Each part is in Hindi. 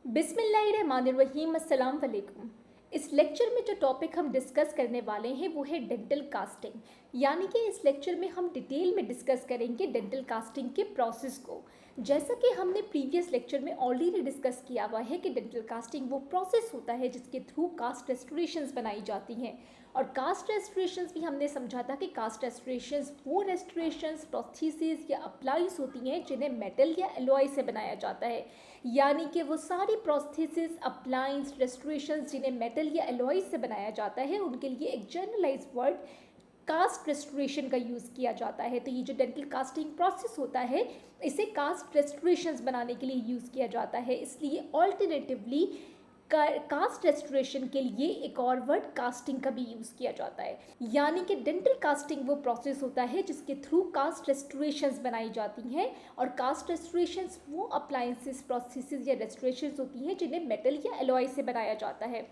बिस्मिल्लाहिर्रहमानिर्रहीम, अस्सलाम वालेकुम। इस लेक्चर में जो टॉपिक हम डिस्कस करने वाले हैं वो है डेंटल कास्टिंग। यानी कि इस लेक्चर में हम डिटेल में डिस्कस करेंगे डेंटल कास्टिंग के प्रोसेस को। जैसा कि हमने प्रीवियस लेक्चर में ऑलरेडी डिस्कस किया हुआ है कि डेंटल कास्टिंग वो प्रोसेस होता है जिसके थ्रू कास्ट रेस्टोरेशंस बनाई जाती हैं। और कास्ट रेस्टोरेशंस भी हमने समझा था कि कास्ट रेस्टोरेशंस वो रेस्टोरेशंस, प्रोस्थेसिस या अप्लाइंस होती हैं जिन्हें मेटल या एलॉय से बनाया जाता है। यानी कि वो सारी प्रोस्थेसिस, अप्लायंस, रेस्टोरेशंस जिन्हें मेटल या एलॉय से बनाया जाता है उनके लिए एक जनरलाइज वर्ड कास्ट रेस्टोरेशन का यूज़ किया जाता है। तो ये जो डेंटल कास्टिंग प्रोसेस होता है इसे कास्ट रेस्टोरेशंस बनाने के लिए यूज़ किया जाता है। इसलिए ऑल्टरनेटिवली कास्ट रेस्टोरेशन के लिए एक और वर्ड कास्टिंग का भी यूज़ किया जाता है। यानी कि डेंटल कास्टिंग वो प्रोसेस होता है जिसके थ्रू कास्ट रेस्टोरेशंस बनाई जाती हैं। और कास्ट रेस्टोरेशंस वो अप्लायंसेस, प्रोसेसेस या रेस्टोरेशंस होती हैं जिन्हें मेटल या एलॉय से बनाया जाता है।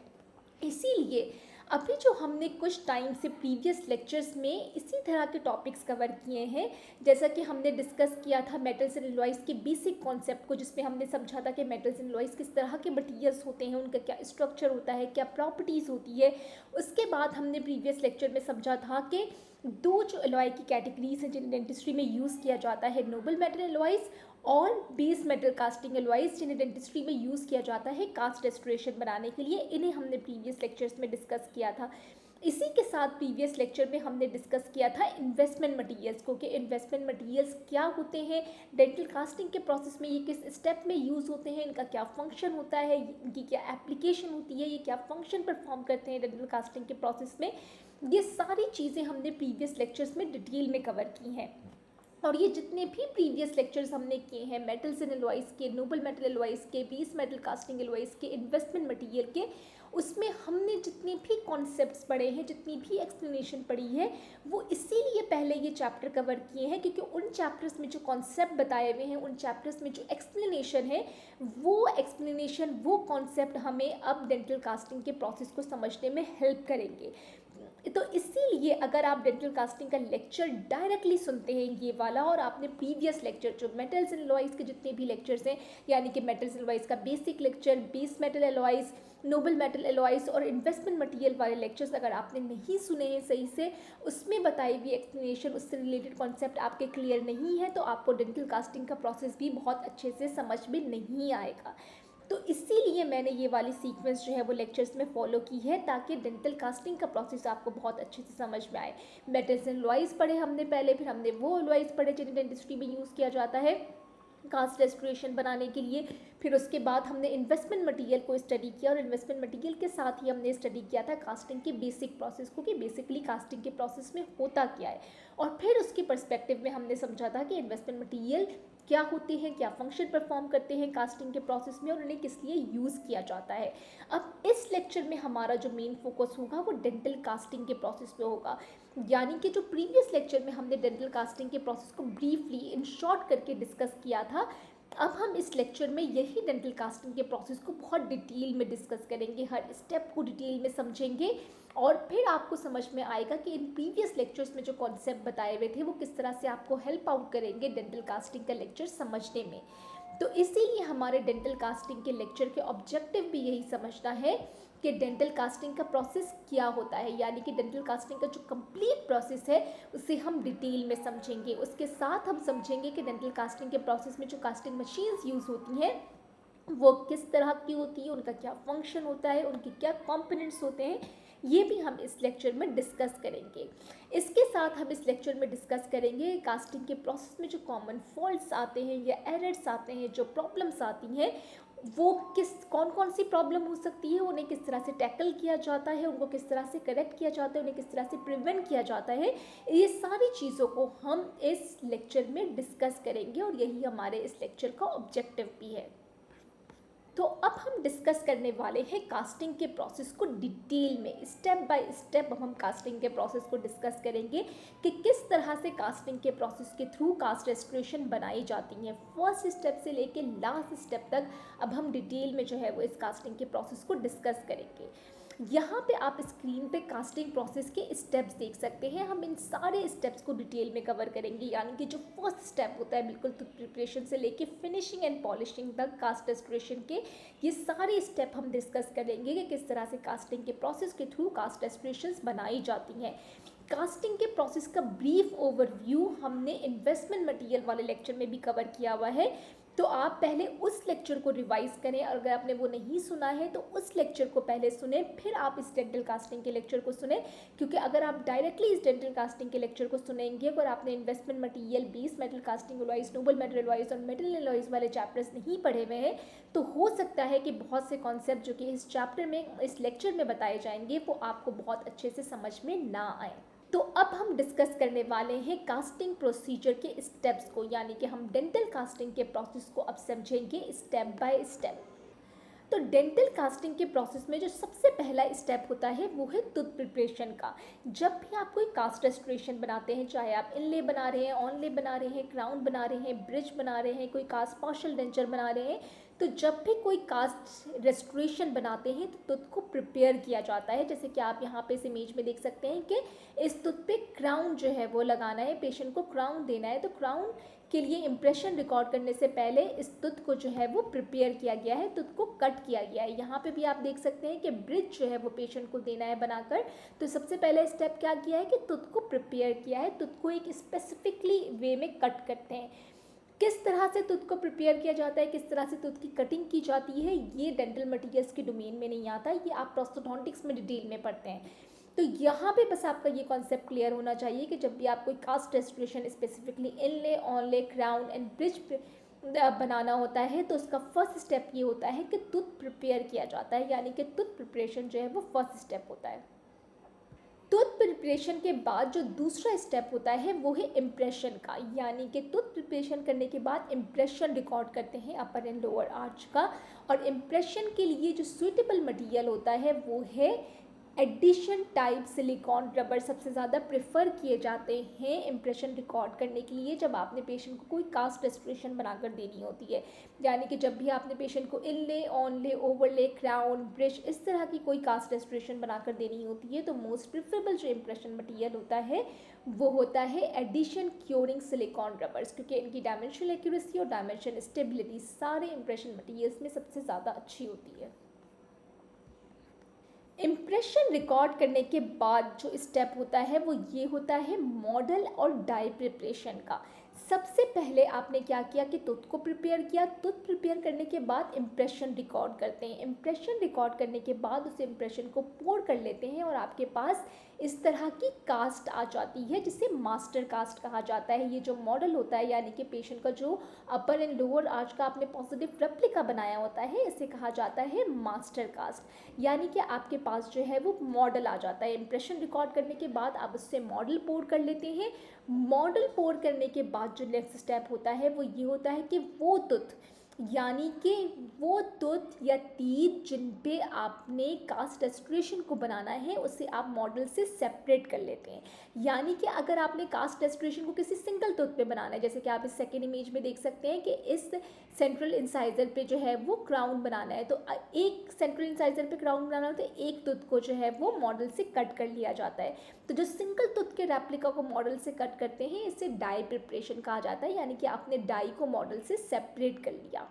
इसीलिए अभी जो हमने कुछ टाइम से प्रीवियस लेक्चर्स में इसी तरह के टॉपिक्स कवर किए हैं, जैसा कि हमने डिस्कस किया था मेटल्स एंड एलॉयज़ के बेसिक कॉन्सेप्ट को, जिसमें हमने समझा था कि मेटल्स एंड एलॉयज़ किस तरह के मटीरियल्स होते हैं, उनका क्या स्ट्रक्चर होता है, क्या प्रॉपर्टीज़ होती है। उसके बाद हमने प्रीवियस लेक्चर में समझा था कि दो जो एलॉय की कैटेगरीज हैं जिन्हें डेंटिस्ट्री में यूज़ किया जाता है, नोबल मेटल एलॉयज़ और बेस मेटल कास्टिंग एलॉयज़, जिन्हें डेंटिस्ट्री में यूज़ किया जाता है कास्ट रेस्टोरेशन बनाने के लिए। इन्हें हमने प्रीवियस लेक्चर्स में डिस्कस किया था। इसी के साथ प्रीवियस लेक्चर में हमने डिस्कस किया था इन्वेस्टमेंट मटेरियल्स को, कि इन्वेस्टमेंट मटेरियल्स क्या होते हैं, डेंटल कास्टिंग के प्रोसेस में ये किस स्टेप में यूज़ होते हैं, इनका क्या फंक्शन होता है, इनकी क्या एप्लीकेशन होती है, ये क्या फंक्शन परफॉर्म करते हैं डेंटल कास्टिंग के प्रोसेस में। ये सारी चीज़ें हमने प्रीवियस लेक्चर्स में डिटेल में कवर की हैं। और ये जितने भी प्रीवियस लेक्चर्स हमने किए हैं मेटल्स एंड एलॉयज़ के, नोबल मेटल एलॉयज़ के, बेस मेटल कास्टिंग एलॉयज़ के, इन्वेस्टमेंट मटेरियल के, उसमें हमने जितने भी कॉन्सेप्ट्स पढ़े हैं, जितनी भी एक्सप्लेनेशन पढ़ी है, वो इसीलिए पहले ये चैप्टर कवर किए हैं क्योंकि उन चैप्टर्स में जो कॉन्सेप्ट बताए हुए हैं, उन चैप्टर्स में जो एक्सप्लेनेशन है, वो एक्सप्लेनेशन, वो कॉन्सेप्ट हमें अब डेंटल कास्टिंग के प्रोसेस को समझने में हेल्प करेंगे। तो इसीलिए अगर आप डेंटल कास्टिंग का लेक्चर डायरेक्टली सुनते हैं ये वाला, और आपने प्रीवियस लेक्चर जो मेटल्स एंड एलॉयज़ के जितने भी लेक्चर्स हैं, यानी कि मेटल्स एंड एलॉयज़ का basic lecture, base metal alloys, Nobel metal alloys और इन्वेस्टमेंट मटेरियल वाले लेक्चर्स अगर आपने नहीं सुने हैं सही से, उसमें बताई हुई एक्सप्लेनेशन, उससे रिलेटेड कॉन्सेप्ट आपके क्लियर नहीं है, तो आपको डेंटल कास्टिंग का प्रोसेस भी बहुत अच्छे से समझ में नहीं आएगा। तो इसीलिए मैंने ये वाली सीक्वेंस जो है वो लेक्चर्स में फॉलो की है, ताकि डेंटल कास्टिंग का प्रोसेस आपको बहुत अच्छे से समझ में आए। मेटल्स एंड एलॉयज़ पढ़े हमने पहले, फिर हमने वो एलॉयज़ पढ़े जिन्हें डेंटिस्ट्री में यूज़ किया जाता है कास्ट रेस्टोरेशन बनाने के लिए। फिर उसके बाद हमने इन्वेस्टमेंट मटेरियल को स्टडी किया, और इन्वेस्टमेंट मटेरियल के साथ ही हमने स्टडी किया था कास्टिंग के बेसिक प्रोसेस को, कि बेसिकली कास्टिंग के प्रोसेस में होता क्या है। और फिर उसके पर्सपेक्टिव में हमने समझा था कि इन्वेस्टमेंट मटेरियल क्या होते हैं, क्या फंक्शन परफॉर्म करते हैं कास्टिंग के प्रोसेस में, और उन्हें किस लिए यूज़ किया जाता है। अब इस लेक्चर में हमारा जो मेन फोकस होगा वो डेंटल कास्टिंग के प्रोसेस पे होगा। यानी कि जो प्रीवियस लेक्चर में हमने डेंटल कास्टिंग के प्रोसेस को ब्रीफली इन शॉर्ट करके डिस्कस किया था, अब हम इस लेक्चर में यही डेंटल कास्टिंग के प्रोसेस को बहुत डिटेल में डिस्कस करेंगे, हर स्टेप को डिटेल में समझेंगे, और फिर आपको समझ में आएगा कि इन प्रीवियस लेक्चर्स में जो कॉन्सेप्ट बताए हुए थे वो किस तरह से आपको हेल्प आउट करेंगे डेंटल कास्टिंग का लेक्चर समझने में। तो इसीलिए हमारे डेंटल कास्टिंग के लेक्चर के ऑब्जेक्टिव भी यही समझना है कि डेंटल कास्टिंग का प्रोसेस क्या होता है, यानी कि डेंटल कास्टिंग का जो कंप्लीट प्रोसेस है उसे हम डिटेल में समझेंगे। उसके साथ हम समझेंगे कि डेंटल कास्टिंग के प्रोसेस में जो कास्टिंग मशीन्स यूज़ होती हैं वो किस तरह की होती है, उनका क्या फंक्शन होता है, उनके क्या कंपोनेंट्स होते हैं, ये भी हम इस लेक्चर में डिस्कस करेंगे। इसके साथ हम इस लेक्चर में डिस्कस करेंगे कास्टिंग के प्रोसेस में जो कॉमन फॉल्ट्स आते हैं या एरर्स आते हैं, जो प्रॉब्लम्स आती हैं, वो कौन कौन सी प्रॉब्लम हो सकती है, उन्हें किस तरह से टैकल किया जाता है, उनको किस तरह से करेक्ट किया जाता है, उन्हें किस तरह से प्रिवेंट किया जाता है। ये सारी चीज़ों को हम इस लेक्चर में डिस्कस करेंगे, और यही हमारे इस लेक्चर का ऑब्जेक्टिव भी है। तो अब हम डिस्कस करने वाले हैं कास्टिंग के प्रोसेस को डिटेल में, स्टेप बाय स्टेप हम कास्टिंग के प्रोसेस को डिस्कस करेंगे कि किस तरह से कास्टिंग के प्रोसेस के थ्रू कास्ट रेस्टोरेशन बनाई जाती हैं, फर्स्ट स्टेप से लेकर लास्ट स्टेप तक। अब हम डिटेल में जो है वो इस कास्टिंग के प्रोसेस को डिस्कस करेंगे। यहाँ पे आप स्क्रीन पे कास्टिंग प्रोसेस के स्टेप्स देख सकते हैं। हम इन सारे स्टेप्स को डिटेल में कवर करेंगे, यानी कि जो फर्स्ट स्टेप होता है बिल्कुल तो प्रिपरेशन से लेके फिनिशिंग एंड पॉलिशिंग तक कास्ट रेस्टोरेशन के ये सारे स्टेप हम डिस्कस करेंगे कि किस तरह से कास्टिंग के प्रोसेस के थ्रू कास्ट रेस्टोरेशंस बनाई जाती हैं। कास्टिंग के प्रोसेस का ब्रीफ ओवरव्यू हमने इन्वेस्टमेंट मटेरियल वाले लेक्चर में भी कवर किया हुआ है, तो आप पहले उस लेक्चर को रिवाइज करें, और अगर आपने वो नहीं सुना है तो उस लेक्चर को पहले सुने, फिर आप इस डेंटल कास्टिंग के लेक्चर को सुने। क्योंकि अगर आप डायरेक्टली इस डेंटल कास्टिंग के लेक्चर को सुनेंगे, अगर आपने investment material 20 metal casting alloys, Nobel metal alloys और मेटल एलॉयज वाले चैप्टर्स नहीं पढ़े हुए हैं, तो हो सकता है कि बहुत से कॉन्सेप्ट जो कि इस चैप्टर में, इस लेक्चर में बताए जाएंगे, वो आपको बहुत अच्छे से समझ में ना आए। तो अब हम डिस्कस करने वाले हैं कास्टिंग प्रोसीजर के स्टेप्स को, यानी कि हम डेंटल कास्टिंग के प्रोसेस को अब समझेंगे स्टेप बाय स्टेप। तो डेंटल कास्टिंग के प्रोसेस में जो सबसे पहला स्टेप होता है वो है टूथ प्रिपरेशन का। जब भी आप कोई कास्ट रेस्टोरेशन बनाते हैं, चाहे आप इनले बना रहे हैं, ऑनले बना रहे हैं, क्राउन बना रहे हैं, ब्रिज बना रहे हैं, कोई कास्ट पार्शल डेंचर बना रहे हैं, तो जब भी कोई कास्ट रेस्टोरेशन बनाते हैं तो टूथ को प्रिपेयर किया जाता है। जैसे कि आप यहाँ पे इस इमेज में देख सकते हैं कि इस टूथ पे क्राउन जो है वो लगाना है, पेशेंट को क्राउन देना है। तो क्राउन के लिए इम्प्रेशन रिकॉर्ड करने से पहले इस टूथ को जो है वो प्रिपेयर किया गया है, टूथ को कट किया गया है। यहाँ पे भी आप देख सकते हैं कि ब्रिज जो है वो पेशेंट को देना है बनाकर। तो सबसे पहला स्टेप क्या किया है कि टूथ को प्रिपेयर किया है, टूथ को एक स्पेसिफिकली वे में कट करते हैं। किस तरह से टूथ को प्रिपेयर किया जाता है, किस तरह से टूथ की कटिंग की जाती है, ये डेंटल मटेरियल्स के डोमेन में नहीं आता, ये आप प्रोस्थोडोंटिक्स में डिटेल में पढ़ते हैं। तो यहाँ पे बस आपका ये कॉन्सेप्ट क्लियर होना चाहिए कि जब भी आप कोई cast restoration specifically inlay, onlay, crown and bridge बनाना होता है, तो उसका फर्स्ट स्टेप ये होता है कि टूथ प्रिपेयर किया जाता है, यानी कि टूथ प्रिपरेशन जो है वो फर्स्ट स्टेप होता है। टूथ प्रिपरेशन के बाद जो दूसरा स्टेप होता है वो है इम्प्रेशन का, यानी कि टूथ प्रिपरेशन करने के बाद इम्प्रेशन रिकॉर्ड करते हैं अपर एंड लोअर आर्च का। और इम्प्रेशन के लिए जो सूटेबल मटेरियल होता है वो है एडिशन टाइप सिलिकॉन रबर। सबसे ज़्यादा प्रेफर किए जाते हैं इम्प्रेशन रिकॉर्ड करने के लिए जब आपने पेशेंट को कोई कास्ट रेस्टोरेशन बनाकर देनी होती है। यानी कि जब भी आपने पेशेंट को इनले, ऑनले, ओवरले, क्राउन, ब्रिज इस तरह की कोई कास्ट रेस्टोरेशन बनाकर देनी होती है, तो मोस्ट प्रेफरेबल जो इम्प्रेशन मटीरियल होता है वो होता है एडिशन क्योरिंग सिलिकॉन रबर्स, क्योंकि इनकी डायमेंशनल एक्यूरेसी और डायमेंशन स्टेबिलिटी सारे इम्प्रेशन मटीरियल्स में सबसे ज़्यादा अच्छी होती है। इम्प्रेशन रिकॉर्ड करने के बाद जो स्टेप होता है वो ये होता है मॉडल और डाई प्रिपरेशन का। सबसे पहले आपने क्या किया कि टूथ को प्रिपेयर किया, टूथ प्रिपेयर करने के बाद इम्प्रेशन रिकॉर्ड करते हैं। इम्प्रेशन रिकॉर्ड करने के बाद उस इम्प्रेशन को पोर कर लेते हैं और आपके पास इस तरह की कास्ट आ जाती है जिसे मास्टर कास्ट कहा जाता है। ये जो मॉडल होता है, यानी कि पेशेंट का जो अपर एंड लोअर आर्च का आपने पॉजिटिव रेप्लिका बनाया होता है, इसे कहा जाता है मास्टर कास्ट। यानी कि आपके पास जो है वो मॉडल आ जाता है। इम्प्रेशन रिकॉर्ड करने के बाद आप उससे मॉडल पोर कर लेते हैं। मॉडल पोर करने के बाद जो नेक्स्ट स्टेप होता है वो ये होता है कि वो टूथ, यानी कि वो टूथ या टीथ जिन पे आपने कास्ट रेस्टोरेशन को बनाना है उसे आप मॉडल से सेपरेट कर लेते हैं। यानी कि अगर आपने कास्ट रेस्टोरेशन को किसी सिंगल टूथ पे बनाना है, जैसे कि आप इस सेकेंड इमेज में देख सकते हैं कि इस सेंट्रल इंसाइजर पे जो है वो क्राउन बनाना है, तो एक सेंट्रल इंसाइजर पे क्राउन बनाना होता है, एक टूथ को जो है वो मॉडल से कट कर लिया जाता है। तो जो सिंगल टूथ के रेप्लिका को मॉडल से कट करते हैं इसे डाई प्रिपरेशन कहा जाता है, यानी कि आपने डाई को मॉडल से सेपरेट कर लिया।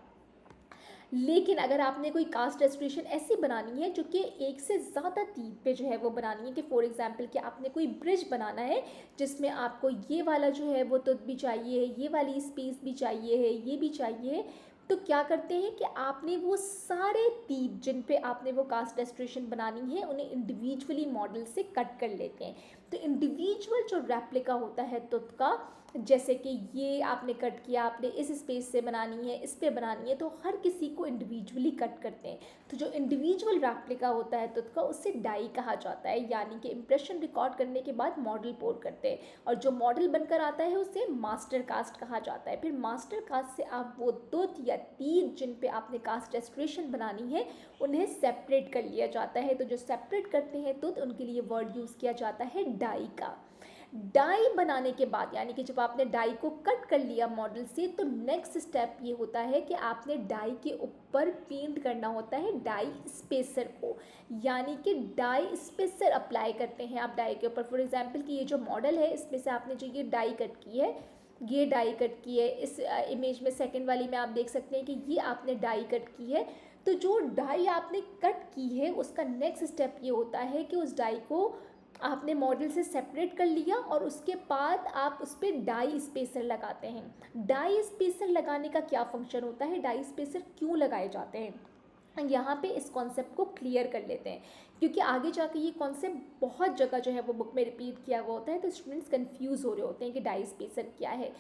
लेकिन अगर आपने कोई कास्ट रेस्टोरेशन ऐसी बनानी है जो कि एक से ज़्यादा टीथ पे जो है वो बनानी है, कि फॉर एग्जांपल कि आपने कोई ब्रिज बनाना है जिसमें आपको ये वाला जो है वो टूथ भी चाहिए है, ये वाली स्पेस भी चाहिए है, ये भी चाहिए है, तो क्या करते हैं कि आपने वो सारे टीथ जिन पे आपने वो कास्ट रेस्टोरेशन बनानी है उन्हें इंडिविजुअली मॉडल से कट कर लेते हैं। तो इंडिविजुअल जो रेप्लिका होता है टूथ का, जैसे कि ये आपने कट किया, आपने इस स्पेस से बनानी है, इस पे बनानी है, तो हर किसी को इंडिविजुअली कट करते हैं। तो जो इंडिविजुअल रेप्लिका होता है टूथ का उसे डाई कहा जाता है, यानी कि इम्प्रेशन रिकॉर्ड करने के बाद मॉडल पोर करते हैं और जो मॉडल बनकर आता है उसे मास्टर कास्ट कहा जाता है। फिर मास्टर कास्ट से आप वो टूथ या टीथ जिन पे आपने कास्ट रेस्टोरेशन बनानी है उन्हें सेपरेट कर लिया जाता है। तो जो सेपरेट करते हैं टूथ उनके लिए वर्ड यूज़ किया जाता है डाई का। डाई बनाने के बाद यानी कि जब आपने डाई को कट कर लिया मॉडल से, तो नेक्स्ट स्टेप ये होता है कि आपने डाई के ऊपर पेंट करना होता है डाई स्पेसर को, यानी कि डाई स्पेसर अप्लाई करते हैं आप डाई के ऊपर। फॉर एग्जांपल कि ये जो मॉडल है इसमें से आपने जो ये डाई कट की है, ये डाई कट की है, इस इमेज में सेकंड वाली में आप देख सकते हैं कि ये आपने डाई कट की है। तो जो डाई आपने कट की है उसका नेक्स्ट स्टेप ये होता है कि उस डाई को आपने मॉडल से सेपरेट कर लिया और उसके बाद आप उस पर डाई स्पेसर लगाते हैं। डाई स्पेसर लगाने का क्या फंक्शन होता है, डाई स्पेसर क्यों लगाए जाते हैं, यहाँ पे इस कॉन्सेप्ट को क्लियर कर लेते हैं, क्योंकि आगे जाके ये कॉन्सेप्ट बहुत जगह जो है वो बुक में रिपीट किया हुआ होता है, तो स्टूडेंट्स कंफ्यूज हो रहे होते हैं कि डाई स्पेसर क्या है।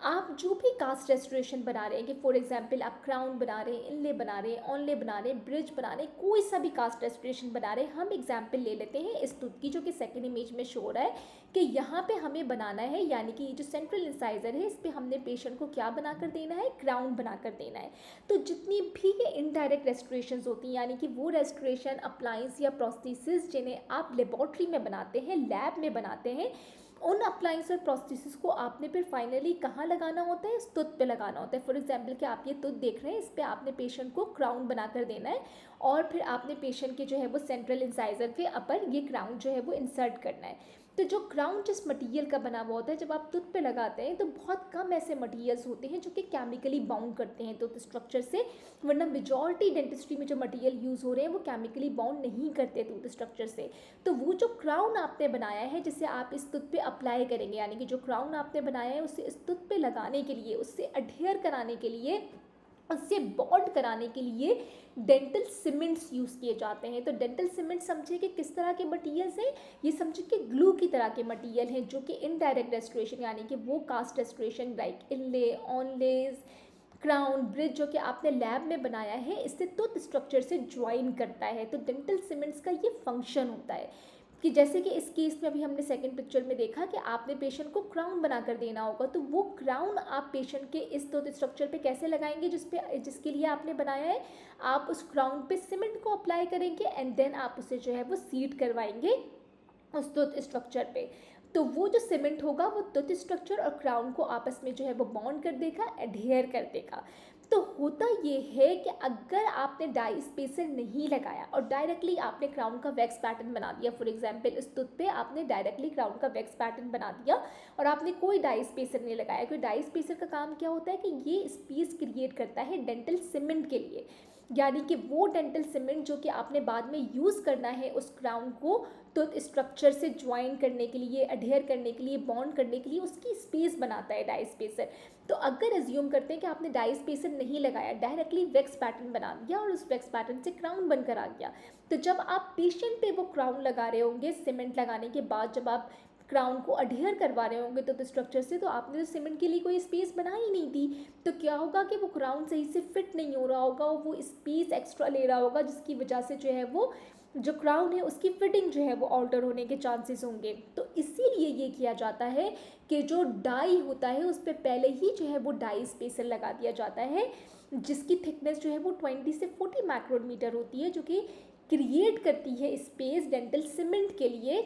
आप जो भी कास्ट रेस्टोरेशन बना रहे हैं, कि फॉर एग्जांपल आप क्राउन बना रहे हैं, इनले बना रहे हैं, ऑनले बना रहे हैं, ब्रिज बना रहे हैं, कोई सा भी कास्ट रेस्टोरेशन बना रहे हैं, हम एग्जांपल ले लेते हैं इस टूथ की जो कि सेकंड इमेज में शो हो रहा है कि यहाँ पे हमें बनाना है, यानी कि ये जो सेंट्रल इंसाइजर है इस पर हमने पेशेंट को क्या बना कर देना है, क्राउन बना कर देना है। तो जितनी भी ये इनडायरेक्ट रेस्टोरेशन होती हैं, यानी कि वो रेस्टोरेशन अप्लायंस या प्रोस्थेसिस जिन्हें आप लेबॉर्ट्री में बनाते हैं, लैब में बनाते हैं, उन अप्लायंस और प्रोस्थेसिस को आपने फिर फाइनली कहाँ लगाना होता है, इस टूथ पे लगाना होता है। फॉर एग्जांपल कि आप ये टूथ देख रहे हैं, इस पे आपने पेशेंट को क्राउन बना कर देना है और फिर आपने पेशेंट के जो है वो सेंट्रल इंसाइजर पे अपर ये क्राउन जो है वो इंसर्ट करना है। तो जो क्राउन जिस मटेरियल का बना हुआ होता है, जब आप टूथ पे लगाते हैं तो बहुत कम ऐसे मटेरियल्स होते हैं जो कि केमिकली बाउंड करते हैं टूथ स्ट्रक्चर से, वरना मेजॉरिटी डेंटिस्ट्री में जो मटेरियल यूज़ हो रहे हैं वो केमिकली बाउंड नहीं करते टूथ स्ट्रक्चर से। तो वो जो क्राउन आपने बनाया है जिसे आप इस टूथ पे अप्लाई करेंगे, यानी कि जो क्राउन आपने बनाया है उसे इस टूथ पे लगाने के लिए, उससे अडहेयर कराने के लिए, उससे बॉन्ड कराने के लिए डेंटल सीमेंट्स यूज़ किए जाते हैं। तो डेंटल सीमेंट समझे कि किस तरह के मटीरियल्स हैं, ये समझे कि ग्लू की तरह के मटीरियल हैं जो कि इनडायरेक्ट रेस्टोरेशन यानी कि वो कास्ट रेस्टोरेशन लाइक इनले, ऑनलेज, क्राउन, ब्रिज जो कि आपने लैब में बनाया है इससे टूथ स्ट्रक्चर से ज्वाइन करता है। तो डेंटल सीमेंट्स का ये फंक्शन होता है कि जैसे कि इस केस में अभी हमने सेकंड पिक्चर में देखा कि आपने पेशेंट को क्राउन बना कर देना होगा, तो वो क्राउन आप पेशेंट के इस टूथ स्ट्रक्चर पे कैसे लगाएंगे जिसके लिए आपने बनाया है, आप उस क्राउन पे सीमेंट को अप्लाई करेंगे एंड देन आप उसे जो है वो सीड करवाएंगे उस टूथ स्ट्रक्चर पे। तो वो जो सीमेंट होगा वो टूथ स्ट्रक्चर और क्राउन को आपस में जो है वो बॉन्ड कर देगा, एडहेयर कर देगा। तो होता ये है कि अगर आपने डाई स्पेसर नहीं लगाया और डायरेक्टली आपने क्राउन का वैक्स पैटर्न बना दिया, फॉर एग्जांपल इस टूथ पे आपने डायरेक्टली क्राउन का वैक्स पैटर्न बना दिया और आपने कोई डाई स्पेसर नहीं लगाया, क्योंकि डाई स्पेसर का काम क्या होता है कि ये स्पेस क्रिएट करता है डेंटल सीमेंट के लिए, यानी कि वो डेंटल सीमेंट जो कि आपने बाद में यूज़ करना है उस क्राउन को टूथ स्ट्रक्चर से ज्वाइन करने के लिए, अडहेयर करने के लिए, बॉन्ड करने के लिए, उसकी स्पेस बनाता है डाई स्पेसर। तो अगर एज्यूम करते हैं कि आपने डाई स्पेसर नहीं लगाया, डायरेक्टली वैक्स पैटर्न बना दिया और उस वैक्स पैटर्न से क्राउन बनकर आ गया, तो जब आप पेशेंट पे वो क्राउन लगा रहे होंगे, सीमेंट लगाने के बाद जब आप क्राउन को अडहेयर करवा रहे होंगे तो स्ट्रक्चर से, तो आपने तो सीमेंट के लिए कोई स्पेस बनाई ही नहीं थी, तो क्या होगा कि वो क्राउन सही से फिट नहीं हो रहा होगा, वो स्पेस एक्स्ट्रा ले रहा होगा, जिसकी वजह से जो है वो जो क्राउन है उसकी फिटिंग जो है वो ऑल्टर होने के चांसेस होंगे। तो इसीलिए ये किया जाता है कि जो डाई होता है उस पर पहले ही जो है वो डाई स्पेसर लगा दिया जाता है, जिसकी थिकनेस जो है वो 20 से 40 माइक्रोमीटर होती है, जो कि क्रिएट करती है स्पेस डेंटल सीमेंट के लिए,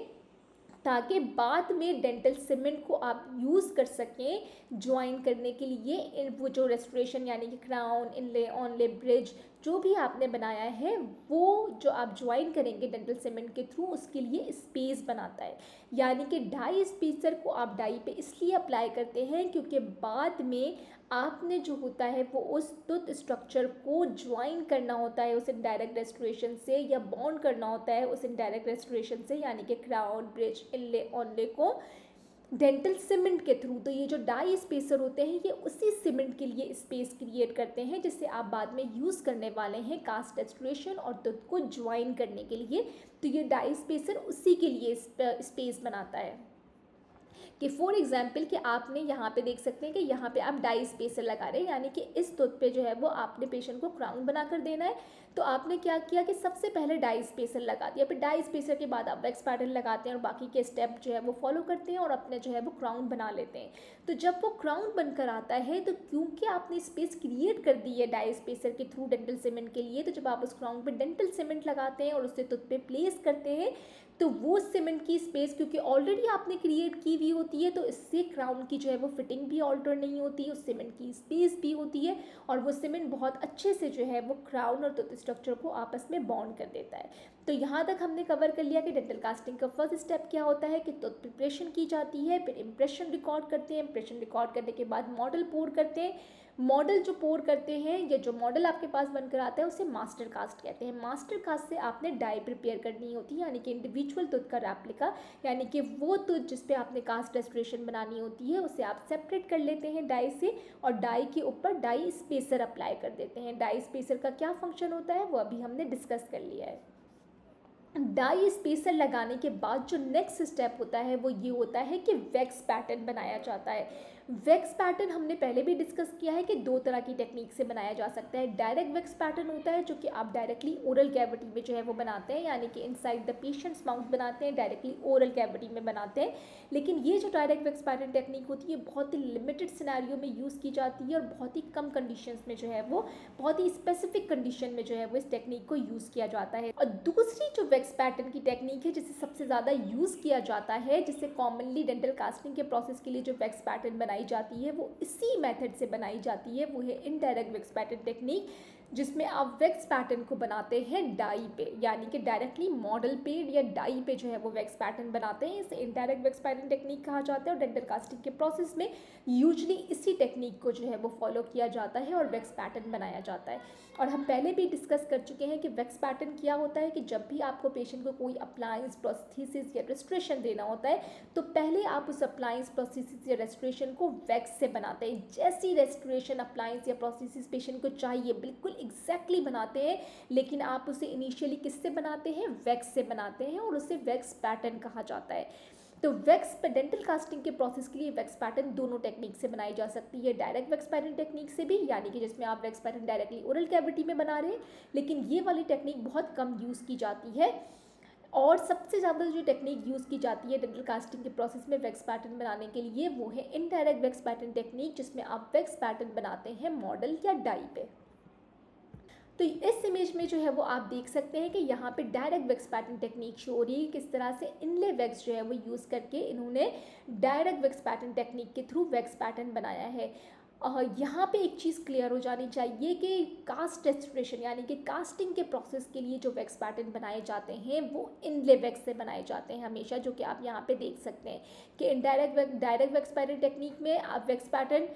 ताकि बाद में डेंटल सीमेंट को आप यूज़ कर सकें ज्वाइन करने के लिए वो जो रेस्टोरेशन यानी कि क्राउन, इनले, ऑनले, ब्रिज जो भी आपने बनाया है वो जो आप ज्वाइन करेंगे डेंटल सीमेंट के थ्रू, उसके लिए स्पेस बनाता है। यानी कि डाई स्पेसर को आप डाई पे इसलिए अप्लाई करते हैं क्योंकि बाद में आपने जो होता है वो उस टूथ स्ट्रक्चर को ज्वाइन करना होता है उस इनडायरेक्ट रेस्टोरेशन से, या बॉन्ड करना होता है उस इनडायरेक्ट रेस्टोरेशन से, यानी कि क्राउन, ब्रिज, इनले, ऑनले को डेंटल सीमेंट के थ्रू। तो ये जो डाई स्पेसर होते हैं ये उसी सीमेंट के लिए स्पेस क्रिएट करते हैं जिससे आप बाद में यूज़ करने वाले हैं कास्ट रेस्टोरेशन और टूथ को ज्वाइन करने के लिए। तो ये डाई स्पेसर उसी के लिए स्पेस बनाता है। कि फॉर एग्जांपल कि आपने यहाँ पे देख सकते हैं कि यहाँ पे आप डाई स्पेसर लगा रहे हैं, यानी कि इस टूथ पे जो है वो आपने पेशेंट को क्राउन बनाकर देना है। तो आपने क्या किया कि सबसे पहले डाई स्पेसर लगा दिया, फिर डाई स्पेसर के बाद आप वैक्स पैटर्न लगाते हैं और बाकी के स्टेप जो है वो फॉलो करते हैं और अपने जो है वो क्राउन बना लेते हैं। तो जब वो क्राउन बनकर आता है तो क्योंकि आपने स्पेस क्रिएट कर दी है डाई स्पेसर के थ्रू डेंटल सीमेंट के लिए, तो जब आप उस क्राउन पे डेंटल सीमेंट लगाते हैं और उससे टूथ पे प्लेस करते हैं तो वो सीमेंट की स्पेस क्योंकि ऑलरेडी आपने क्रिएट की हुई होती है, तो इससे क्राउन की जो है वो फिटिंग भी ऑल्टर नहीं होती, उस सीमेंट की स्पेस भी होती है और वो सीमेंट बहुत अच्छे से जो है वो क्राउन और टूथ स्ट्रक्चर को आपस में बॉन्ड कर देता है। तो यहाँ तक हमने कवर कर लिया कि डेंटल कास्टिंग का फर्स्ट स्टेप क्या होता है कि टूथ प्रिपरेशन की जाती है, फिर इंप्रेशन रिकॉर्ड करते हैं, इंप्रेशन रिकॉर्ड करने के बाद मॉडल पोर करते हैं। मॉडल जो पोर करते हैं या जो मॉडल आपके पास बनकर आता है उसे मास्टर कास्ट कहते हैं। मास्टर कास्ट से आपने डाई प्रिपेयर करनी होती है, यानी कि इंडिविजुअल टूथ का रेप्लिका, यानी कि वो टूथ जिस पे आपने कास्ट रेस्टोरेशन बनानी होती है उसे आप सेपरेट कर लेते हैं डाई से और डाई के ऊपर डाई स्पेसर अप्लाई कर देते हैं। डाई स्पेसर का क्या फंक्शन होता है वो अभी हमने डिस्कस कर लिया है। डाई स्पेसर लगाने के बाद जो नेक्स्ट स्टेप होता है वो ये होता है कि वैक्स पैटर्न बनाया जाता है। वैक्स पैटर्न हमने पहले भी डिस्कस किया है कि दो तरह की टेक्निक से बनाया जा सकता है। डायरेक्ट वैक्स पैटर्न होता है जो कि आप डायरेक्टली ओरल कैविटी में जो है वो बनाते हैं, यानी कि इनसाइड द पेशेंट्स माउथ बनाते हैं, डायरेक्टली ओरल कैविटी में बनाते हैं। लेकिन ये जो डायरेक्ट वैक्स पैटर्न टेक्निक होती है बहुत ही लिमिटेड सिनेरियो में यूज़ की जाती है और बहुत ही कम कंडीशंस में जो है वो बहुत ही स्पेसिफिक कंडीशन में जो है वो इस टेक्निक को यूज़ किया जाता है। और दूसरी जो वैक्स पैटर्न की टेक्निक है जिसे सबसे ज़्यादा यूज़ किया जाता है, जिसे कॉमनली डेंटल कास्टिंग के प्रोसेस के लिए जो वैक्स पैटर्न बनाई जाती है वो इसी मेथड से बनाई जाती है, वो है इनडायरेक्ट वैक्स पैटर्न टेक्निक, जिसमें आप वैक्स पैटर्न को बनाते हैं डाई पे, यानी कि डायरेक्टली मॉडल पे या डाई पे जो है वो वैक्स पैटर्न बनाते हैं। इसे इनडायरेक्ट वैक्स पैटर्न टेक्निक कहा जाता है और डेंटल कास्टिंग के प्रोसेस में यूजली इसी टेक्निक को जो है वो फॉलो किया जाता है और वैक्स पैटर्न बनाया जाता है। और हम पहले भी डिस्कस कर चुके हैं कि वैक्स पैटर्न क्या होता है कि जब भी आपको पेशेंट को कोई अप्लायंस, प्रोस्थेसिस या रेस्टोरेशन देना होता है तो पहले आप उस अप्लायंस, प्रोस्थेसिस या रेस्टोरेशन को वैक्स से बनाते हैं। जैसी रेस्टोरेशन, अप्लायंस या प्रोस्थेसिस पेशेंट को चाहिए बिल्कुल एग्जैक्टली बनाते हैं, लेकिन आप उसे इनिशियली किससे बनाते हैं? वैक्स से बनाते हैं और उसे वैक्स पैटर्न कहा जाता है। तो वैक्स डेंटल कास्टिंग के प्रोसेस के लिए वैक्स पैटर्न दोनों टेक्निक से बनाई जा सकती है। डायरेक्ट वैक्स पैटर्न टेक्निक से भी, यानी कि जिसमें आप wax pattern directly oral cavity में बना रहे हैं, लेकिन ये वाली टेक्निक बहुत कम यूज़ की जाती है। और सबसे ज़्यादा जो टेक्निक यूज़ की जाती है डेंटल कास्टिंग के प्रोसेस में वैक्स पैटर्न बनाने के लिए वो है इनडायरेक्ट वैक्स पैटर्न टेक्निक, जिसमें आप वैक्स पैटर्न बनाते हैं मॉडल या डाई पे। तो इस इमेज में जो है वो आप देख सकते हैं कि यहाँ पे direct wax pattern technique show हो रही है, किस तरह से इनले वैक्स जो है वो यूज़ करके इन्होंने डायरेक्ट वैक्स पैटर्न टेक्निक के थ्रू वैक्स पैटर्न बनाया है। यहाँ पे एक चीज़ क्लियर हो जानी चाहिए कि कास्ट रेस्टोरेशन, यानी कि कास्टिंग के प्रोसेस के लिए जो वैक्स पैटर्न बनाए जाते हैं वो इनले वैक्स से बनाए जाते हैं हमेशा, जो कि आप यहाँ पे देख सकते हैं कि डायरेक्ट वैक्स पैटर्न टेक्निक में आप वैक्स पैटर्न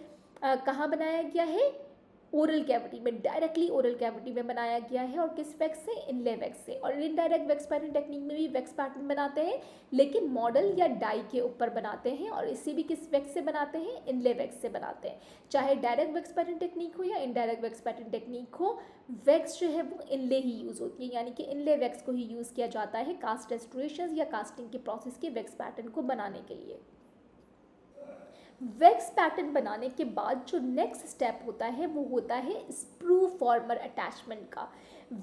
कहाँ बनाया गया है? ओरल कैविटी में, डायरेक्टली ओरल कैविटी में बनाया गया है। और किस वैक्स से? इनले वैक्स से। और इनडायरेक्ट वैक्स पैटर्न टेक्निक में भी वैक्स पैटर्न बनाते हैं, लेकिन मॉडल या डाई के ऊपर बनाते हैं और इसे भी किस वैक्स से बनाते हैं? इनले वैक्स से बनाते हैं। चाहे डायरेक्ट वैक्स पैटर्न टेक्निक हो या इनडायरेक्ट वैक्स पैटर्न टेक्निक हो, वैक्स जो है वो इनले ही यूज़ होती है, यानी कि इनले वैक्स को ही यूज़ किया जाता है कास्ट रेस्टोरेशन या कास्टिंग के प्रोसेस के वैक्स पैटर्न को बनाने के लिए। वैक्स पैटर्न बनाने के बाद जो नेक्स्ट स्टेप होता है वो होता है स्प्रू फॉर्मर अटैचमेंट का।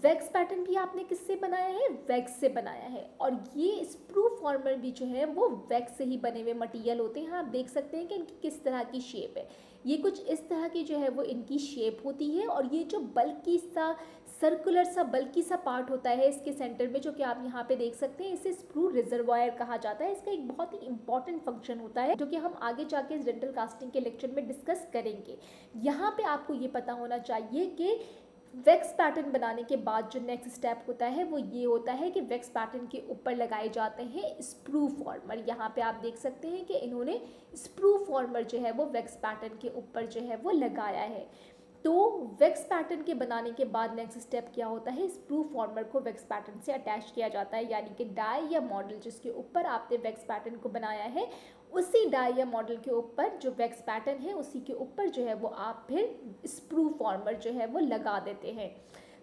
वैक्स पैटर्न भी आपने किससे बनाया है? वैक्स से बनाया है। और ये स्प्रू फॉर्मर भी जो है वो वैक्स से ही बने हुए मटेरियल होते हैं। आप देख सकते हैं कि इनकी किस तरह की शेप है। ये कुछ इस तरह की जो है वो इनकी शेप होती है और ये जो बल्कि सा सर्कुलर सा बल्कि सा पार्ट होता है इसके सेंटर में, जो कि आप यहाँ पे देख सकते हैं, इसे स्प्रू रिजर्वायर कहा जाता है। इसका एक बहुत ही इंपॉर्टेंट फंक्शन होता है जो कि हम आगे जाके इस डेंटल कास्टिंग के लेक्चर में डिस्कस करेंगे। यहाँ पे आपको ये पता होना चाहिए कि वैक्स पैटर्न बनाने के बाद जो नेक्स्ट स्टेप होता है वो ये होता है कि वैक्स पैटर्न के ऊपर लगाए जाते हैं स्प्रू फॉर्मर। यहाँ पे आप देख सकते हैं कि इन्होंने स्प्रू फॉर्मर जो है वो वैक्स पैटर्न के ऊपर जो है वो लगाया है। तो वैक्स पैटर्न के बनाने के बाद नेक्स्ट स्टेप क्या होता है? स्प्रू फॉर्मर को वैक्स पैटर्न से अटैच किया जाता है, यानी कि डाई या मॉडल जिसके ऊपर आपने वैक्स पैटर्न को बनाया है उसी डाई या मॉडल के ऊपर जो वैक्स पैटर्न है उसी के ऊपर जो है वो आप फिर स्प्रू फॉर्मर जो है वो लगा देते हैं।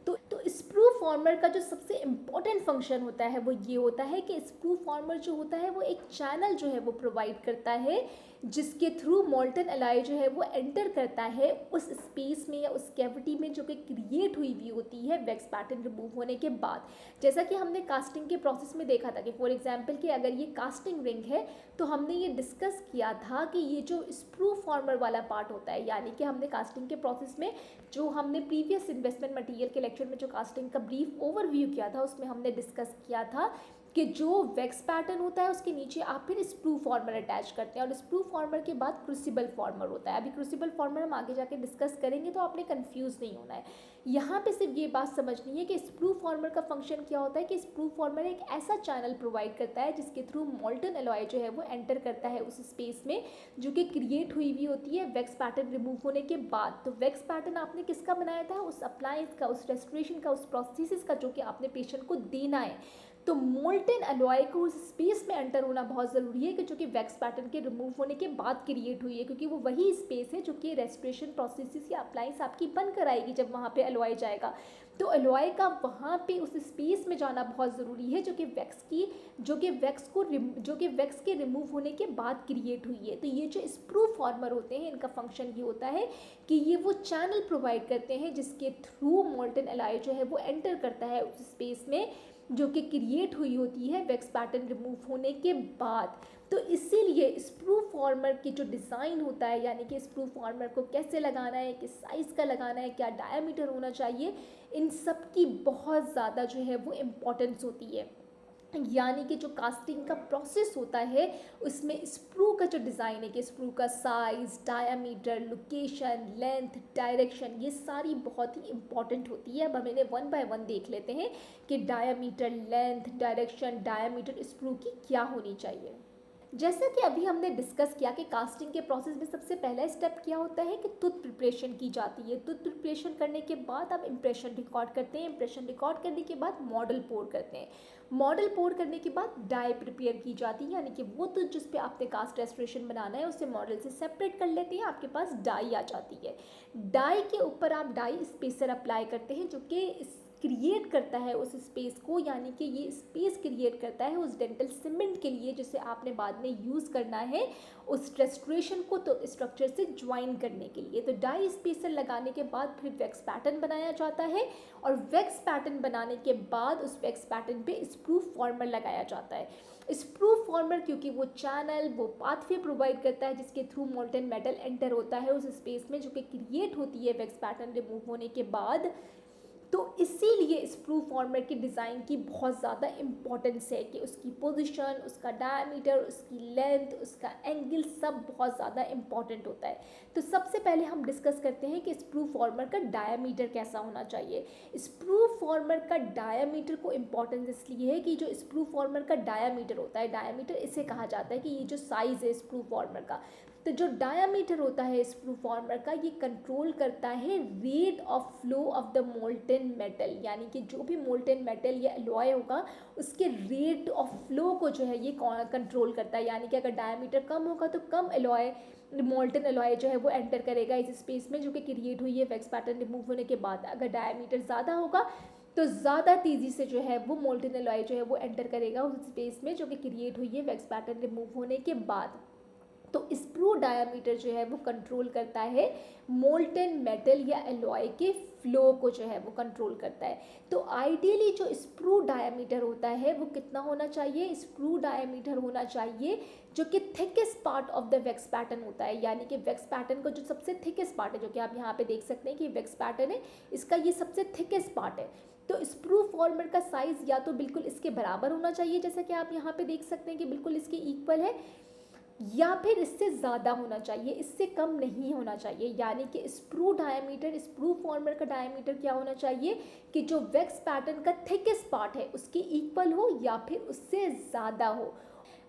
तो स्प्रू फॉर्मर का जो सबसे इम्पॉर्टेंट फंक्शन होता है वो ये होता है कि स्प्रू फॉर्मर जो होता है वो एक चैनल जो है वो प्रोवाइड करता है जिसके थ्रू मोल्टन एलॉय जो है वो एंटर करता है उस स्पेस में या उस कैविटी में जो कि क्रिएट हुई भी होती है वैक्स पैटर्न रिमूव होने के बाद। जैसा कि हमने कास्टिंग के प्रोसेस में देखा था कि फॉर एग्जांपल कि अगर ये कास्टिंग रिंग है तो हमने ये डिस्कस किया था कि ये जो स्प्रू फॉर्मर वाला पार्ट होता है, यानी कि हमने कास्टिंग के प्रोसेस में जो हमने प्रीवियस इन्वेस्टमेंट मटेरियल के लेक्चर में जो कास्टिंग का ब्रीफ ओवरव्यू किया था उसमें हमने डिस्कस किया था कि जो वैक्स पैटर्न होता है उसके नीचे आप फिर स्प्रू फॉर्मर अटैच करते हैं और स्प्रू फॉर्मर के बाद क्रूसिबल फॉर्मर होता है। अभी क्रूसिबल फॉर्मर हम आगे जाके डिस्कस करेंगे तो आपने कंफ्यूज नहीं होना है। यहाँ पे सिर्फ ये बात समझनी है कि स्प्रू फॉर्मर का फंक्शन क्या होता है कि स्प्रू फॉर्मर एक ऐसा चैनल प्रोवाइड करता है जिसके थ्रू मोल्टन एलॉय जो है वो एंटर करता है उस स्पेस में जो कि क्रिएट हुई हुई होती है वैक्स पैटर्न रिमूव होने के बाद। तो वैक्स पैटर्न आपने किसका बनाया था, उस अप्लायंस का, उस रेस्टोरेशन का, उस प्रोसेस का जो कि आपने पेशेंट को देना है। तो मोल्टन एलॉय को उस स्पेस में एंटर होना बहुत ज़रूरी है कि जो कि वैक्स पैटर्न के रिमूव होने के बाद क्रिएट हुई है, क्योंकि वो वही स्पेस है जो कि रेस्टोरेशन प्रोसेस या अप्लायंस आपकी बन कर आएगी जब वहाँ पे एलॉय जाएगा। तो एलॉय का वहाँ पे उस स्पेस में जाना बहुत ज़रूरी है जो कि वैक्स के रिमूव होने के बाद क्रिएट हुई है। तो ये जो स्प्रू फॉर्मर होते हैं इनका फंक्शन ये होता है कि ये वो चैनल प्रोवाइड करते हैं जिसके थ्रू मोल्टन एलॉय जो है वो एंटर करता है उस स्पेस में जो कि क्रिएट हुई होती है वैक्स पैटर्न रिमूव होने के बाद। तो इसीलिए स्प्रू फॉर्मर की जो डिज़ाइन होता है, यानी कि स्प्रू फॉर्मर को कैसे लगाना है, किस साइज़ का लगाना है, क्या डायमीटर होना चाहिए, इन सब की बहुत ज़्यादा जो है वो इम्पोर्टेंस होती है। यानी कि जो कास्टिंग का प्रोसेस होता है उसमें स्प्रू का जो डिज़ाइन है कि स्प्रू का size, diameter, location, length, direction, ये सारी बहुत ही इंपॉर्टेंट होती है। अब हम इन्हें वन बाय वन देख लेते हैं कि diameter, length, direction, diameter sprue की क्या होनी चाहिए। जैसा कि अभी हमने डिस्कस किया कि कास्टिंग के प्रोसेस में सबसे पहला स्टेप क्या होता है कि टूथ प्रिपरेशन की जाती है। टूथ प्रिपरेशन करने के बाद आप इम्प्रेशन रिकॉर्ड करते हैं। इम्प्रेशन रिकॉर्ड करने के बाद मॉडल पोर करते हैं। मॉडल पोर करने के बाद डाई प्रिपेयर की जाती है, यानी कि वो टूथ जिस पे आपने कास्ट रेस्टोरेशन बनाना है उसे मॉडल से सेपरेट कर लेते हैं, आपके पास डाई आ जाती है। डाई के ऊपर आप डाई स्पेसर अप्लाई करते हैं जो कि क्रिएट करता है उस स्पेस को, यानी कि ये स्पेस क्रिएट करता है उस डेंटल सीमेंट के लिए जिसे आपने बाद में यूज़ करना है उस रेस्टोरेशन को तो स्ट्रक्चर से ज्वाइन करने के लिए। तो डाई स्पेसर लगाने के बाद फिर वैक्स पैटर्न बनाया जाता है और वैक्स पैटर्न बनाने के बाद उस वैक्स पैटर्न पे स्प्रू फॉर्मर लगाया जाता है। स्प्रू फॉर्मर क्योंकि वो चैनल, वो पाथवे प्रोवाइड करता है जिसके थ्रू मोल्टन मेटल एंटर होता है उस स्पेस में जो कि क्रिएट होती है वैक्स पैटर्न रिमूव होने के बाद। तो इसीलिए स्प्रू फॉर्मर की डिज़ाइन की बहुत ज़्यादा इम्पोर्टेंस है कि उसकी पोजीशन, उसका डायमीटर, उसकी लेंथ, उसका एंगल सब बहुत ज़्यादा इम्पॉर्टेंट होता है। तो सबसे पहले हम डिस्कस करते हैं कि स्प्रू फॉर्मर का डायमीटर कैसा होना चाहिए। स्प्रू फॉर्मर का डायमीटर को इम्पोर्टेंस इसलिए है कि जो स्प्रू फॉर्मर का डायमीटर होता है, डायमीटर इसे कहा जाता है कि ये जो साइज़ है स्प्रू फॉर्मर का, तो जो डायामीटर होता है स्प्रू फॉर्मर का ये कंट्रोल करता है rate of flow of the molten metal, यानी कि जो भी मोल्टन मेटल या एलॉय होगा उसके रेट ऑफ फ्लो को जो है ये कंट्रोल करता है। यानी कि अगर डायामीटर कम होगा तो कम एलॉय, मोल्टन एलॉय जो है वो एंटर करेगा इस स्पेस में जो कि क्रिएट हुई है वैक्स पैटर्न रिमूव होने के बाद। अगर डायामीटर ज़्यादा होगा तो ज़्यादा तेज़ी से जो है वो मोल्टन एलॉय जो है वो एंटर करेगा उस स्पेस में जो कि क्रिएट हुई है वैक्स पैटर्न रिमूव होने के बाद। तो स्प्रू डायामीटर जो है वो कंट्रोल करता है मोल्टन मेटल या एलॉय के फ्लो को जो है वो कंट्रोल करता है। तो आइडियली जो स्प्रू डायामीटर होता है वो कितना होना चाहिए, स्प्रू डायामीटर होना चाहिए जो कि thickest part of the wax pattern होता है, यानी कि वैक्स पैटर्न का जो सबसे थिकेस्ट पार्ट है जो कि आप यहाँ पे देख सकते हैं कि वैक्स पैटर्न है इसका ये सबसे थिकेस्ट पार्ट है। तो स्प्रू फॉर्मर का साइज़ या तो बिल्कुल इसके बराबर होना चाहिए जैसा कि आप यहाँ पे देख सकते हैं कि बिल्कुल इसके इक्वल है, या फिर इससे ज़्यादा होना चाहिए, इससे कम नहीं होना चाहिए। यानी कि स्प्रू डायमीटर, स्प्रू फॉर्मर का डायमीटर क्या होना चाहिए कि जो वैक्स पैटर्न का थिकेस्ट पार्ट है उसके इक्वल हो या फिर उससे ज़्यादा हो,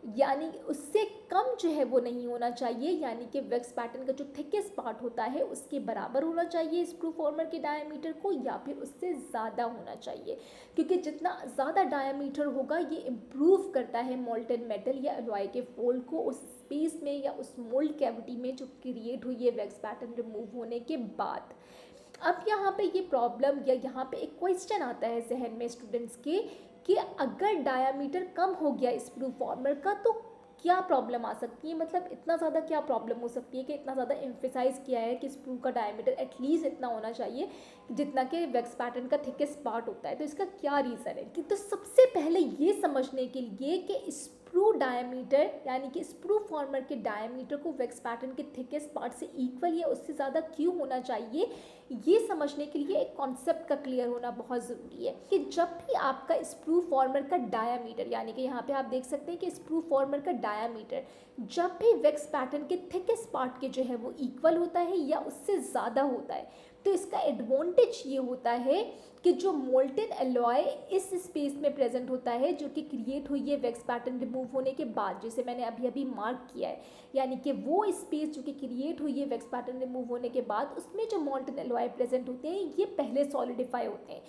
यानी उससे कम जो है वो नहीं होना चाहिए। यानी कि वैक्स पैटर्न का जो थिकेस्ट पार्ट होता है उसके बराबर होना चाहिए स्प्रू फॉर्मर के डायमीटर को, या फिर उससे ज़्यादा होना चाहिए, क्योंकि जितना ज़्यादा डायमीटर होगा ये इम्प्रूव करता है मोल्टन मेटल या एलॉय के फोल्ड को उस स्पेस में या उस मोल्ड कैविटी में जो क्रिएट हुई है वैक्स पैटर्न रिमूव होने के बाद। अब यहाँ पे ये प्रॉब्लम या यहाँ पे एक क्वेश्चन आता है जहन में स्टूडेंट्स के कि अगर डायामीटर कम हो गया स्प्रू फॉर्मर का तो क्या प्रॉब्लम आ सकती है, मतलब इतना ज़्यादा क्या प्रॉब्लम हो सकती है कि इतना ज़्यादा एम्फेसाइज किया है कि स्प्रू का डायमीटर एटलीस्ट इतना होना चाहिए जितना कि वैक्स पैटर्न का थिकेस्ट पार्ट होता है। तो इसका क्या रीज़न है कि तो सबसे पहले ये समझने के लिए कि स्प्रू डायमीटर यानी कि स्प्रू फॉर्मर के डायमीटर को वैक्स पैटर्न के थिकेस्ट पार्ट से इक्वल या उससे ज़्यादा क्यों होना चाहिए, ये समझने के लिए एक कॉन्सेप्ट का क्लियर होना बहुत ज़रूरी है कि जब भी आपका स्प्रू फॉर्मर का डायामीटर यानी कि यहाँ पे आप देख सकते हैं कि स्प्रू फॉर्मर का डायामीटर जब भी वैक्स पैटर्न के थिकेस्ट पार्ट के जो है वो इक्वल होता है या उससे ज़्यादा होता है, तो इसका एडवांटेज ये होता है कि जो मोल्टेन एलॉय इस स्पेस में प्रेजेंट होता है जो कि क्रिएट हुई है वैक्स पैटर्न रिमूव होने के बाद, जैसे मैंने अभी अभी मार्क किया है, यानी कि वो स्पेस जो कि क्रिएट हुई है वैक्स पैटर्न रिमूव होने के बाद उसमें जो मोल्टेन एलॉय प्रेजेंट होते हैं ये पहले सॉलिडिफाई होते हैं।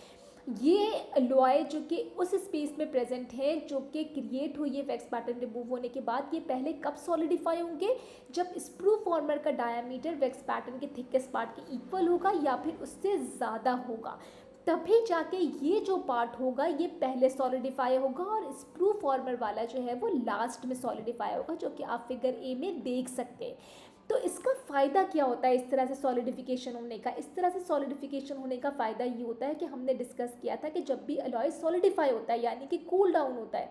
ये एलॉय जो कि उस स्पेस में प्रेजेंट है जो कि क्रिएट हुई है वैक्स पैटर्न रिमूव होने के बाद, ये पहले कब सॉलिडिफाई होंगे, जब स्प्रू फॉर्मर का डायमीटर वैक्स पैटर्न के थिकेस्ट पार्ट के इक्वल होगा या फिर उससे ज़्यादा होगा, तभी जाके ये जो पार्ट होगा ये पहले सॉलिडिफाई होगा और स्प्रू फॉर्मर वाला जो है वो लास्ट में सॉलिडिफाई होगा, जो कि आप फिगर ए में देख सकते हैं। तो इसका फ़ायदा क्या होता है इस तरह से सॉलिडिफिकेशन होने का, इस तरह से सॉलिडिफिकेशन होने का फ़ायदा ये होता है कि हमने डिस्कस किया था कि जब भी अलॉय सॉलिडिफाई होता है यानी कि कूल डाउन होता है,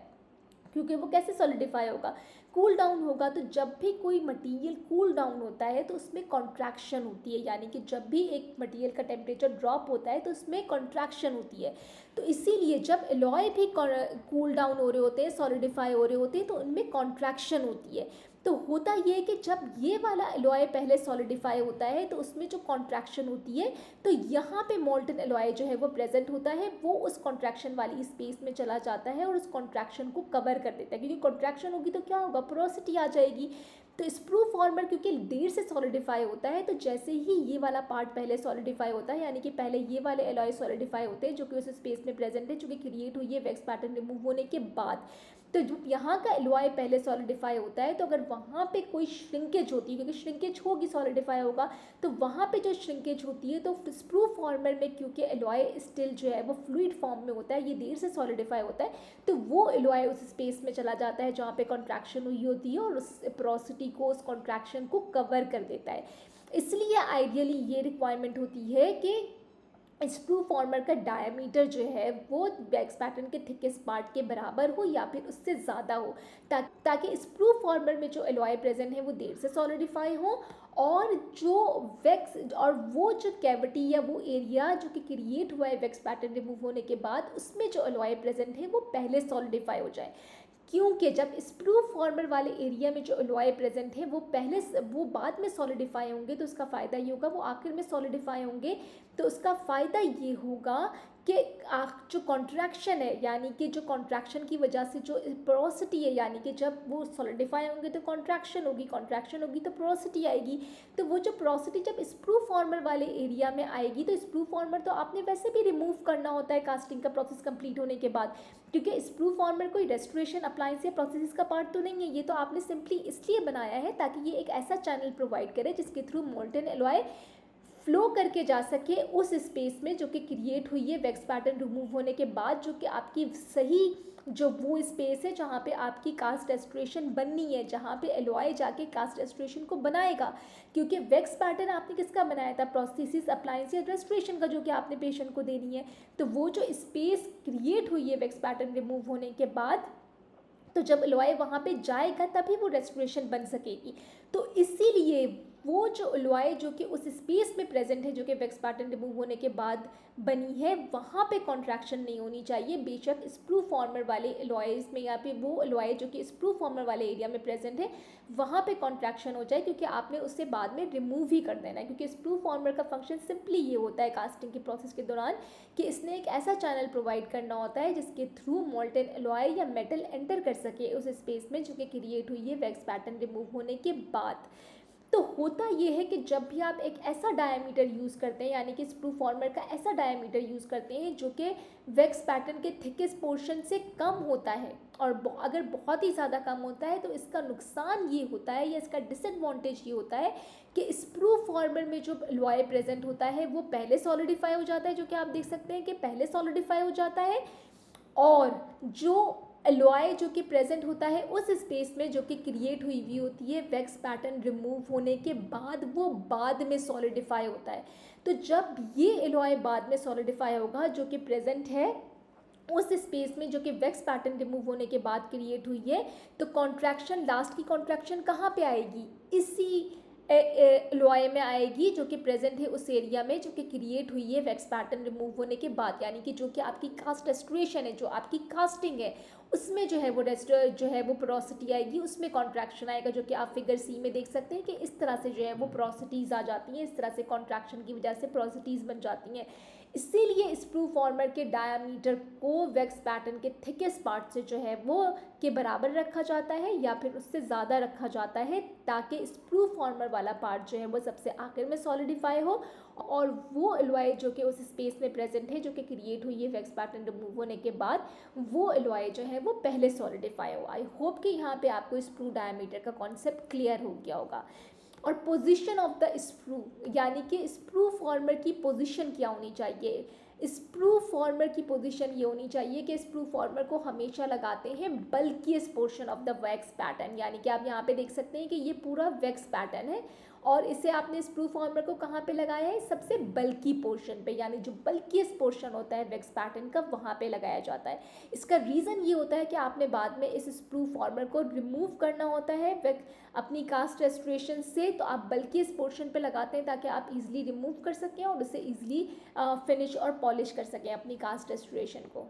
क्योंकि वो कैसे सॉलिडिफाई होगा, कूल डाउन होगा, तो जब भी कोई मटेरियल कूल डाउन होता है तो उसमें कॉन्ट्रैक्शन होती है, यानी कि जब भी एक मटेरियल का टेम्परेचर ड्रॉप होता है तो उसमें कॉन्ट्रैक्शन होती है। तो इसीलिए जब एलॉय भी कूल डाउन हो रहे होते हैं, सॉलिडिफाई हो रहे होते हैं, तो उनमें कॉन्ट्रैक्शन होती है। तो होता ये है कि जब ये वाला एलॉय पहले सॉलिडिफाई होता है तो उसमें जो कॉन्ट्रैक्शन होती है, तो यहाँ पे मोल्टन एलॉय जो है वो प्रेजेंट होता है, वो उस कॉन्ट्रैक्शन वाली स्पेस में चला जाता है और उस कॉन्ट्रैक्शन को कवर कर देता है, क्योंकि कॉन्ट्रैक्शन होगी तो क्या होगा, पोरोसिटी आ जाएगी। तो स्प्रू फॉर्मर क्योंकि देर से सॉलिडिफाई होता है, तो जैसे ही ये वाला पार्ट पहले सॉलिडिफाई होता है, यानी कि पहले ये वाले एलॉय सॉलिडिफाई होते हैं जो कि उस स्पेस में प्रेजेंट है जो कि क्रिएट हुई है वैक्स पैटर्न रिमूव होने के बाद, तो जब यहाँ का एलॉय पहले सॉलिडिफाई होता है तो अगर वहाँ पे कोई श्रिंकेज होती है, क्योंकि श्रिंकेज होगी सॉलिडिफाई होगा, तो वहाँ पे जो श्रिंकेज होती है तो स्प्रू फॉर्मर में क्योंकि एलॉय स्टिल जो है वो फ्लूइड फॉर्म में होता है, ये देर से सॉलिडिफाई होता है, तो वो एलॉय उस स्पेस में चला जाता है जहाँ पे कॉन्ट्रैक्शन हुई होती है और उस पोरोसिटी को, उस कॉन्ट्रैक्शन को कवर कर देता है। इसलिए आइडियली ये रिक्वायरमेंट होती है कि स्प्रू फॉर्मर का डायमीटर जो है वो वैक्स पैटर्न के थिकेस्ट पार्ट के बराबर हो या फिर उससे ज़्यादा हो, ताकि स्प्रू फॉर्मर में जो एलॉय प्रेजेंट है वो देर से सॉलिडिफाई हो और जो वैक्स और वो जो कैविटी या वो एरिया जो कि क्रिएट हुआ है वैक्स पैटर्न रिमूव होने के बाद उसमें जो एलॉय प्रेजेंट है वो पहले सॉलिडिफाई हो जाए। क्योंकि जब स्प्रू फॉर्मर वाले एरिया में जो एलॉय प्रेजेंट है वो बाद में सॉलिडिफाई होंगे, तो उसका फ़ायदा ये होगा, वो आखिर में सॉलिडिफाई होंगे तो उसका फ़ायदा ये होगा कि जो कॉन्ट्रैक्शन है, यानी कि जो कॉन्ट्रैक्शन की वजह से जो पोरोसिटी है, यानी कि जब वो सॉलिडिफाई होंगे तो कॉन्ट्रैक्शन होगी तो पोरोसिटी आएगी, तो वो जो पोरोसिटी जब स्प्रू फॉर्मर वाले एरिया में आएगी तो स्प्रू फॉर्मर तो आपने वैसे भी रिमूव करना होता है कास्टिंग का प्रोसेस कंप्लीट होने के बाद, क्योंकि स्प्रू फॉर्मर कोई रेस्टोरेशन अप्लायंस या प्रोसेस का पार्ट तो नहीं है, ये तो आपने सिंपली इसलिए बनाया है ताकि ये एक ऐसा चैनल प्रोवाइड करे जिसके थ्रू मोल्टन एलॉय फ्लो करके जा सके उस स्पेस में जो कि क्रिएट हुई है वैक्स पैटर्न रिमूव होने के बाद, जो कि आपकी सही जो वो स्पेस है जहाँ पे आपकी कास्ट रेस्टोरेशन बननी है, जहाँ पे एलॉय जाके कास्ट रेस्टोरेशन को बनाएगा, क्योंकि वैक्स पैटर्न आपने किसका बनाया था, प्रोस्थेसिस अप्लायंस या रेस्टोरेशन का, जो कि आपने पेशेंट को देनी है। तो वो जो स्पेस क्रिएट हुई है वैक्स पैटर्न रिमूव होने के बाद, तो जब एलॉय वहाँ पे जाएगा तभी वो रेस्टोरेशन बन सकेगी। तो इसीलिए वो जो एलॉय जो कि उस स्पेस में प्रेजेंट है जो कि वैक्स पैटर्न रिमूव होने के बाद बनी है, वहाँ पे कॉन्ट्रैक्शन नहीं होनी चाहिए, बेशक स्प्रू फॉर्मर वाले एलॉयज में या फिर वो एलॉय जो कि स्प्रू फॉर्मर वाले एरिया में प्रेजेंट है वहाँ पे कॉन्ट्रैक्शन हो जाए, क्योंकि आपने उससे बाद में रिमूव ही कर देना है, क्योंकि स्प्रू फॉर्मर का फंक्शन सिंपली ये होता है कास्टिंग के प्रोसेस के दौरान कि इसने एक ऐसा चैनल प्रोवाइड करना होता है जिसके थ्रू मोल्टन एलॉय या मेटल एंटर कर सके उस स्पेस में जो कि क्रिएट हुई है वैक्स पैटर्न रिमूव होने के बाद। तो होता ये है कि जब भी आप एक ऐसा डायमीटर यूज़ करते हैं, यानी कि स्प्रू फॉर्मर का ऐसा डायमीटर यूज़ करते हैं जो कि वैक्स पैटर्न के थिकेस्ट पोर्शन से कम होता है, और अगर बहुत ही ज़्यादा कम होता है तो इसका नुकसान ये होता है या इसका डिसएडवांटेज ये होता है कि स्प्रू फॉर्मर में जो एलॉय प्रेजेंट होता है वो पहले सॉलिडिफाई हो जाता है, जो कि आप देख सकते हैं कि पहले सॉलिडिफाई हो जाता है, और जो एलॉय जो कि प्रेजेंट होता है उस स्पेस में जो कि क्रिएट हुई होती है वैक्स पैटर्न रिमूव होने के बाद, वो बाद में सॉलिडिफाई होता है। तो जब ये एलॉय बाद में सॉलिडिफाई होगा जो कि प्रेजेंट है उस स्पेस में जो कि वैक्स पैटर्न रिमूव होने के बाद क्रिएट हुई है, तो कॉन्ट्रैक्शन, लास्ट की कॉन्ट्रैक्शन कहाँ पे आएगी, इसी एलॉय में आएगी जो कि प्रेजेंट है उस एरिया में जो कि क्रिएट हुई है वैक्स पैटर्न रिमूव होने के बाद। यानी कि जो कि आपकी कास्ट रेस्टोरेशन है, जो आपकी कास्टिंग है, उसमें जो है वो पोरोसिटी आएगी, उसमें कॉन्ट्रैक्शन आएगा, जो कि आप फिगर सी में देख सकते हैं कि इस तरह से जो है वो पोरोसिटीज़ आ जाती हैं, इस तरह से कॉन्ट्रैक्शन की वजह से पोरोसिटीज़ बन जाती हैं। इसीलिए स्प्रू फॉर्मर के डायामीटर को वैक्स पैटर्न के थिकेस्ट पार्ट से जो है वो के बराबर रखा जाता है या फिर उससे ज़्यादा रखा जाता है, ताकि स्प्रू फॉर्मर वाला पार्ट जो है वो सबसे आखिर में सॉलिडिफाई हो, और वो एलॉय जो कि उस स्पेस में प्रेजेंट है जो कि क्रिएट हुई है वैक्स पैटर्न रिमूव होने के बाद, वो एलॉय जो है वो पहले सॉलिडिफाई हो। आई होप कि यहाँ पे आपको स्प्रू डायमीटर का कॉन्सेप्ट क्लियर हो गया होगा। और पोजीशन ऑफ द स्प्रू, यानी कि स्प्रू फॉर्मर की पोजीशन क्या होनी चाहिए। स्प्रू फॉर्मर की पोजीशन ये होनी चाहिए कि स्प्रू फॉर्मर को हमेशा लगाते हैं bulkiest portion of the wax pattern, यानी कि आप यहाँ पे देख सकते हैं कि ये पूरा वैक्स पैटर्न है और इसे आपने स्प्रू फॉर्मर को कहाँ पे लगाया है, सबसे बल्की पोर्शन पे, यानी जो बल्किएस्ट पोर्शन होता है वैक्स पैटर्न का वहाँ पे लगाया जाता है। इसका रीज़न ये होता है कि आपने बाद में इस स्प्रू फॉर्मर को रिमूव करना होता है अपनी कास्ट रेस्टोरेशन से, तो आप बल्किएस्ट पोर्शन पे लगाते हैं ताकि आप इजीली रिमूव कर सकें और उसे इजीली फिनिश और पॉलिश कर सकें अपनी कास्ट रेस्टोरेशन को।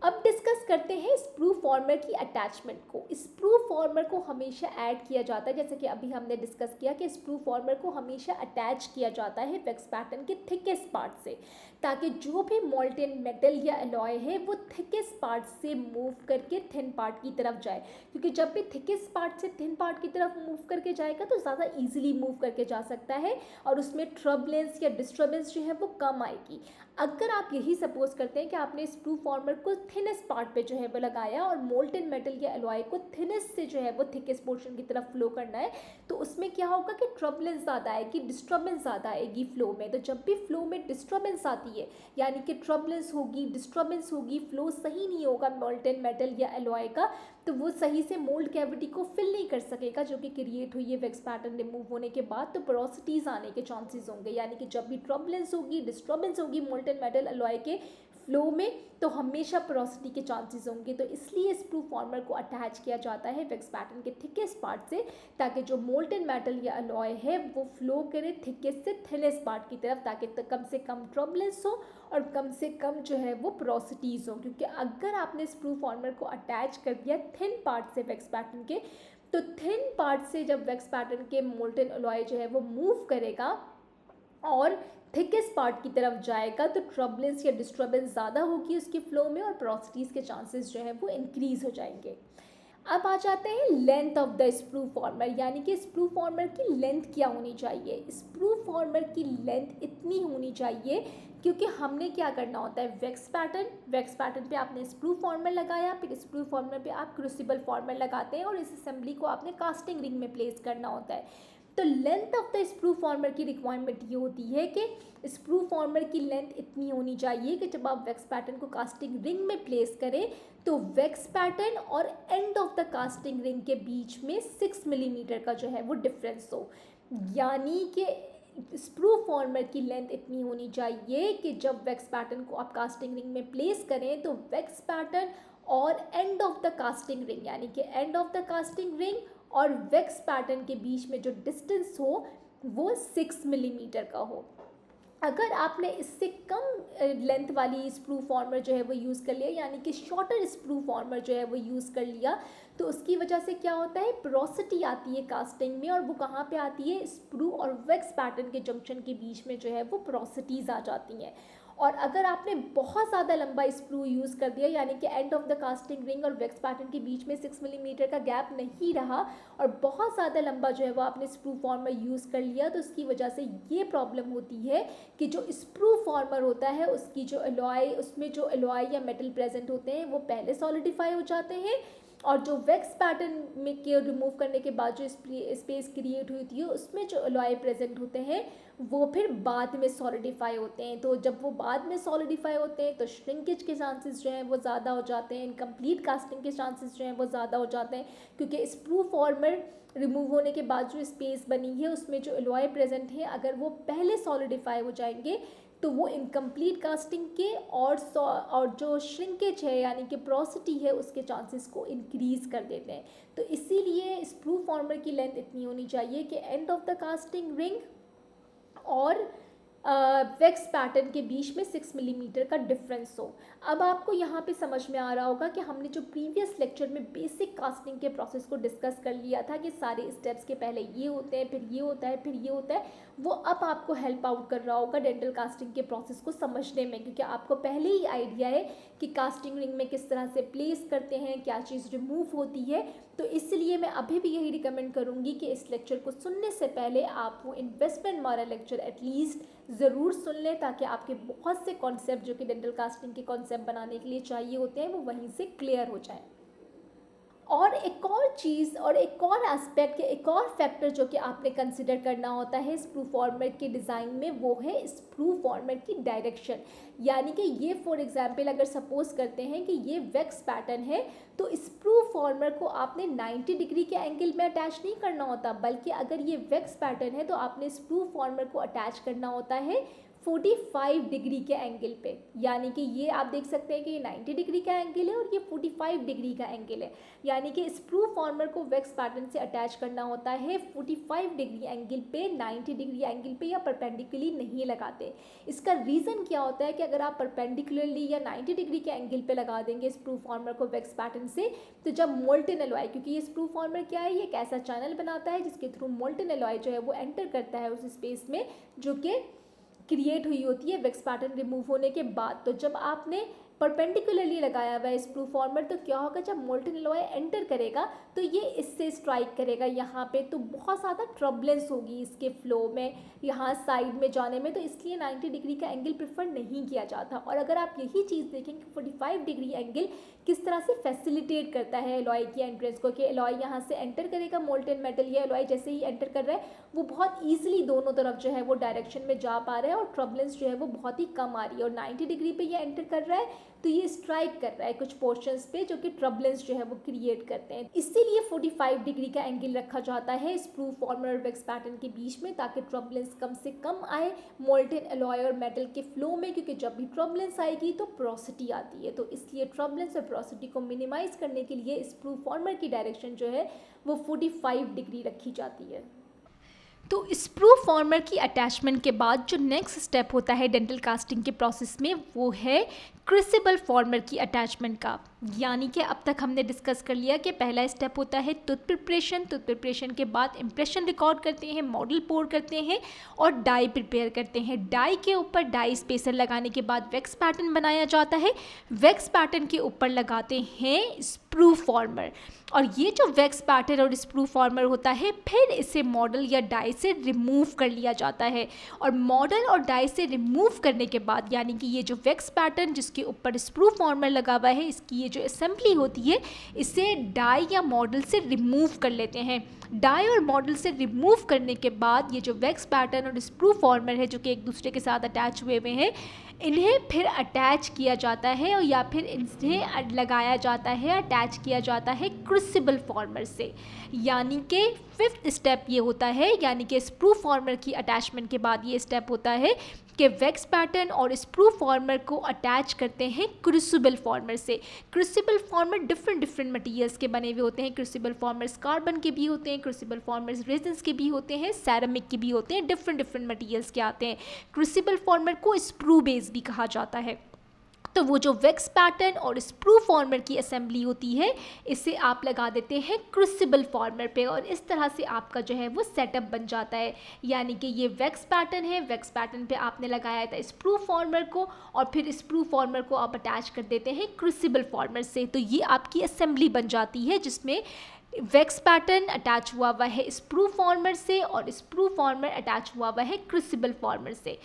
अब डिस्कस करते हैं स्प्रू फॉर्मर की अटैचमेंट को। स्प्रू फॉर्मर को हमेशा ऐड किया जाता है, जैसे कि अभी हमने डिस्कस किया कि स्प्रू फॉर्मर को हमेशा अटैच किया जाता है वैक्स पैटर्न के थिकेस्ट पार्ट से, ताकि जो भी मोल्टेन मेटल या एलॉय है वो थिकेस्ट पार्ट से मूव करके थिन पार्ट की तरफ जाए, क्योंकि जब भी थिकेस्ट पार्ट से थिन पार्ट की तरफ मूव करके जाएगा तो ज़्यादा ईजिली मूव करके जा सकता है और उसमें ट्रबलेंस या डिस्टर्बेंस जो है वो कम आएगी। अगर आप यही सपोज करते हैं कि आपने स्प्रू फॉर्मर को थिनेस्ट पार्ट पे जो है वो लगाया और मोल्टेन मेटल या एलॉय को थिनेस्ट से जो है वो थिकेस्ट पोर्शन की तरफ फ्लो करना है, तो उसमें क्या होगा कि ट्रबलेंस ज़्यादा आएगी, डिस्टर्बेंस ज़्यादा आएगी फ्लो में। तो जब भी फ्लो में डिस्टर्बेंस आती है, यानी कि ट्रबलेंस होगी, डिस्टर्बेंस होगी, फ्लो सही नहीं होगा मोल्टेन मेटल या एलॉय का, तो वो सही से मोल्ड कैविटी को फिल नहीं कर सकेगा जो कि क्रिएट हुई है वैक्स पैटर्न रिमूव होने के बाद, तो पोरोसिटीज़ आने के चांसेस होंगे। यानी कि जब भी ट्रबलेंस होगी, डिस्टर्बेंस होगी मोल्टेन मेटल एलॉय के फ्लो में, तो हमेशा पोरोसिटी के चांसेस होंगे। तो इसलिए स्प्रू फॉर्मर को अटैच किया जाता है वैक्स पैटर्न के थिकेस्ट पार्ट से, ताकि जो मोल्टेन मेटल या अलॉय है वो फ्लो करे थिकेस्ट से थिनेस्ट पार्ट की तरफ, ताकि कम से कम ट्रबलेंस हो और कम से कम जो है वो पोरोसिटीज़ हो। क्योंकि अगर आपने स्प्रू फॉर्मर को अटैच कर दिया थिन पार्ट से वैक्स पैटर्न के, तो थिन पार्ट से जब वैक्स पैटर्न के मोल्टेन अलॉय जो है वो मूव करेगा और थिकेस्ट पार्ट की तरफ जाएगा, तो ट्रबलेंस या डिस्टर्बेंस ज़्यादा होगी उसके फ्लो में और पोरोसिटीज़ के चांसेस जो है वो इंक्रीज़ हो जाएंगे। अब आ जाते हैं length of the sprue farmer, यानी कि स्प्रू फॉर्मर की लेंथ क्या होनी चाहिए। स्प्रू फॉर्मर की लेंथ इतनी होनी चाहिए, क्योंकि हमने क्या करना होता है, वैक्स पैटर्न पे आपने स्प्रू फॉर्मर लगाया, फिर स्प्रू फॉर्मर पे आप क्रूसिबल फॉर्मर लगाते हैं और इस असेंबली को आपने कास्टिंग रिंग में प्लेस करना होता है। तो length of the sprue farmer की रिक्वायरमेंट ये होती है कि स्प्रू फॉर्मर की लेंथ इतनी होनी चाहिए कि जब आप वैक्स पैटर्न को कास्टिंग रिंग में प्लेस करें तो वैक्स पैटर्न और end of the casting ring के बीच में 6 मिलीमीटर का जो है वो डिफरेंस हो। यानी कि स्प्रू फॉर्मर की लेंथ इतनी होनी चाहिए कि जब वैक्स पैटर्न को आप कास्टिंग रिंग में प्लेस करें तो वैक्स पैटर्न और end of the casting ring, यानी कि end of the casting ring और वैक्स पैटर्न के बीच में जो डिस्टेंस हो वो 6 मिलीमीटर का हो। अगर आपने इससे कम लेंथ वाली स्प्रू फॉर्मर जो है वो यूज़ कर लिया, यानी कि शॉर्टर स्प्रू फॉर्मर जो है वो यूज़ कर लिया, तो उसकी वजह से क्या होता है, पोरोसिटी आती है कास्टिंग में, और वो कहाँ पे आती है, स्प्रू और वैक्स पैटर्न के जंक्शन के बीच में जो है वो पोरोसिटीज़ आ जाती हैं। और अगर आपने बहुत ज़्यादा लंबा स्प्रू यूज़ कर दिया, यानी कि end of the casting ring और वैक्स पैटर्न के बीच में 6 मिलीमीटर का गैप नहीं रहा और बहुत ज़्यादा लंबा जो है वो आपने स्प्रू फॉर्मर यूज़ कर लिया, तो उसकी वजह से ये प्रॉब्लम होती है कि जो स्प्रू फॉर्मर होता है उसकी जो एलॉय, उसमें जो एलॉय या मेटल प्रेजेंट होते हैं वो पहले सॉलिडिफाई हो जाते हैं, और जो वैक्स पैटर्न में के रिमूव करने के बाद जो स्पेस क्रिएट हुई थी उसमें जो एलॉय प्रेजेंट होते हैं वो फिर बाद में सॉलिडिफाई होते हैं। तो जब वो बाद में सॉलिडिफाई होते हैं तो श्रिंकेज के चांसेस जो हैं वो ज़्यादा हो जाते हैं, इनकम्प्लीट कास्टिंग के चांसेस जो हैं वो ज़्यादा हो जाते हैं, क्योंकि स्प्रू फॉर्मर रिमूव होने के बाद जो स्पेस बनी है उसमें जो एलॉय प्रेजेंट है अगर वो पहले सॉलिडिफाई हो जाएंगे तो वो इनकम्प्लीट कास्टिंग के और जो श्रिंकेज है यानी कि पोरोसिटी है उसके चांसेस को इंक्रीज़ कर देते हैं। तो इसीलिए स्प्रू फॉर्मर की लेंथ इतनी होनी चाहिए कि end of the casting ring और वैक्स पैटर्न के बीच में 6 मिलीमीटर का डिफरेंस हो। अब आपको यहाँ पे समझ में आ रहा होगा कि हमने जो प्रीवियस लेक्चर में बेसिक कास्टिंग के प्रोसेस को डिस्कस कर लिया था कि सारे स्टेप्स के पहले ये होते हैं, फिर ये होता है, फिर ये होता है, वो अब आपको हेल्प आउट कर रहा होगा डेंटल कास्टिंग के प्रोसेस को समझने में, क्योंकि आपको पहले ही आइडिया है कि कास्टिंग रिंग में किस तरह से प्लेस करते हैं, क्या चीज़ रिमूव होती है। तो इसलिए मैं अभी भी यही रिकमेंड करूँगी कि इस लेक्चर को सुनने से पहले आप वो इन्वेस्टमेंट वाला लेक्चर एटलीस्ट ज़रूर सुन लें, ताकि आपके बहुत से कॉन्सेप्ट जो कि डेंटल कास्टिंग के कॉन्सेप्ट बनाने के लिए चाहिए होते हैं वो वहीं से क्लियर हो जाए। और एक और चीज़ और एक और एस्पेक्ट के एक और फैक्टर जो कि आपने कंसिडर करना होता है स्प्रू फॉर्मर के डिज़ाइन में, वो है स्प्रू फॉर्मर की डायरेक्शन। यानी कि ये फॉर एग्जांपल अगर सपोज करते हैं कि ये वैक्स पैटर्न है तो स्प्रू फॉर्मर को आपने 90 डिग्री के एंगल में अटैच नहीं करना होता, बल्कि अगर ये वैक्स पैटर्न है तो आपने स्प्रू फॉर्मर को अटैच करना होता है 45 डिग्री के एंगल पे। यानी कि ये आप देख सकते हैं कि ये 90 डिग्री का एंगल है और ये 45 डिग्री का एंगल है, यानी कि स्प्रू फॉर्मर को वैक्स पैटर्न से अटैच करना होता है 45 डिग्री एंगल पे, 90 डिग्री एंगल पे या परपेंडिकुलरली नहीं लगाते। इसका रीज़न क्या होता है कि अगर आप परपेंडिकुलरली या 90 डिग्री के एंगल पे लगा देंगे स्प्रू फॉर्मर को वैक्स पैटर्न से, तो जब मोल्टन एलॉय, क्योंकि ये स्प्रू फॉर्मर क्या है, ये एक ऐसा चैनल बनाता है जिसके थ्रू मोल्टन एलॉय जो है वो एंटर करता है उस स्पेस में जो कि क्रिएट हुई होती है वैक्स पैटर्न रिमूव होने के बाद। तो जब आपने परपेंडिकुलरली लगाया हुआ है स्प्रू फॉर्मर तो क्या होगा, जब मोल्टन एलॉय एंटर करेगा तो ये इससे स्ट्राइक करेगा यहाँ पे, तो बहुत ज़्यादा ट्रबलेंस होगी इसके फ्लो में, यहाँ साइड में जाने में, तो इसलिए 90 डिग्री का एंगल प्रेफर नहीं किया जाता। और अगर आप यही चीज़ देखें कि 45 डिग्री एंगल किस तरह से फैसिलिटेट करता है एलॉय की एंट्रेंस को, कि एलॉय यहाँ से एंटर करेगा मोल्टन मेटल, या एलॉय जैसे ही एंटर कर रहा है वो बहुत ईजिली दोनों तरफ जो है वो डायरेक्शन में जा पा रहा है और ट्रबलेंस जो है वो बहुत ही कम आ रही है। और 90 डिग्री पे ये एंटर कर रहा है तो ये स्ट्राइक कर रहा है कुछ पोर्शंस पे जो कि ट्रबलेंस जो है वो क्रिएट करते हैं। इसीलिए 45 डिग्री का एंगल रखा जाता है स्प्रू फॉर्मर और वैक्स पैटर्न के बीच में, ताकि ट्रबलेंस कम से कम आए मोल्टन एलॉय और मेटल के फ्लो में, क्योंकि जब भी ट्रबलेंस आएगी तो पोरोसिटी आती है। तो इसलिए ट्रबलेंस और पोरोसिटी को मिनिमाइज करने के लिए स्प्रू फॉर्मर की डायरेक्शन जो है वो 45 डिग्री रखी जाती है। तो स्प्रू फॉर्मर की अटैचमेंट के बाद जो नेक्स्ट स्टेप होता है डेंटल कास्टिंग के प्रोसेस में वो है क्रूसिबल फॉर्मर की अटैचमेंट का। यानी कि अब तक हमने डिस्कस कर लिया कि पहला स्टेप होता है टूथ प्रिपरेशन के बाद इम्प्रेशन रिकॉर्ड करते हैं, मॉडल पोर करते हैं और डाई प्रिपेयर करते हैं। डाई के ऊपर डाई स्पेसर लगाने के बाद वैक्स पैटर्न बनाया जाता है, वैक्स पैटर्न के ऊपर लगाते हैं स्प्रू फॉर्मर, और ये जो वैक्स पैटर्न और स्प्रू फॉर्मर होता है फिर इसे मॉडल या डाई से रिमूव कर लिया जाता है। और मॉडल और डाई से रिमूव करने के बाद यानी कि ये जो वैक्स पैटर्न जिसके ऊपर स्प्रू फॉर्मर लगा हुआ है, इसकी ये जो असेंबली होती है इसे डाई या मॉडल से रिमूव कर लेते हैं। डाई और मॉडल से रिमूव करने के बाद ये जो वैक्स पैटर्न और स्प्रू फॉर्मर है जो कि एक दूसरे के साथ अटैच हुए हुए हैं, इन्हें फिर अटैच किया जाता है और या फिर इन्हें लगाया जाता है, अटैच किया जाता है क्रूसिबल फॉर्मर से। यानी कि फिफ्थ स्टेप ये होता है, यानी कि स्प्रू फॉर्मर की अटैचमेंट के बाद ये स्टेप होता है कि वैक्स पैटर्न और स्प्रू फॉर्मर को अटैच करते हैं क्रूसिबल फॉर्मर से। क्रूसिबल फॉर्मर डिफरेंट मटेरियल्स के बने हुए होते हैं। क्रूसिबल फॉर्मर्स कार्बन के भी होते हैं, क्रूसिबल फॉर्मर्स रेजिन्स के भी होते हैं, सेरामिक के भी होते हैं, डिफरेंट मटेरियल्स के आते हैं। क्रूसिबल फॉर्मर को स्प्रू बेस भी कहा जाता है। तो वो जो वैक्स पैटर्न और स्प्रू फॉर्मर की असेंबली होती है, इसे आप लगा देते हैं क्रूसिबल फॉर्मर पे, और इस तरह से आपका जो है वो सेटअप बन जाता है। यानी कि ये वैक्स पैटर्न है, वैक्स पैटर्न पे आपने लगाया था स्प्रू फॉर्मर को, और फिर स्प्रू फॉर्मर को आप अटैच कर देते हैं क्रूसिबल फॉर्मर से। तो ये आपकी असेंबली बन जाती है जिसमें वैक्स पैटर्न अटैच हुआ हुआ है स्प्रू फॉर्मर से, और स्प्रू फॉर्मर अटैच हुआ हुआ है क्रूसिबल फॉर्मर से।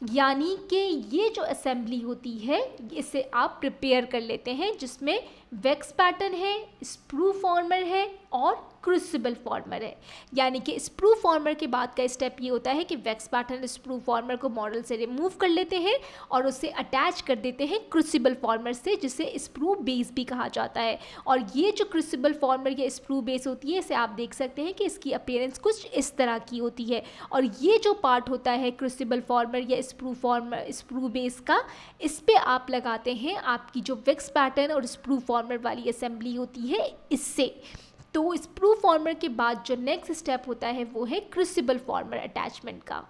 यानी कि ये जो असेंबली होती है इसे आप प्रिपेयर कर लेते हैं, जिसमें वैक्स पैटर्न है, स्प्रू फॉर्मर है और क्रूसिबल फॉर्मर है। यानी कि स्प्रू फॉर्मर के बाद का स्टेप ये होता है कि वैक्स पैटर्न स्प्रू फॉर्मर को मॉडल से रिमूव कर लेते हैं और उसे अटैच कर देते हैं क्रूसिबल फॉर्मर से, जिसे स्प्रू बेस भी कहा जाता है। और ये जो क्रूसिबल फॉर्मर या स्प्रू बेस होती है, इसे आप देख सकते हैं कि इसकी अपीयरेंस कुछ इस तरह की होती है। और ये जो पार्ट होता है क्रूसिबल फॉर्मर या स्प्रू बेस का, इस पे आप लगाते हैं आपकी जो वैक्स पैटर्न और स्प्रू फॉर्मर वाली असेंबली होती है इससे। तो स्प्रू फॉर्मर के बाद जो नेक्स्ट स्टेप होता है वो है क्रूसिबल फॉर्मर अटैचमेंट का।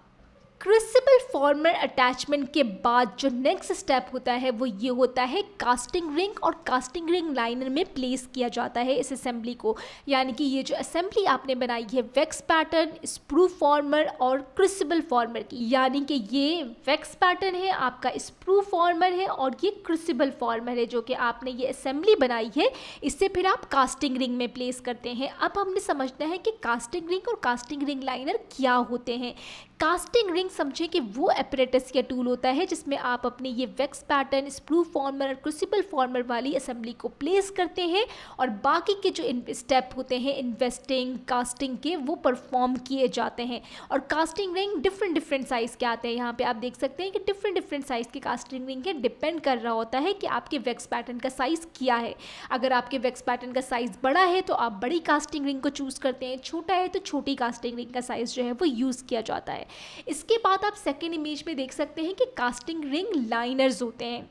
क्रूसिबल फॉर्मर अटैचमेंट के बाद जो नेक्स्ट स्टेप होता है वो ये होता है कास्टिंग रिंग, और कास्टिंग रिंग लाइनर में प्लेस किया जाता है इस असेंबली को। यानी कि ये जो असेंबली आपने बनाई है वैक्स पैटर्न, स्प्रू फॉर्मर और क्रूसिबल फॉर्मर की, यानी कि ये वैक्स पैटर्न है, आपका स्प्रू फॉर्मर है और ये क्रूसिबल फॉर्मर है, जो कि आपने ये असेंबली बनाई है, इससे फिर आप कास्टिंग रिंग में प्लेस करते हैं। अब हमने समझना है कि कास्टिंग रिंग और कास्टिंग रिंग लाइनर क्या होते हैं। कास्टिंग रिंग समझे कि वो एपरेटस या टूल होता है जिसमें आप अपने ये वैक्स पैटर्न, स्प्रू फॉर्मर और क्रूसिबल फॉर्मर वाली असेंबली को प्लेस करते हैं, और बाकी के जो स्टेप होते हैं इन्वेस्टिंग, कास्टिंग के, वो परफॉर्म किए जाते हैं। और कास्टिंग रिंग डिफरेंट साइज़ के आते हैं। यहाँ पे आप देख सकते हैं कि डिफरेंट साइज़ के कास्टिंग रिंग है। डिपेंड कर रहा होता है कि आपके वैक्स पैटर्न का साइज़ क्या है। अगर आपके वैक्स पैटर्न का साइज़ बड़ा है तो आप बड़ी कास्टिंग रिंग को चूज़ करते हैं, छोटा है तो छोटी कास्टिंग रिंग का साइज़ जो है वो यूज़ किया जाता है। इसके बाद आप सेकेंड इमेज में देख सकते हैं कि कास्टिंग रिंग लाइनर्स होते हैं।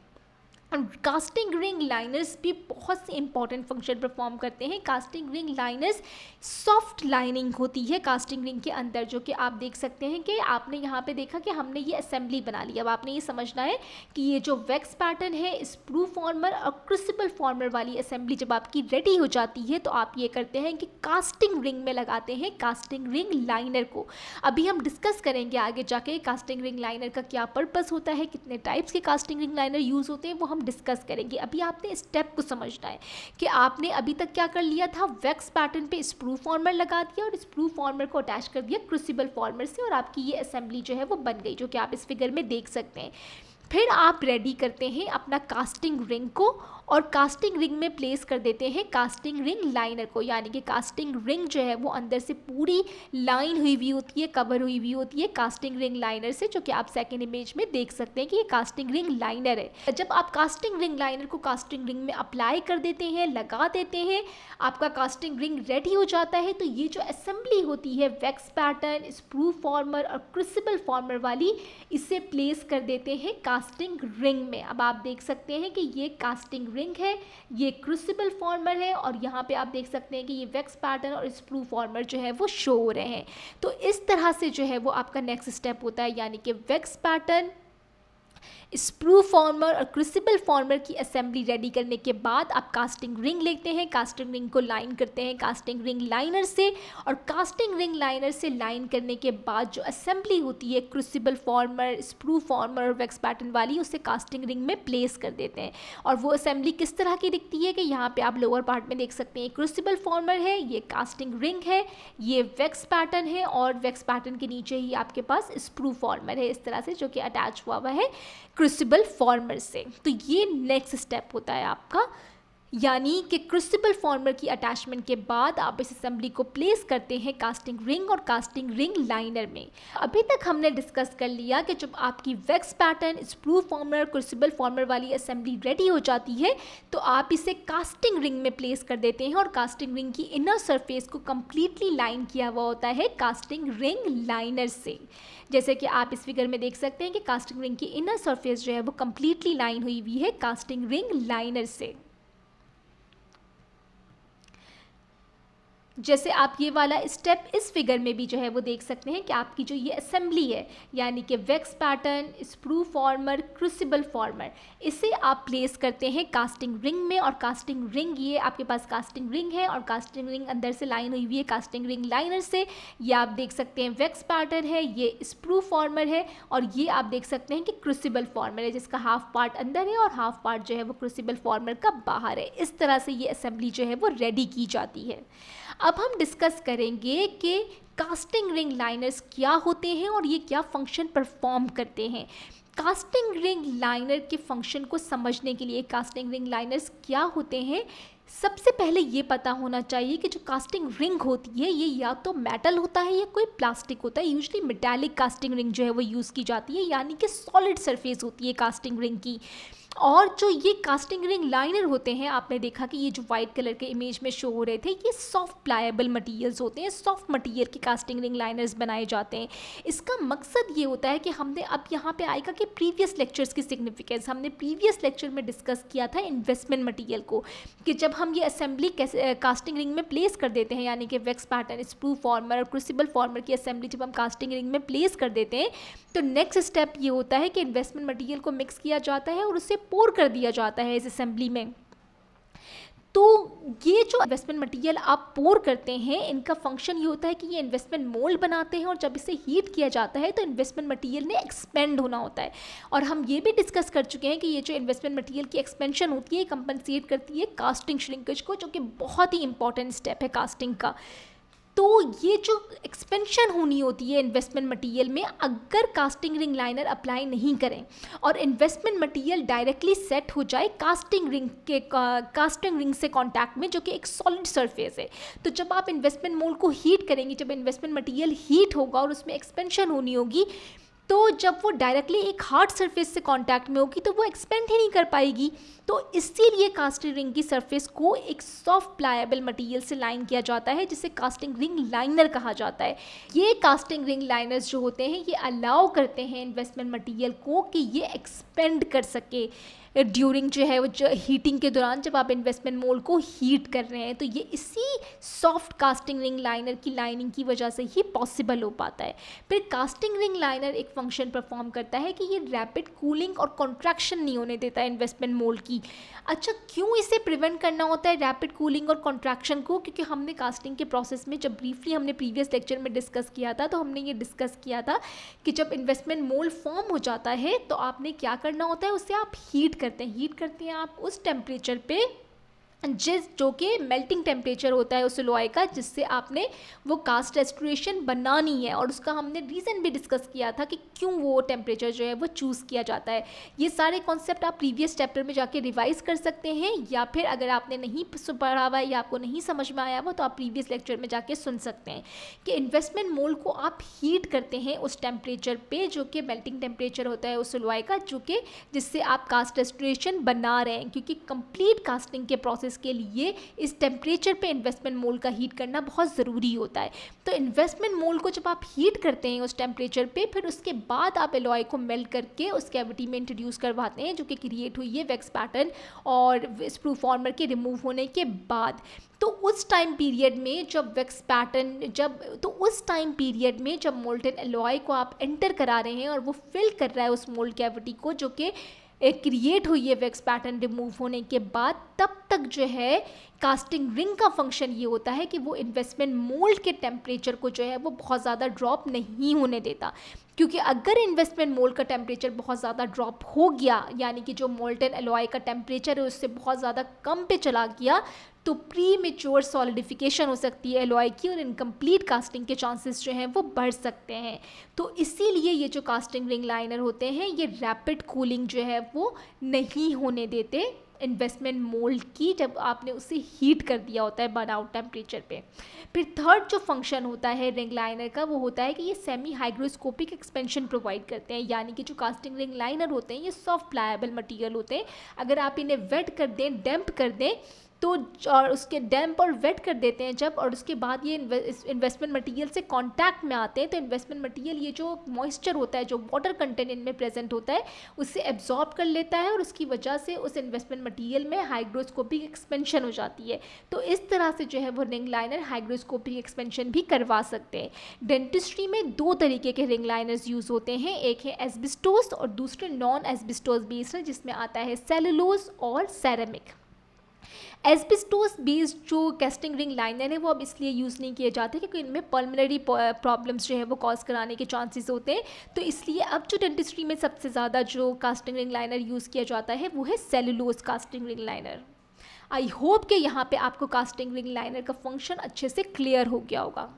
कास्टिंग रिंग लाइनर्स भी बहुत से इंपॉर्टेंट फंक्शन परफॉर्म करते हैं। Casting ring liners soft lining होती है कास्टिंग रिंग के अंदर, जो कि आप देख सकते हैं कि आपने यहाँ पे देखा कि हमने ये असेंबली बना ली। अब आपने ये समझना है कि ये जो वैक्स पैटर्न है, स्प्रू फॉर्मर और क्रूसिबल फॉर्मर वाली असेंबली जब आपकी रेडी हो जाती है तो आप ये करते हैं कि कास्टिंग रिंग में लगाते हैं कास्टिंग रिंग लाइनर को। अभी हम डिस्कस करेंगे आगे जाके कास्टिंग रिंग लाइनर का क्या पर्पस होता है, कितने टाइप्स के कास्टिंग रिंग लाइनर यूज़ होते हैं, वो हम डिस्कस करेंगे। अभी आपने स्टेप को समझना है कि आपने अभी तक क्या कर लिया था, वैक्स पैटर्न पे स्प्रू फॉर्मर लगा दिया और स्प्रू फॉर्मर को अटैच कर दिया क्रूसिबल फॉर्मर से, और आपकी ये असेंबली जो है वो बन गई, जो कि आप इस फिगर में देख सकते हैं। फिर आप रेडी करते हैं अपना कास्टिंग रिंग को, और कास्टिंग रिंग में प्लेस कर देते हैं कास्टिंग रिंग लाइनर को। यानी कि कास्टिंग रिंग जो है वो अंदर से पूरी लाइन हुई हुई होती है, कवर हुई हुई होती है कास्टिंग रिंग लाइनर से, जो कि आप सेकेंड इमेज में देख सकते हैं कि ये कास्टिंग रिंग लाइनर है। जब आप कास्टिंग रिंग लाइनर को कास्टिंग रिंग में अप्लाई कर देते हैं, लगा देते हैं, आपका कास्टिंग रिंग रेडी हो जाता है। तो ये जो असेंबली होती है वैक्स पैटर्न, स्प्रू फॉर्मर और क्रूसिबल फॉर्मर वाली, इसे प्लेस कर देते हैं कास्टिंग रिंग में। अब आप देख सकते हैं कि ये कास्टिंग रिंग है, ये क्रूसिबल फॉर्मर है, और यहाँ पे आप देख सकते हैं कि ये वैक्स पैटर्न और स्प्रू फॉर्मर जो है वो शो हो रहे हैं। तो इस तरह से जो है वो आपका नेक्स्ट स्टेप होता है, यानी कि वैक्स पैटर्न, स्प्रू फॉर्मर और क्रूसिबल फॉर्मर की असेंबली रेडी करने के बाद आप कास्टिंग रिंग लेते हैं, कास्टिंग रिंग को लाइन करते हैं कास्टिंग रिंग लाइनर से, और कास्टिंग रिंग लाइनर से लाइन करने के बाद जो असेंबली होती है क्रूसिबल फॉर्मर, स्प्रू फॉर्मर और वैक्स पैटर्न वाली, उसे कास्टिंग रिंग में प्लेस कर देते हैं। और वो असेंबली किस तरह की दिखती है कि यहाँ पे आप लोअर पार्ट में देख सकते हैं क्रूसिबल फॉर्मर है, ये कास्टिंग रिंग है, ये वैक्स पैटर्न है, और वैक्स पैटर्न के नीचे ही आपके पास स्प्रू फॉर्मर है इस तरह से, जो कि अटैच हुआ है क्रूसिबल फॉर्मर से। तो ये नेक्स्ट स्टेप होता है आपका, यानी कि क्रूसिबल फॉर्मर की अटैचमेंट के बाद आप इस असेंबली को प्लेस करते हैं कास्टिंग रिंग और कास्टिंग रिंग लाइनर में। अभी तक हमने डिस्कस कर लिया कि जब आपकी wax pattern, sprue former, crucible former वाली असेंबली रेडी हो जाती है तो आप इसे कास्टिंग रिंग में प्लेस कर देते हैं, और कास्टिंग रिंग की इनर सरफेस को कम्प्लीटली लाइन किया हुआ होता है कास्टिंग रिंग लाइनर से। जैसे कि आप इस फिगर में देख सकते हैं कि कास्टिंग रिंग की इनर सरफेस जो है वो कम्प्लीटली लाइन हुई हुई है कास्टिंग रिंग लाइनर से। जैसे आप ये वाला स्टेप इस फिगर में भी जो है वो देख सकते हैं कि आपकी जो ये असेंबली है, यानी कि wax pattern, sprue former, crucible farmer, इसे आप प्लेस करते हैं कास्टिंग रिंग में। और कास्टिंग रिंग, ये आपके पास कास्टिंग रिंग है और कास्टिंग रिंग अंदर से लाइन हुई हुई है कास्टिंग रिंग लाइनर से। ये आप देख सकते हैं वैक्स पैटर्न है, ये स्प्रू फॉर्मर है, और ये आप देख सकते हैं कि क्रूसिबल फॉर्मर है, जिसका हाफ पार्ट अंदर है और हाफ पार्ट जो है वो क्रूसिबल फॉर्मर का बाहर है। इस तरह से ये असेंबली जो है वो रेडी की जाती है। अब हम डिस्कस करेंगे कि कास्टिंग रिंग लाइनर्स क्या होते हैं और ये क्या फंक्शन परफॉर्म करते हैं। कास्टिंग रिंग लाइनर के फंक्शन को समझने के लिए कास्टिंग रिंग लाइनर्स क्या होते हैं, सबसे पहले ये पता होना चाहिए कि जो कास्टिंग रिंग होती है ये या तो मेटल होता है या कोई प्लास्टिक होता है। यूजुअली मेटालिक कास्टिंग रिंग जो है वो यूज़ की जाती है, यानी कि सॉलिड सरफेस होती है कास्टिंग रिंग की। और जो ये कास्टिंग रिंग लाइनर होते हैं, आपने देखा कि ये जो वाइट कलर के इमेज में शो हो रहे थे, ये सॉफ्ट प्लायबल मटेरियल्स होते हैं। सॉफ्ट मटेरियल के कास्टिंग रिंग लाइनर्स बनाए जाते हैं। इसका मकसद ये होता है कि हमने अब यहाँ पे आएगा कि प्रीवियस लेक्चर्स की सिग्निफिकेंस, हमने प्रीवियस लेक्चर में डिस्कस किया था इन्वेस्टमेंट मटेरियल को, कि जब हम ये असेंबली कास्टिंग रिंग में प्लेस कर देते हैं, यानी कि वैक्स पैटर्न, स्प्रू फॉर्मर और क्रूसिबल फॉर्मर की असेंबली जब हम कास्टिंग रिंग में प्लेस कर देते हैं, तो नेक्स्ट स्टेप ये होता है कि इन्वेस्टमेंट मटेरियल को मिक्स किया जाता है और उसे पोर कर दिया जाता है इस असेंबली में। तो ये जो इन्वेस्टमेंट मटेरियल आप पोर करते हैं, इनका फंक्शन ये होता है कि ये इन्वेस्टमेंट मोल्ड बनाते हैं, और जब इसे हीट किया जाता है तो इन्वेस्टमेंट मटेरियल ने एक्सपेंड होना होता है। और हम ये भी डिस्कस कर चुके हैं कि ये जो इन्वेस्टमेंट मटेरियल की एक्सपेंशन होती है, कंपनसेट करती है कास्टिंग श्रिंकेज को, जो कि बहुत ही इंपॉर्टेंट स्टेप है कास्टिंग का। तो ये जो एक्सपेंशन होनी होती है इन्वेस्टमेंट मटेरियल में, अगर कास्टिंग रिंग लाइनर अप्लाई नहीं करें और इन्वेस्टमेंट मटेरियल डायरेक्टली सेट हो जाए कास्टिंग रिंग से कांटेक्ट में, जो कि एक सॉलिड सरफेस है, तो जब आप इन्वेस्टमेंट मोल्ड को हीट करेंगे, जब इन्वेस्टमेंट मटेरियल हीट होगा और उसमें एक्सपेंशन होनी होगी, तो जब वो डायरेक्टली एक हार्ड सरफेस से कांटेक्ट में होगी तो वो एक्सपेंड ही नहीं कर पाएगी। तो इसीलिए कास्टिंग रिंग की सरफेस को एक सॉफ्ट प्लायबल मटेरियल से लाइन किया जाता है, जिसे कास्टिंग रिंग लाइनर कहा जाता है। ये कास्टिंग रिंग लाइनर्स जो होते हैं ये अलाउ करते हैं इन्वेस्टमेंट मटेरियल को कि ये एक्सपेंड कर सके ड्यूरिंग जो है वो हीटिंग के दौरान, जब आप इन्वेस्टमेंट मोल्ड को हीट कर रहे हैं, तो ये इसी सॉफ्ट कास्टिंग रिंग लाइनर की लाइनिंग की वजह से ही पॉसिबल हो पाता है। फिर कास्टिंग रिंग लाइनर एक फंक्शन परफॉर्म करता है कि ये रैपिड कूलिंग और कॉन्ट्रैक्शन नहीं होने देता है इन्वेस्टमेंट मोल्ड की। अच्छा, क्यों इसे प्रिवेंट करना होता है रैपिड कूलिंग और कॉन्ट्रैक्शन को? क्योंकि हमने कास्टिंग के प्रोसेस में, जब ब्रीफली हमने प्रीवियस लेक्चर में डिस्कस किया था, तो हमने ये डिस्कस किया था कि जब इन्वेस्टमेंट मोल्ड फॉर्म हो जाता है तो आपने क्या करना होता है, उसे आप हीट करते हैं आप उस टेम्परेचर पे जो कि मेल्टिंग टेम्परेचर होता है उस लोहे का, जिससे आपने वो कास्ट रेस्टोरेशन बनानी है। और उसका हमने रीज़न भी डिस्कस किया था कि क्यों वो टेम्परेचर जो है वो चूज़ किया जाता है। ये सारे कॉन्सेप्ट आप प्रीवियस चैप्टर में जाके रिवाइज कर सकते हैं, या फिर अगर आपने नहीं पढ़ा हुआ है या आपको नहीं समझ में आया हुआ तो आप प्रीवियस लेक्चर में जाके सुन सकते हैं कि इन्वेस्टमेंट मोल्ड को आप हीट करते हैं उस टेम्परेचर पे, जो कि मेल्टिंग टेम्परेचर होता है उस लोहे का, जो कि जिससे आप कास्ट रेस्टोरेशन बना रहे हैं। क्योंकि कंप्लीट कास्टिंग के प्रोसेस के लिए इस टेम्परेचर पे इन्वेस्टमेंट मोल्ड का हीट करना बहुत ज़रूरी होता है। तो इन्वेस्टमेंट मोल्ड को जब आप हीट करते हैं उस टेम्परेचर पे, फिर उसके बाद आप एलॉय को मेल्ट करके उस कैविटी में इंट्रोड्यूस करवाते हैं, जो कि क्रिएट हुई है वैक्स पैटर्न और स्प्रू फॉर्मर के रिमूव होने के बाद। तो उस टाइम पीरियड में जब वैक्स पैटर्न जब मोल्टेन एलॉय को आप एंटर करा रहे हैं और वो फिल कर रहा है उस मोल्ड कैविटी को, जो कि क्रिएट हुई है वैक्स पैटर्न रिमूव होने के बाद, तब तक जो है कास्टिंग रिंग का फंक्शन ये होता है कि वो इन्वेस्टमेंट मोल्ड के टेम्परेचर को जो है वो बहुत ज़्यादा ड्रॉप नहीं होने देता। क्योंकि अगर इन्वेस्टमेंट मोल्ड का टेम्परेचर बहुत ज़्यादा ड्रॉप हो गया, यानी कि जो मोल्टेन एलॉय का टेम्परेचर है उससे बहुत ज़्यादा कम पे चला गया, तो प्री मेच्योर सॉलिडिफिकेशन हो सकती है एलॉय की और इनकम्प्लीट कास्टिंग के चांसेस जो हैं वो बढ़ सकते हैं। तो इसीलिए ये जो कास्टिंग रिंग लाइनर होते हैं ये रैपिड कूलिंग जो है वो नहीं होने देते इन्वेस्टमेंट मोल्ड की, जब आपने उसे हीट कर दिया होता है बर्नआउट टेम्परेचर पे। फिर थर्ड जो फंक्शन होता है रिंग लाइनर का, वो होता है कि ये सेमी हाइग्रोस्कोपिक एक्सपेंशन प्रोवाइड करते हैं। यानी कि जो कास्टिंग रिंग लाइनर होते हैं ये सॉफ्ट प्लायबल मटेरियल होते हैं, अगर आप इन्हें वेट कर दें, डैम्प कर दें, तो और उसके डैम्प और वेट कर देते हैं जब, और उसके बाद ये इन्वेस्टमेंट मटेरियल से कांटेक्ट में आते हैं, तो इन्वेस्टमेंट मटेरियल ये जो मॉइस्चर होता है, जो वाटर कंटेंट इनमें प्रेजेंट होता है, उससे एब्जॉर्ब कर लेता है, और उसकी वजह से उस इन्वेस्टमेंट मटेरियल में हाइग्रोस्कोपिक एक्सपेंशन हो जाती है। तो इस तरह से जो है वो रिंग लाइनर हाइग्रोस्कोपिक एक्सपेंशन भी करवा सकते हैं। डेंटिस्ट्री में दो तरीके के रिंग लाइनर्स यूज़ होते हैं, एक है एस्बेस्टोस और दूसरे नॉन एस्बेस्टोस बेस्ड है, जिसमें आता है सेलुलोज और सेरेमिक। एस्बेस्टोस बेस्ड जो कैस्टिंग रिंग लाइनर है वो अब इसलिए यूज़ नहीं किए जाते क्योंकि इनमें पल्मोनरी प्रॉब्लम्स जो है वो कॉज कराने के चांसेस होते हैं। तो इसलिए अब जो डेंटिस्ट्री में सबसे ज़्यादा जो कास्टिंग रिंग लाइनर यूज़ किया जाता है वो है cellulose casting ring liner. I hope कि यहाँ पे आपको कास्टिंग रिंग लाइनर का फंक्शन अच्छे से क्लियर हो गया होगा।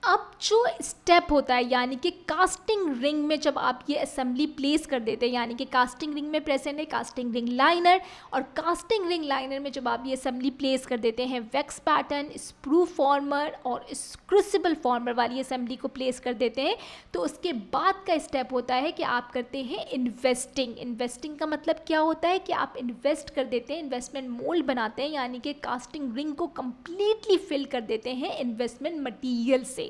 अब जो स्टेप होता है, यानी कि कास्टिंग रिंग में जब आप ये असेंबली प्लेस कर देते हैं, यानी कि कास्टिंग रिंग में प्रेजेंट है कास्टिंग रिंग लाइनर, और कास्टिंग रिंग लाइनर में जब आप ये असेंबली प्लेस कर देते हैं वैक्स पैटर्न, स्प्रू फॉर्मर और क्रूसिबल फॉर्मर वाली असेंबली को प्लेस कर देते हैं, तो उसके बाद का स्टेप होता है कि आप करते हैं इन्वेस्टिंग। इन्वेस्टिंग का मतलब क्या होता है कि आप इन्वेस्ट कर देते हैं, इन्वेस्टमेंट मोल्ड बनाते हैं, यानी कि कास्टिंग रिंग को कंप्लीटली फिल कर देते हैं इन्वेस्टमेंट मटीरियल से।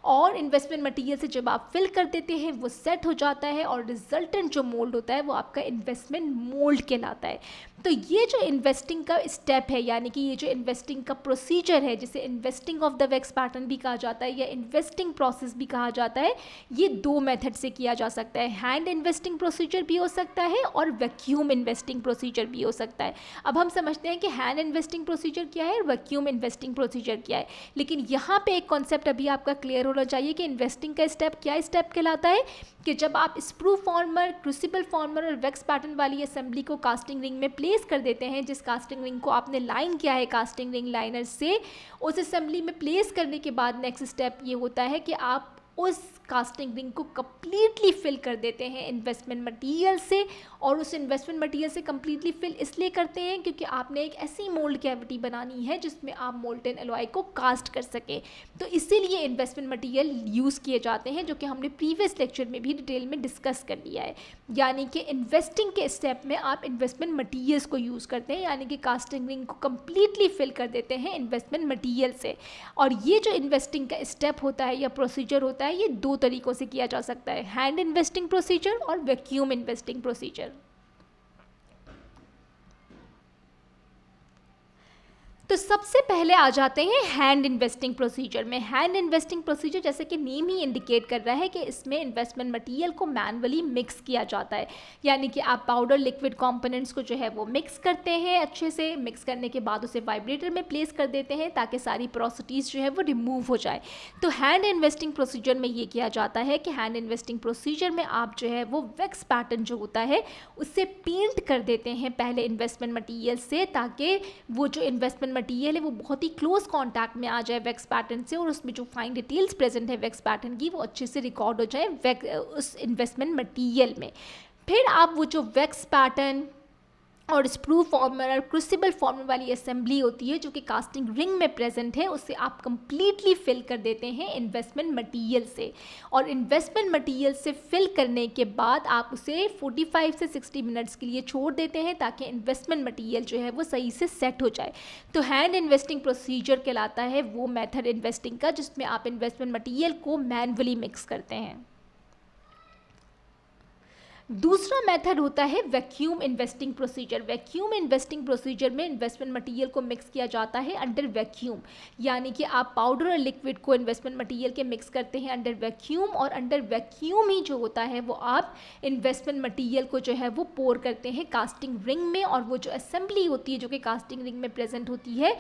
और इन्वेस्टमेंट मटेरियल से जब आप फिल कर देते हैं वो सेट हो जाता है, और रिजल्टेंट जो मोल्ड होता है वो आपका इन्वेस्टमेंट मोल्ड कहलाता है। तो ये जो इन्वेस्टिंग का स्टेप है, यानी कि ये जो इन्वेस्टिंग का प्रोसीजर है, जिसे investing of the wax pattern भी कहा जाता है या इन्वेस्टिंग प्रोसेस भी कहा जाता है, ये दो मेथड से किया जा सकता है। हैंड इन्वेस्टिंग प्रोसीजर भी हो सकता है और वैक्यूम इन्वेस्टिंग प्रोसीजर भी हो सकता है। अब हम समझते हैं कि हैंड इन्वेस्टिंग प्रोसीजर क्या है और वैक्यूम इन्वेस्टिंग प्रोसीजर क्या है, लेकिन यहाँ पे एक कॉन्सेप्ट अभी आपका क्लियर होना चाहिए कि इन्वेस्टिंग का स्टेप क्या स्टेप कहलाता है, कि जब आप स्प्रू फॉर्मर, क्रूसिबल फॉर्मर और वैक्स पैटर्न वाली असेंबली को कास्टिंग रिंग में प्लेस कर देते हैं, जिस कास्टिंग रिंग को आपने लाइन किया है कास्टिंग रिंग लाइनर से, उस असेंबली में प्लेस करने के बाद नेक्स्ट स्टेप ये होता है कि आप उस कास्टिंग रिंग को कम्प्लीटली फिल कर देते हैं इन्वेस्टमेंट मटेरियल से। और उस इन्वेस्टमेंट मटेरियल से कम्प्लीटली फिल इसलिए करते हैं क्योंकि आपने एक ऐसी मोल्ड कैविटी बनानी है जिसमें आप मोल्टन एलॉय को कास्ट कर सकें। तो इसीलिए इन्वेस्टमेंट मटेरियल यूज़ किए जाते हैं, जो कि हमने प्रीवियस लेक्चर में भी डिटेल में डिस्कस कर लिया है। यानी कि इन्वेस्टिंग के स्टेप में आप इन्वेस्टमेंट मटीरियल्स को यूज़ करते हैं, यानी कि कास्टिंग रिंग को कम्प्लीटली फिल कर देते हैं इन्वेस्टमेंट मटीरियल से। और ये जो इन्वेस्टिंग का स्टेप होता है या प्रोसीजर होता है, ये दो तरीक़ों से किया जा सकता है, हैंड इन्वेस्टिंग प्रोसीजर और वैक्यूम इन्वेस्टिंग प्रोसीजर। तो सबसे पहले आ जाते हैं हैंड इन्वेस्टिंग प्रोसीजर में। हैंड इन्वेस्टिंग प्रोसीजर, जैसे कि नेम ही इंडिकेट कर रहा है कि इसमें इन्वेस्टमेंट मटेरियल को मैनुअली मिक्स किया जाता है, यानी कि आप पाउडर लिक्विड कंपोनेंट्स को जो है वो मिक्स करते हैं अच्छे से। मिक्स करने के बाद उसे वाइब्रेटर में प्लेस कर देते हैं ताकि सारी पोरोसिटीज़ जो है वो रिमूव हो जाए। तो हैंड इन्वेस्टिंग प्रोसीजर में ये किया जाता है कि हैंड इन्वेस्टिंग प्रोसीजर में आप जो है वो वैक्स पैटर्न जो होता है उससे पेंट कर देते हैं पहले इन्वेस्टमेंट मटेरियल से, ताकि वो जो इन्वेस्टमेंट मटेरियल है वो बहुत ही क्लोज कांटेक्ट में आ जाए वैक्स पैटर्न से, और उसमें जो फाइन डिटेल्स प्रेजेंट है वैक्स पैटर्न की वो अच्छे से रिकॉर्ड हो जाए उस इन्वेस्टमेंट मटेरियल में। फिर आप वो जो वैक्स पैटर्न और स्प्रू फॉर्मर और क्रूसिबल फॉर्मर वाली असेंबली होती है जो कि कास्टिंग रिंग में प्रेजेंट है, उससे आप कंप्लीटली फिल कर देते हैं इन्वेस्टमेंट मटेरियल से। और इन्वेस्टमेंट मटेरियल से फिल करने के बाद आप उसे 45 से 60 मिनट्स के लिए छोड़ देते हैं ताकि इन्वेस्टमेंट मटेरियल जो है वो सही से सेट हो जाए। तो हैंड इन्वेस्टिंग प्रोसीजर कहलाता है वो मेथड इन्वेस्टिंग का जिसमें आप इन्वेस्टमेंट मटेरियल को मैनुअली मिक्स करते हैं। दूसरा मेथड होता है vacuum investing procedure. Vacuum investing procedure में इन्वेस्टमेंट मटेरियल को मिक्स किया जाता है अंडर वैक्यूम, यानी कि आप पाउडर और लिक्विड को इन्वेस्टमेंट मटेरियल के मिक्स करते हैं अंडर वैक्यूम, और अंडर वैक्यूम ही जो होता है वो आप इन्वेस्टमेंट मटेरियल को जो है वो पोर करते हैं कास्टिंग रिंग में। और वो जो असेंबली होती है जो कि कास्टिंग रिंग में प्रेजेंट होती है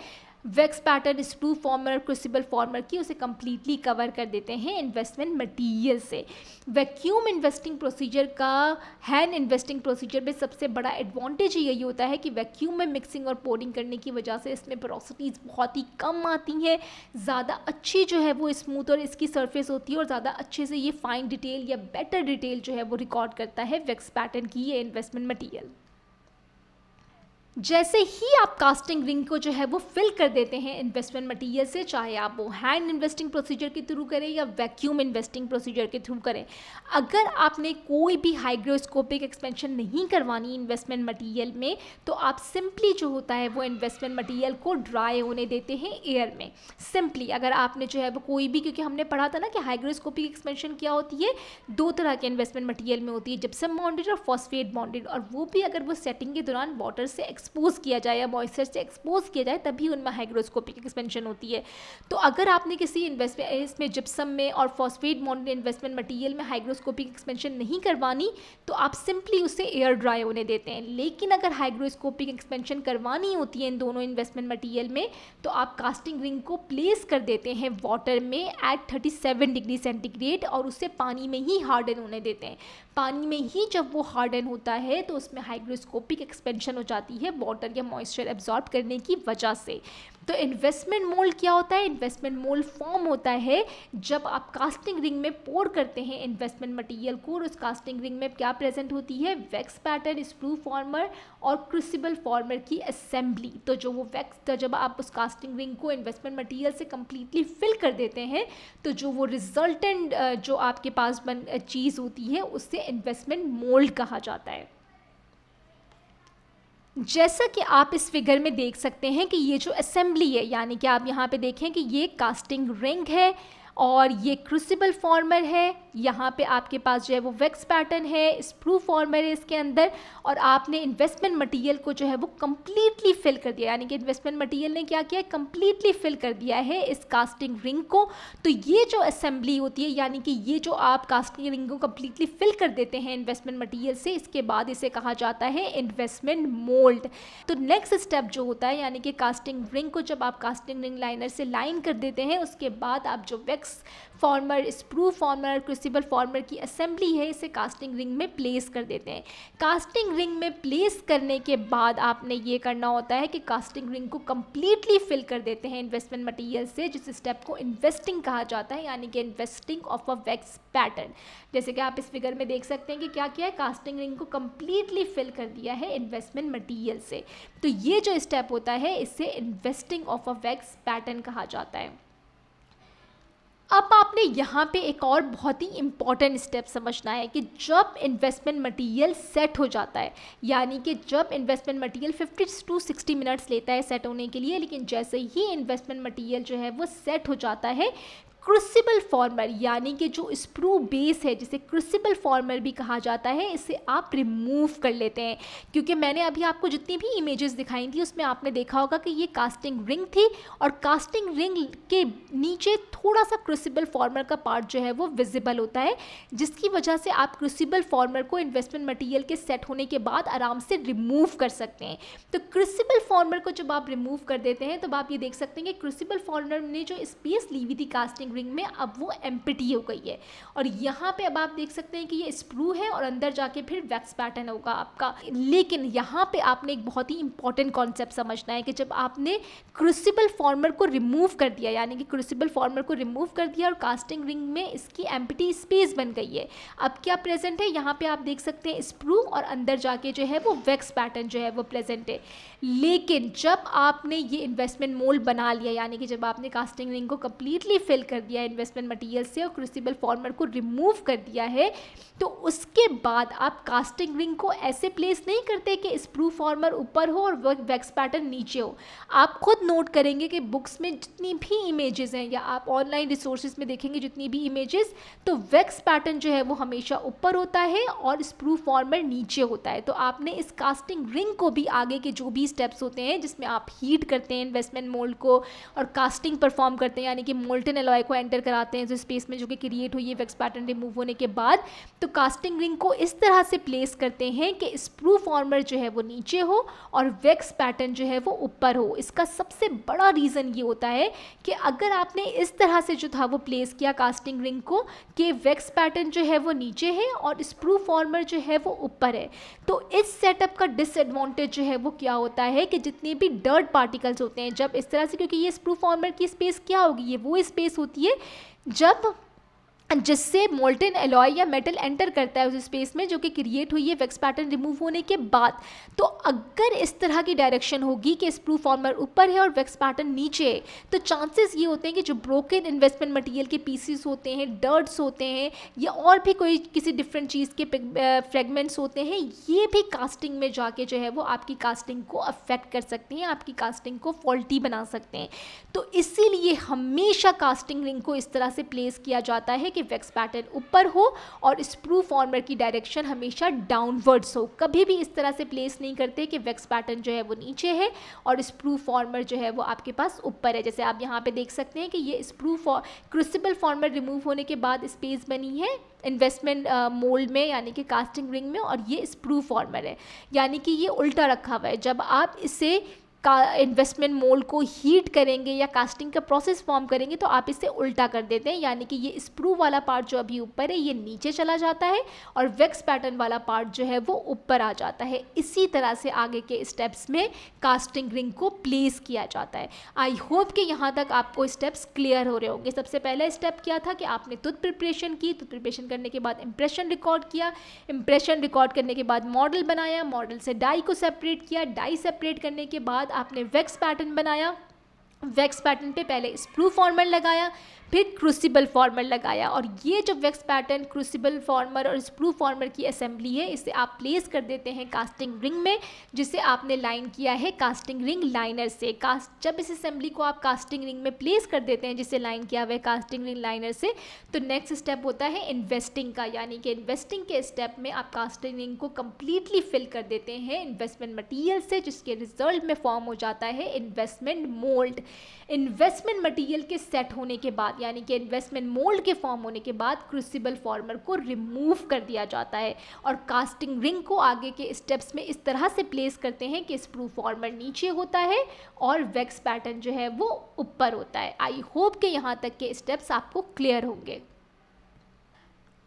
wax pattern, sprue former, crucible farmer की, उसे कम्प्लीटली कवर कर देते हैं इन्वेस्टमेंट मटेरियल से। वैक्यूम इन्वेस्टिंग प्रोसीजर का हैंड इन्वेस्टिंग प्रोसीजर में सबसे बड़ा एडवांटेज यही होता है कि वैक्यूम में मिक्सिंग और पोरिंग करने की वजह से इसमें पोरोसिटीज़ बहुत ही कम आती हैं, ज़्यादा अच्छी जो है वो स्मूथ और इसकी सरफेस होती है, और ज़्यादा अच्छे से ये फाइन डिटेल या बेटर डिटेल जो है वो रिकॉर्ड करता है वैक्स पैटर्न की ये इन्वेस्टमेंट मटेरियल। जैसे ही आप कास्टिंग रिंग को जो है वो फिल कर देते हैं इन्वेस्टमेंट मटेरियल से, चाहे आप वो हैंड इन्वेस्टिंग प्रोसीजर के थ्रू करें या वैक्यूम इन्वेस्टिंग प्रोसीजर के थ्रू करें, अगर आपने कोई भी हाइग्रोस्कोपिक एक्सपेंशन नहीं करवानी इन्वेस्टमेंट मटेरियल में, तो आप सिंपली जो होता है वो इन्वेस्टमेंट मटेरियल को ड्राई होने देते हैं एयर में। सिंपली अगर आपने जो है वो कोई भी, क्योंकि हमने पढ़ा था ना कि हाइग्रोस्कोपिक एक्सपेंशन क्या होती है, दो तरह के इन्वेस्टमेंट मटेरियल में होती है, जिप्सम बॉन्डेड और फॉस्फेट बॉन्डेड, और वो भी अगर वो सेटिंग के दौरान वाटर से एक्सपोज किया जाए या मॉइस्चर से एक्सपोज किया जाए तभी उनमें हाइग्रोस्कोपिक एक्सपेंशन होती है। तो अगर आपने किसी इन्वेस्टमेंट इसमें जिप्सम में और फॉस्फेट बॉन्डेड इन्वेस्टमेंट मटेरियल में हाइग्रोस्कोपिक एक्सपेंशन नहीं करवानी, तो आप सिंपली उसे एयर ड्राई होने देते हैं। लेकिन अगर हाइग्रोस्कोपिक एक्सपेंशन करवानी होती है इन दोनों इन्वेस्टमेंट मटेरियल में, तो आप कास्टिंग रिंग को प्लेस कर देते हैं वाटर में एट 37 डिग्री सेंटीग्रेड और उसे पानी में ही हार्डन होने देते हैं। पानी में ही जब वो हार्डन होता है तो उसमें हाइग्रोस्कोपिक एक्सपेंशन हो जाती है वाटर या मॉइस्चर एब्जॉर्ब करने की वजह से। तो इन्वेस्टमेंट मोल्ड क्या होता है? इन्वेस्टमेंट मोल्ड फॉर्म होता है जब आप कास्टिंग रिंग में पोर करते हैं इन्वेस्टमेंट मटेरियल को, और उस कास्टिंग रिंग में क्या प्रेजेंट होती है? वैक्स पैटर्न, स्प्रू फॉर्मर और क्रूसिबल फॉर्मर की असेंबली। तो जो वो वैक्स, तो जब आप उस कास्टिंग रिंग को इन्वेस्टमेंट मटेरियल से कम्प्लीटली फिल कर देते हैं, तो जो वो रिजल्टेंट जो आपके पास चीज़ होती है उससे इन्वेस्टमेंट मोल्ड कहा जाता है। जैसा कि आप इस फिगर में देख सकते हैं कि ये जो असेंबली है, यानी कि आप यहाँ पे देखें कि ये कास्टिंग रिंग है और ये क्रूसिबल फॉर्मर है, यहाँ पे आपके पास जो है वो वैक्स पैटर्न है, स्प्रू फॉर्मर है इसके अंदर, और आपने इन्वेस्टमेंट मटेरियल को जो है वो कम्प्लीटली फिल कर दिया, यानी कि इन्वेस्टमेंट मटेरियल ने क्या किया है? कम्प्लीटली फिल कर दिया है इस कास्टिंग रिंग को। तो ये जो असेंबली होती है, यानी कि ये जो आप कास्टिंग रिंग को कम्प्लीटली फिल कर देते हैं इन्वेस्टमेंट मटीरियल से, इसके बाद इसे कहा जाता है इन्वेस्टमेंट मोल्ड। तो नेक्स्ट स्टेप जो होता है, यानी कि कास्टिंग रिंग को जब आप कास्टिंग रिंग लाइनर से लाइन कर देते हैं, उसके बाद आप जो wax farmer, sprue former, crucible farmer की असेंबली है, इसे कास्टिंग रिंग में प्लेस कर देते हैं। कास्टिंग रिंग में प्लेस करने के बाद आपने ये करना होता है कि कास्टिंग रिंग को कम्प्लीटली फिल कर देते हैं इन्वेस्टमेंट मटेरियल से, जिस स्टेप को इन्वेस्टिंग कहा जाता है, यानी कि investing of a wax pattern. जैसे कि आप इस फिगर में देख सकते हैं कि क्या किया है? कास्टिंग रिंग को कम्प्लीटली फिल कर दिया है इन्वेस्टमेंट मटेरियल से। तो ये जो स्टेप होता है इसे investing of a wax pattern कहा जाता है। अब आपने यहाँ पे एक और बहुत ही इम्पॉर्टेंट स्टेप समझना है कि जब इन्वेस्टमेंट मटेरियल सेट हो जाता है, यानी कि जब इन्वेस्टमेंट मटेरियल 50 to 60 मिनट्स लेता है सेट होने के लिए, लेकिन जैसे ही इन्वेस्टमेंट मटेरियल जो है वो सेट हो जाता है, क्रूसिबल फॉर्मर यानी कि जो स्प्रू बेस है, जिसे क्रूसिबल फॉर्मर भी कहा जाता है, इसे आप रिमूव कर लेते हैं। क्योंकि मैंने अभी आपको जितनी भी इमेजेस दिखाई थी उसमें आपने देखा होगा कि ये कास्टिंग रिंग थी और कास्टिंग रिंग के नीचे थोड़ा सा क्रूसिबल फॉर्मर का पार्ट जो है वो विजिबल होता है, जिसकी वजह से आप क्रूसिबल फॉर्मर को इन्वेस्टमेंट मटीरियल के सेट होने के बाद आराम से रिमूव कर सकते हैं। तो क्रूसिबल फॉर्मर को जब आप रिमूव कर देते हैं, तो आप ये देख सकते हैं कि क्रूसिबल फॉर्मर ने जो स्पेस ली हुई थी कास्टिंग रिंग में, अब वो एम्प्टी हो गई है। और यहाँ पे अब आप देख सकते हैं कि ये स्प्रू है और अंदर जाके फिर वैक्स पैटर्न होगा आपका। लेकिन यहाँ पे आपने एक बहुत ही इंपॉर्टेंट कॉन्सेप्ट समझना है कि जब आपने क्रूसिबल फॉर्मर को रिमूव कर दिया, यानी कि क्रूसिबल फॉर्मर को रिमूव कर दिया और कास्टिंग रिंग में इसकी एम्प्टी स्पेस बन गई है, अब क्या प्रेजेंट है? यहाँ पे आप देख सकते हैं स्प्रू और अंदर जाके जो है वो वैक्स पैटर्न जो है वो प्रेजेंट है। लेकिन जब आपने ये इन्वेस्टमेंट मोल्ड बना लिया, यानी कि जब आपने कास्टिंग रिंग को कम्प्लीटली फिल कर दिया इन्वेस्टमेंट मटेरियल से और क्रूसिबल फॉर्मर को रिमूव कर दिया है, तो उसके बाद आप कास्टिंग रिंग को ऐसे प्लेस नहीं करते कि स्प्रू फॉर्मर ऊपर हो और वैक्स पैटर्न नीचे हो। आप खुद नोट करेंगे कि बुक्स में जितनी भी इमेजेस हैं या आप ऑनलाइन रिसोर्सेज में देखेंगे जितनी भी इमेजेस, तो वैक्स पैटर्न जो है वो हमेशा ऊपर होता है और स्प्रू फॉर्मर नीचे होता है। तो आपने इस कास्टिंग रिंग को भी आगे के जो भी स्टेप्स होते हैं जिसमें आप हीट करते हैं इन्वेस्टमेंट मोल्ड को और कास्टिंग परफॉर्म करते हैं, यानी कि मोल्टन एलॉय को एंटर कराते हैं जो स्पेस में जो कि क्रिएट हुई है वैक्स पैटर्न रिमूव होने के बाद, तो कास्टिंग रिंग को इस तरह से प्लेस करते हैं कि स्प्रू फॉर्मर जो है वो नीचे हो और वैक्स पैटर्न जो है वो ऊपर हो। इसका सबसे बड़ा रीज़न ये होता है कि अगर आपने इस तरह से जो था वो प्लेस किया कास्टिंग रिंग को कि वैक्स पैटर्न जो है वो नीचे है और स्प्रू फॉर्मर जो है वो ऊपर है, तो इस सेटअप का डिसएडवांटेज जो है वो क्या होता है कि जितने भी डर्ट पार्टिकल्स होते हैं जब इस तरह से, क्योंकि ये स्प्रू फॉर्मर की स्पेस क्या होगी, ये वो स्पेस होती है जब जिससे मोल्टेन एलॉय या मेटल एंटर करता है उस स्पेस में जो कि क्रिएट हुई है वैक्स पैटर्न रिमूव होने के बाद। तो अगर इस तरह की डायरेक्शन होगी कि स्प्रू फॉर्मर ऊपर है और वैक्स पैटर्न नीचे है, तो चांसेस ये होते हैं कि जो ब्रोकन इन्वेस्टमेंट मटेरियल के पीसीस होते हैं, डर्ट्स होते हैं, या और भी कोई किसी डिफरेंट चीज़ के फ्रेगमेंट्स होते हैं, ये भी कास्टिंग में जाके जो है वो आपकी कास्टिंग को अफेक्ट कर सकते हैं, आपकी कास्टिंग को फॉल्टी बना सकते हैं। तो इसीलिए हमेशा कास्टिंग रिंग को इस तरह से प्लेस किया जाता है कि वैक्स पैटर्न ऊपर हो और स्प्रू फॉर्मर की डायरेक्शन हमेशा डाउनवर्ड्स हो। कभी भी इस तरह से प्लेस नहीं करते कि वैक्स पैटर्न जो है वो नीचे है और स्प्रू फॉर्मर जो है वो आपके पास ऊपर है। जैसे आप यहाँ पे देख सकते हैं कि ये क्रूसिबल फॉर्मर रिमूव होने के बाद स्पेस बनी है इन्वेस्टमेंट मोल्ड में यानी कि कास्टिंग रिंग में, और ये स्प्रू फॉर्मर है यानी कि ये उल्टा रखा हुआ है। जब आप इसे का इन्वेस्टमेंट मोल्ड को हीट करेंगे या कास्टिंग का प्रोसेस फॉर्म करेंगे तो आप इसे उल्टा कर देते हैं, यानी कि ये स्प्रू वाला पार्ट जो अभी ऊपर है ये नीचे चला जाता है और वैक्स पैटर्न वाला पार्ट जो है वो ऊपर आ जाता है। इसी तरह से आगे के स्टेप्स में कास्टिंग रिंग को प्लेस किया जाता है। आई होप कि यहाँ तक आपको स्टेप्स क्लियर हो रहे होंगे। सबसे पहला स्टेप क्या था कि आपने टूथ प्रिपरेशन की, टूथ प्रिपरेशन करने के बाद इंप्रेशन रिकॉर्ड किया, इंप्रेशन रिकॉर्ड करने के बाद मॉडल बनाया, मॉडल से डाई को सेपरेट किया, डाई सेपरेट करने के बाद आपने वैक्स पैटर्न बनाया, वैक्स पैटर्न पे पहले स्प्रू फॉर्मर लगाया, फिर क्रूसिबल फॉर्मर लगाया, और ये जो वैक्स पैटर्न, क्रूसिबल फॉर्मर और स्प्रू फॉर्मर की असेंबली है इसे आप प्लेस कर देते हैं कास्टिंग रिंग में, जिसे आपने लाइन किया है कास्टिंग रिंग लाइनर से। जब इस असेंबली को आप कास्टिंग रिंग में प्लेस कर देते हैं जिसे लाइन किया हुआ है कास्टिंग रिंग लाइनर से, तो नेक्स्ट स्टेप होता है इन्वेस्टिंग का, यानी कि इन्वेस्टिंग के स्टेप में आप कास्टिंग रिंग को कम्प्लीटली फिल कर देते हैं इन्वेस्टमेंट मटीरियल से, जिसके रिजल्ट में फॉर्म हो जाता है इन्वेस्टमेंट मोल्ड। इन्वेस्टमेंट मटेरियल के सेट होने के बाद यानी कि इन्वेस्टमेंट मोल्ड के फॉर्म होने के बाद क्रूसिबल फॉर्मर को रिमूव कर दिया जाता है और कास्टिंग रिंग को आगे के स्टेप्स में इस तरह से प्लेस करते हैं कि स्प्रू फॉर्मर नीचे होता है और वैक्स पैटर्न जो है वो ऊपर होता है। आई होप कि यहाँ तक के स्टेप्स आपको क्लियर होंगे।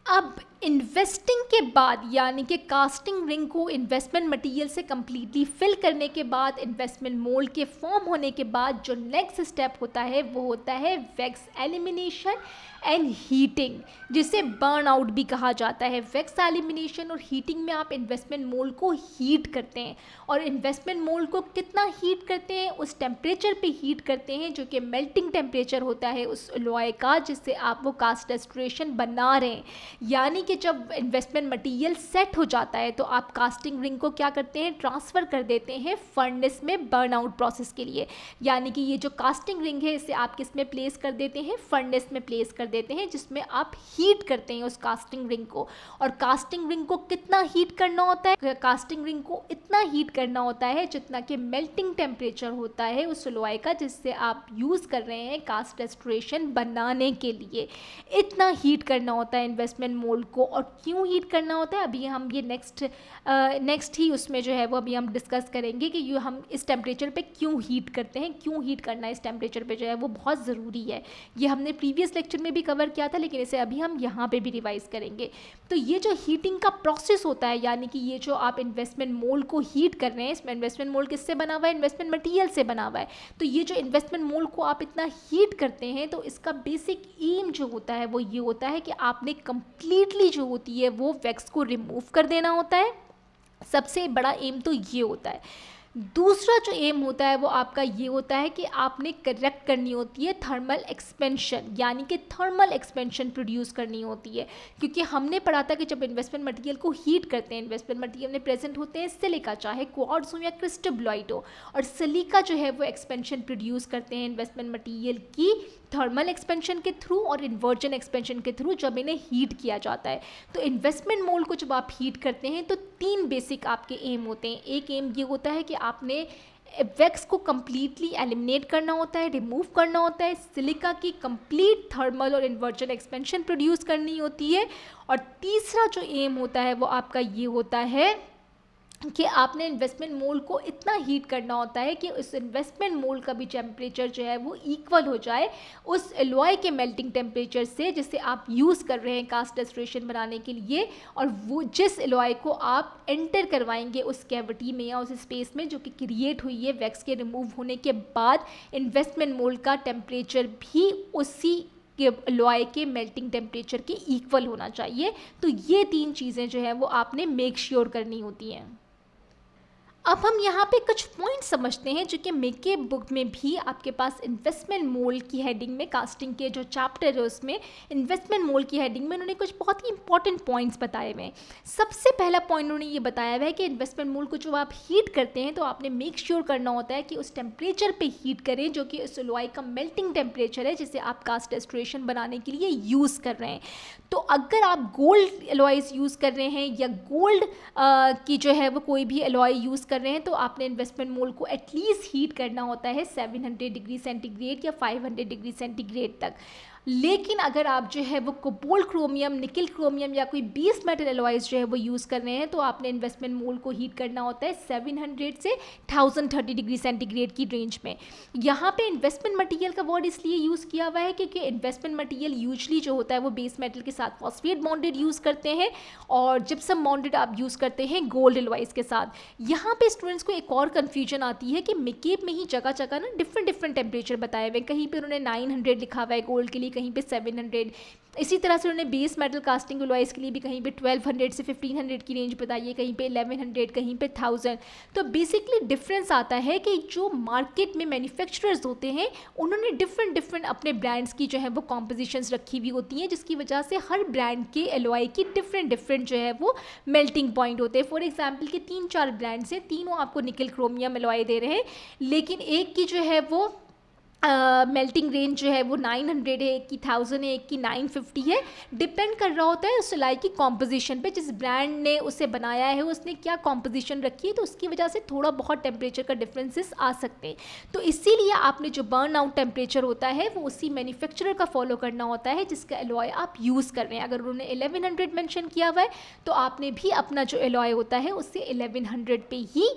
अब इन्वेस्टिंग के बाद यानी कि कास्टिंग रिंग को इन्वेस्टमेंट मटेरियल से कम्प्लीटली फिल करने के बाद, इन्वेस्टमेंट मोल्ड के फॉर्म होने के बाद जो नेक्स्ट स्टेप होता है वो होता है वैक्स एलिमिनेशन एंड हीटिंग, जिसे बर्न आउट भी कहा जाता है। वैक्स एलिमिनेशन और हीटिंग में आप इन्वेस्टमेंट मोल्ड को हीट करते हैं, और इन्वेस्टमेंट मोल्ड को कितना हीट करते हैं, उस टेम्परेचर पे हीट करते हैं जो कि मेल्टिंग टेम्परेचर होता है उस एलॉय का जिससे आप वो कास्ट रेस्टोरेशन बना रहे हैं। यानी कि जब इन्वेस्टमेंट मटेरियल सेट हो जाता है तो आप कास्टिंग रिंग को क्या करते हैं, ट्रांसफ़र कर देते हैं फर्नेस में बर्न आउट प्रोसेस के लिए। यानी कि ये जो कास्टिंग रिंग है इसे आप किस में प्लेस कर देते हैं, फर्नेस में प्लेस कर देते हैं, जिसमें आप हीट करते हैं उस कास्टिंग रिंग को। और कास्टिंग रिंग को कितना हीट करना होता है, कास्टिंग रिंग को इतना हीट करना होता है जितना कि मेल्टिंग टेम्परेचर होता है उस एलॉय का जिससे आप यूज़ कर रहे हैं कास्ट रेस्टोरेशन बनाने के लिए। इतना हीट करना होता है इन्वेस्टमेंट मोल्ड को। और क्यों हीट करना होता है अभी हम ये नेक्स्ट ही उसमें जो है वो अभी हम डिस्कस करेंगे कि हम इस टेम्परेचर पे क्यों हीट करते हैं, क्यों हीट करना इस टेम्परेचर पे जो है वो बहुत ज़रूरी है। ये हमने प्रीवियस लेक्चर में भी कवर किया था लेकिन इसे अभी हम यहाँ पे भी रिवाइज़ करेंगे। तो ये जो हीटिंग का प्रोसेस होता है यानी कि ये जो आप इन्वेस्टमेंट मोल्ड को हीट कर रहे हैं, इसमें इन्वेस्टमेंट मोल्ड किससे बना हुआ है, इन्वेस्टमेंट मटीरियल से बना हुआ है। तो ये जो इन्वेस्टमेंट मोल्ड को आप इतना हीट करते हैं तो इसका बेसिक एम जो होता है वो ये होता है कि आपने कंप्लीटली जो होती है वो वैक्स को रिमूव कर देना होता है। सबसे बड़ा एम तो ये होता है। दूसरा जो एम होता है वो आपका ये होता है कि आपने करेक्ट करनी होती है थर्मल एक्सपेंशन, यानी कि थर्मल एक्सपेंशन प्रोड्यूस करनी होती है। क्योंकि हमने पढ़ा था कि जब इन्वेस्टमेंट मटेरियल को हीट करते हैं, इन्वेस्टमेंट मटेरियल में प्रेजेंट होते हैं सिलिका, चाहे क्वार्ट्ज हो या क्रिस्टोबलाइट हो, और सिलिका जो है वो एक्सपेंशन प्रोड्यूस करते हैं इन्वेस्टमेंट मटेरियल की थर्मल एक्सपेंशन के थ्रू और इन्वर्जन एक्सपेंशन के थ्रू जब इन्हें हीट किया जाता है। तो इन्वेस्टमेंट मोल्ड को जब आप हीट करते हैं तो 3 बेसिक आपके एम होते हैं। एक एम ये होता है कि आपने वैक्स को कम्प्लीटली एलिमिनेट करना होता है, रिमूव करना होता है, सिलिका की कंप्लीट थर्मल और इन्वर्जन एक्सपेंशन प्रोड्यूस करनी होती है। और तीसरा जो एम होता है वो आपका ये होता है कि आपने इन्वेस्टमेंट मोल्ड को इतना हीट करना होता है कि उस इन्वेस्टमेंट मोल्ड का भी टेम्परेचर जो है वो इक्वल हो जाए उस एलॉय के मेल्टिंग टेम्परेचर से जिसे आप यूज़ कर रहे हैं कास्ट रेस्टोरेशन बनाने के लिए, और वो जिस एलॉय को आप एंटर करवाएंगे उस कैविटी में या उस स्पेस में जो कि क्रिएट हुई है वैक्स के रिमूव होने के बाद, इन्वेस्टमेंट मोल्ड का टेम्परेचर भी उसी के एलॉय के मेल्टिंग टेम्परेचर के इक्वल होना चाहिए। तो ये 3 चीज़ें जो है वो आपने मेक श्योर करनी होती हैं। अब हम यहाँ पे कुछ पॉइंट समझते हैं जो कि मेके बुक में भी आपके पास इन्वेस्टमेंट मोल्ड की हेडिंग में, कास्टिंग के जो चैप्टर है उसमें इन्वेस्टमेंट मोल्ड की हेडिंग में उन्होंने कुछ बहुत ही इंपॉर्टेंट पॉइंट्स बताए हुए हैं। सबसे पहला पॉइंट उन्होंने ये बताया हुआ है कि इन्वेस्टमेंट मोल्ड को जो आप हीट करते हैं तो आपने मेक श्योर करना होता है कि उस टेम्परेचर पर हीट करें जो कि उस एलॉय का मेल्टिंग टेम्परेचर है जिसे आप कास्ट रेस्टोरेशन बनाने के लिए यूज़ कर रहे हैं। तो अगर आप गोल्ड एलॉयज यूज़ कर रहे हैं या गोल्ड की जो है वो कोई भी एलॉय यूज़ कर रहे हैं तो आपने इन्वेस्टमेंट मोल्ड को एटलीस्ट हीट करना होता है 700 डिग्री सेंटीग्रेड या 500 डिग्री सेंटीग्रेड तक। लेकिन अगर आप जो है वो कोबाल्ट क्रोमियम, निकल क्रोमियम या कोई बेस मेटल एलॉयज जो है वो यूज़ कर रहे हैं तो आपने इन्वेस्टमेंट मोल्ड को हीट करना होता है 700 से 1030 डिग्री सेंटीग्रेड की रेंज में। यहाँ पे इन्वेस्टमेंट मटेरियल का वर्ड इसलिए यूज़ किया हुआ है क्योंकि इन्वेस्टमेंट मटेरियल यूजली जो होता है वो बेस मेटल के साथ फॉस्फेट बॉन्डेड यूज़ करते हैं और जिप्सम बॉन्डेड आप यूज़ करते हैं गोल्ड एलॉयज के साथ। यहाँ पे स्टूडेंट्स को एक और कन्फ्यूजन आती है कि मेकेप में ही जगह जगह ना डिफरेंट टेम्परेचर बताए हुए, कहीं पे उन्होंने 900 लिखा हुआ है गोल्ड के लिए, कहीं पे 700। इसी तरह से उन्होंने बेस मेटल कास्टिंग एलॉयज के लिए भी कहीं पे 1200 से 1500 की रेंज बताई है, कहीं पे 1100, कहीं पे 1000। तो बेसिकली डिफरेंस आता है कि जो मार्केट में मैन्युफैक्चरर्स होते हैं उन्होंने डिफरेंट अपने ब्रांड्स की जो है वो कॉम्पोजिशंस रखी हुई होती हैं जिसकी वजह से हर ब्रांड के एलॉय की डिफरेंट जो है वो मेल्टिंग पॉइंट होते हैं। फॉर एग्जाम्पल के 3-4 ब्रांड्स हैं, तीनों आपको निकल क्रोमियम एलॉय दे रहे हैं, लेकिन एक की जो है वो मेल्टिंग रेंज जो है वो 900 है, एक की 1000 है, एक की 950 है। डिपेंड कर रहा होता है उस एलॉय की कॉम्पोजिशन पे, जिस ब्रांड ने उसे बनाया है उसने क्या कॉम्पोजिशन रखी है, तो उसकी वजह से थोड़ा बहुत टेम्परेचर का डिफरेंसेस आ सकते हैं। तो इसीलिए आपने जो बर्न आउट टेम्परेचर होता है वो उसी मैन्युफैक्चरर का फॉलो करना होता है जिसका एलॉय आप यूज़ कर रहे हैं। अगर उन्होंने 1100 मेंशन किया हुआ है तो आपने भी अपना जो एलॉय होता है उससे 1100 पे ही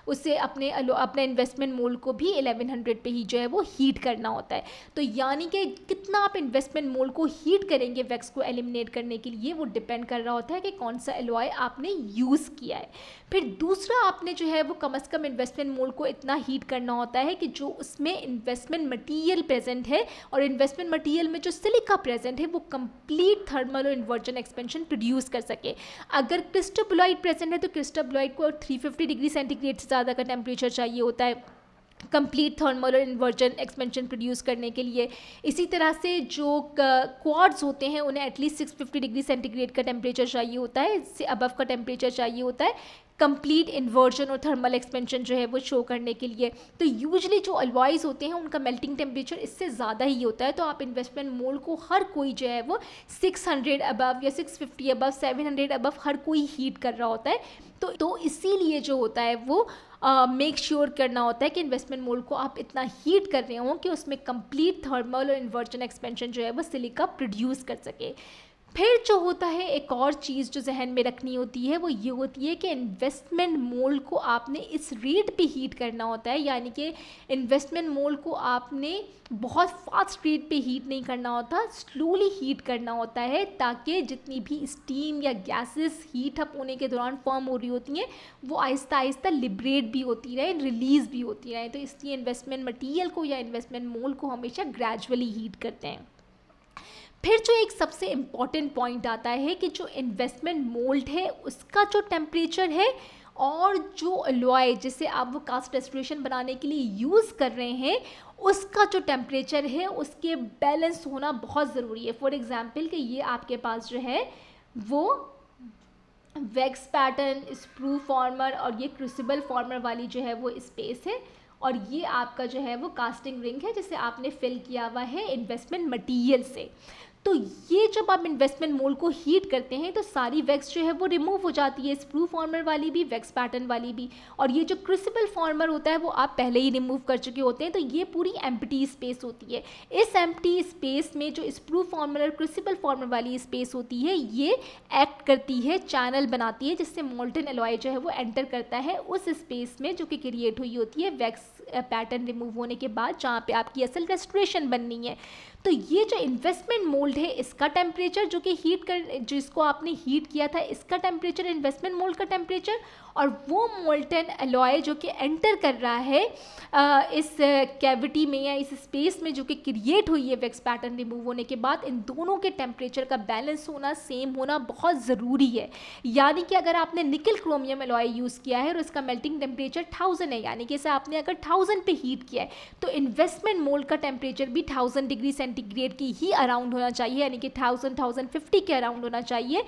उससे अपने इन्वेस्टमेंट मोल्ड को भी 1100 पे ही जो है वो हीट करना होता है। तो यानी कि कितना आप इन्वेस्टमेंट मोल्ड को हीट करेंगे वैक्स को एलिमिनेट करने के लिए वो डिपेंड कर रहा होता है कि कौन सा एलॉय आपने यूज़ किया है। फिर दूसरा आपने जो है वो कम से कम इन्वेस्टमेंट मोल्ड को इतना हीट करना होता है कि जो उसमें इन्वेस्टमेंट मटीरियल प्रेजेंट है और इन्वेस्टमेंट मटीरियल में जो सिलिका प्रेजेंट है वो कंप्लीट थर्मल और इन्वर्जन एक्सपेंशन प्रोड्यूस कर सके। अगर क्रिस्टोबोलाइट प्रेजेंट है तो क्रिस्टोबोलाइट को 350 डिग्री सेंटीग्रेड से ज़्यादा का टेम्परेचर चाहिए होता है कंप्लीट थर्मल और इन्वर्जन एक्सपेंशन प्रोड्यूस करने के लिए। इसी तरह से जो क्वार्ट्ज होते हैं उन्हें एटलीस्ट 650 डिग्री सेंटीग्रेड का टेम्परेचर चाहिए होता है, इससे अबव का टेम्परेचर चाहिए होता है कंप्लीट इन्वर्जन और थर्मल एक्सपेंशन जो है वो शो करने के लिए। तो यूजली जो अलॉयज होते हैं उनका मेल्टिंग टेम्परेचर इससे ज़्यादा ही होता है। तो आप इन्वेस्टमेंट मोल्ड को हर कोई जो है वो 600 अबव या 650 अबव 700 अबव हर कोई हीट कर रहा होता है। तो इसीलिए जो होता है वो मेक श्योर करना होता है कि इन्वेस्टमेंट मोल्ड को आप इतना हीट कर रहे हो कि उसमें कंप्लीट थर्मल और इन्वर्जन एक्सपेंशन जो है वो सिलिका प्रोड्यूस कर सके। फिर जो होता है एक और चीज़ जो जहन में रखनी होती है वो ये होती है कि इन्वेस्टमेंट मोल्ड को आपने इस रेट पे हीट करना होता है, यानी कि इन्वेस्टमेंट मोल्ड को आपने बहुत फास्ट रेट पे हीट नहीं करना होता, स्लोली हीट करना होता है ताकि जितनी भी स्टीम या गैसेस हीट अप होने के दौरान फॉर्म हो रही होती हैं वो आहिस्ता आहिस्ता लिबरेट भी होती रहे, रिलीज़ भी होती रहे। तो इसलिए इन्वेस्टमेंट मटीरियल को या इन्वेस्टमेंट मोल्ड को हमेशा ग्रेजुअली हीट करते हैं। फिर जो एक सबसे इम्पॉर्टेंट पॉइंट आता है कि जो इन्वेस्टमेंट मोल्ड है उसका जो टेम्परेचर है और जो एलॉय जिसे आप वो कास्ट रेस्टोरेशन बनाने के लिए यूज़ कर रहे हैं उसका जो टेम्परेचर है उसके बैलेंस होना बहुत ज़रूरी है। फॉर एग्जांपल कि ये आपके पास जो है वो वैक्स पैटर्न, स्प्रू फॉर्मर और ये क्रूसिबल फॉर्मर वाली जो है वो स्पेस है और ये आपका जो है वो कास्टिंग रिंग है जिसे आपने फिल किया हुआ है इन्वेस्टमेंट मटेरियल से। तो ये जब आप इन्वेस्टमेंट मोल्ड को हीट करते हैं तो सारी वैक्स जो है वो रिमूव हो जाती है, स्प्रू फॉर्मर वाली भी, वैक्स पैटर्न वाली भी, और ये जो क्रूसिबल फॉर्मर होता है वो आप पहले ही रिमूव कर चुके होते हैं। तो ये पूरी एम्प्टी स्पेस होती है। इस एम्प्टी स्पेस में जो स्प्रू फॉर्मर और क्रूसिबल फॉर्मर वाली स्पेस होती है ये एक्ट करती है, चैनल बनाती है जिससे मोल्टन एलॉय जो है वो एंटर करता है उस स्पेस में जो कि क्रिएट हुई होती है वैक्स पैटर्न रिमूव होने के बाद, जहाँ पे आपकी असल रेस्टोरेशन बननी है। तो ये जो इन्वेस्टमेंट मोल्ड है, इसका टेम्परेचर जो कि जिसको आपने हीट किया था, इसका टेम्परेचर इन्वेस्टमेंट मोल्ड का टेम्परेचर, और वो मोल्टन एलॉय जो कि एंटर कर रहा है इस कैविटी में या इस स्पेस में जो कि क्रिएट हुई है वैक्स पैटर्न रिमूव होने के बाद, इन दोनों के टेम्परेचर का बैलेंस होना, सेम होना बहुत ज़रूरी है। यानी कि अगर आपने निकल क्रोमियम एलॉय यूज़ किया है और इसका मेल्टिंग टेम्परेचर 1000 है, यानी कि इसे आपने अगर 1000 पे हीट किया है, तो इन्वेस्टमेंट मोल्ड का टेम्परेचर भी 1000 डिग्री सेंटीग्रेड की ही अराउंड होना चाहिए, यानी कि 1050 के अराउंड होना चाहिए।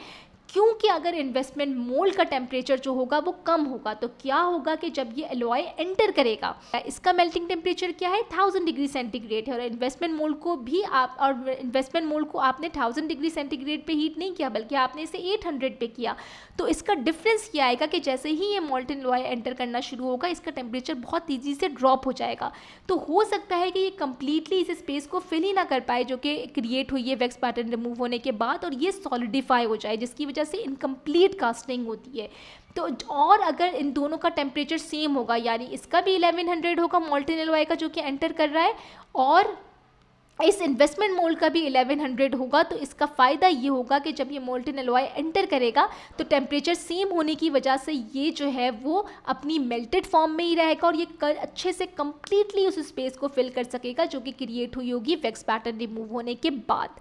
क्योंकि अगर इन्वेस्टमेंट मोल्ड का टेम्परेचर जो होगा वो कम होगा, तो क्या होगा कि जब ये एलॉय एंटर करेगा, इसका मेल्टिंग टेम्परेचर क्या है, 1000 डिग्री सेंटीग्रेड है, और इन्वेस्टमेंट मोल्ड को भी इन्वेस्टमेंट मोल्ड को आपने 1000 डिग्री सेंटीग्रेड पे हीट नहीं किया, बल्कि आपने इसे 800 पे किया। तो इसका डिफरेंस क्या आएगा कि जैसे ही ये मोल्टन एलॉय एंटर करना शुरू होगा, इसका टेम्परेचर बहुत तेज़ी से ड्रॉप हो जाएगा। तो हो सकता है कि ये कंप्लीटली इस स्पेस को फिल ही ना कर पाए जो कि क्रिएट हुई है वैक्स पैटर्न रिमूव होने के बाद, और ये सॉलिडिफाई हो जाए, जिसकी वजह से इनकम्प्लीट कास्टिंग होती है। तो और अगर इन दोनों का टेम्परेचर सेम होगा, यानी इसका भी 1100 होगा मोल्टन एलॉय का जो कि एंटर कर रहा है, और इस इन्वेस्टमेंट मोल्ड का भी 1100 होगा, तो इसका फ़ायदा ये होगा कि जब ये मोल्टन एलॉय एंटर करेगा तो टेम्परेचर सेम होने की वजह से ये जो है वो अपनी मेल्टेड फॉर्म में ही रहेगा, और ये अच्छे से कम्प्लीटली उस स्पेस को फिल कर सकेगा जो कि क्रिएट हुई होगी वैक्स पैटर्न रिमूव होने के बाद।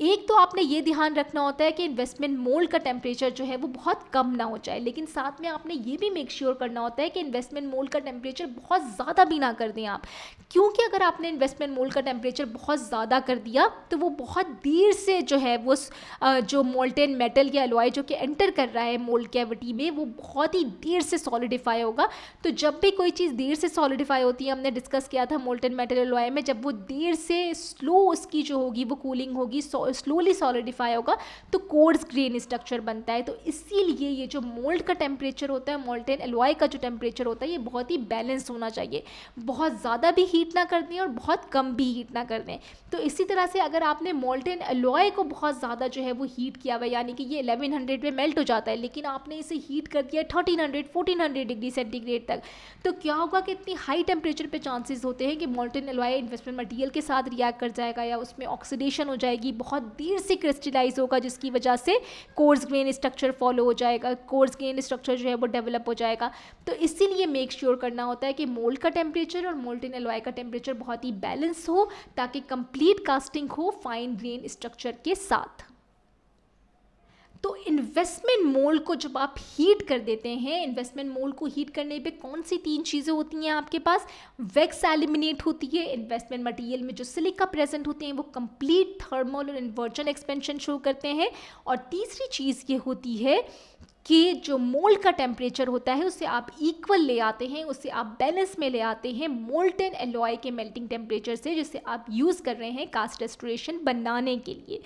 एक तो आपने ये ध्यान रखना होता है कि इन्वेस्टमेंट मोल्ड का टेम्परेचर जो है वो बहुत कम ना हो जाए, लेकिन साथ में आपने ये भी मेक श्योर करना होता है कि इन्वेस्टमेंट मोल्ड का टेम्परेचर बहुत ज़्यादा भी ना कर दें आप, क्योंकि अगर आपने इन्वेस्टमेंट मोल्ड का टेम्परेचर बहुत ज़्यादा कर दिया तो वो बहुत देर से जो है वो जो मोल्टेन मेटल या एलॉय जो कि एंटर कर रहा है मोल्ड कैविटी में, वो बहुत ही देर से सॉलिडिफाई होगा। तो जब भी कोई चीज़ देर से सॉलिडिफाई होती है, हमने डिस्कस किया था मोल्टेन मेटल एलॉय में, जब वो देर से स्लो उसकी जो होगी वो कूलिंग होगी, स्लोली सॉलिडिफाई होगा, तो कोर्स ग्रेन स्ट्रक्चर बनता है। तो इसीलिए ये जो मोल्ड का टेम्परेचर होता है, मोल्टेन एलॉय का जो टेम्परेचर होता है, ये बहुत ही बैलेंस होना चाहिए, बहुत ज़्यादा भी हीट ना कर दें और बहुत कम भी हीट ना कर दें। तो इसी तरह से अगर आपने मोल्टेन एलॉय को बहुत ज़्यादा जो है वो हीट किया हुआ, यानी कि ये 1100 पे मेल्ट हो जाता है, लेकिन आपने इसे हीट कर दिया 1300-1400 डिग्री सेंटीग्रेड तक, तो क्या होगा कि इतनी हाई टेम्परेचर पे चांसेस होते हैं कि मोल्टेन एलॉय इन्वेस्टमेंट मटेरियल के साथ रिएक्ट कर जाएगा या उसमें ऑक्सीडेशन हो जाएगी, बहुत देर से क्रिस्टलाइज होगा, जिसकी वजह से कोर्स ग्रेन स्ट्रक्चर फॉलो हो जाएगा, कोर्स ग्रेन स्ट्रक्चर जो है वो डेवलप हो जाएगा। तो इसीलिए मेक श्योर करना होता है कि मोल्ड का टेम्परेचर और मोल्टेन एलॉय का टेम्परेचर बहुत ही बैलेंस हो, ताकि कंप्लीट कास्टिंग हो फाइन ग्रेन स्ट्रक्चर के साथ। तो इन्वेस्टमेंट मोल्ड को जब आप हीट कर देते हैं, इन्वेस्टमेंट मोल्ड को हीट करने पे कौन सी 3 चीज़ें होती हैं आपके पास, वैक्स एलिमिनेट होती है, इन्वेस्टमेंट मटेरियल में जो सिलिका प्रेजेंट होते हैं वो कंप्लीट थर्मल और इन्वर्जन एक्सपेंशन शो करते हैं, और तीसरी चीज़ ये होती है कि जो मोल्ड का टेम्परेचर होता है उसे आप इक्वल ले आते हैं, उसे आप बैलेंस में ले आते हैं मोल्टेन एलॉय के मेल्टिंग टेम्परेचर से, जिसे आप यूज़ कर रहे हैं कास्ट रेस्टोरेशन बनाने के लिए।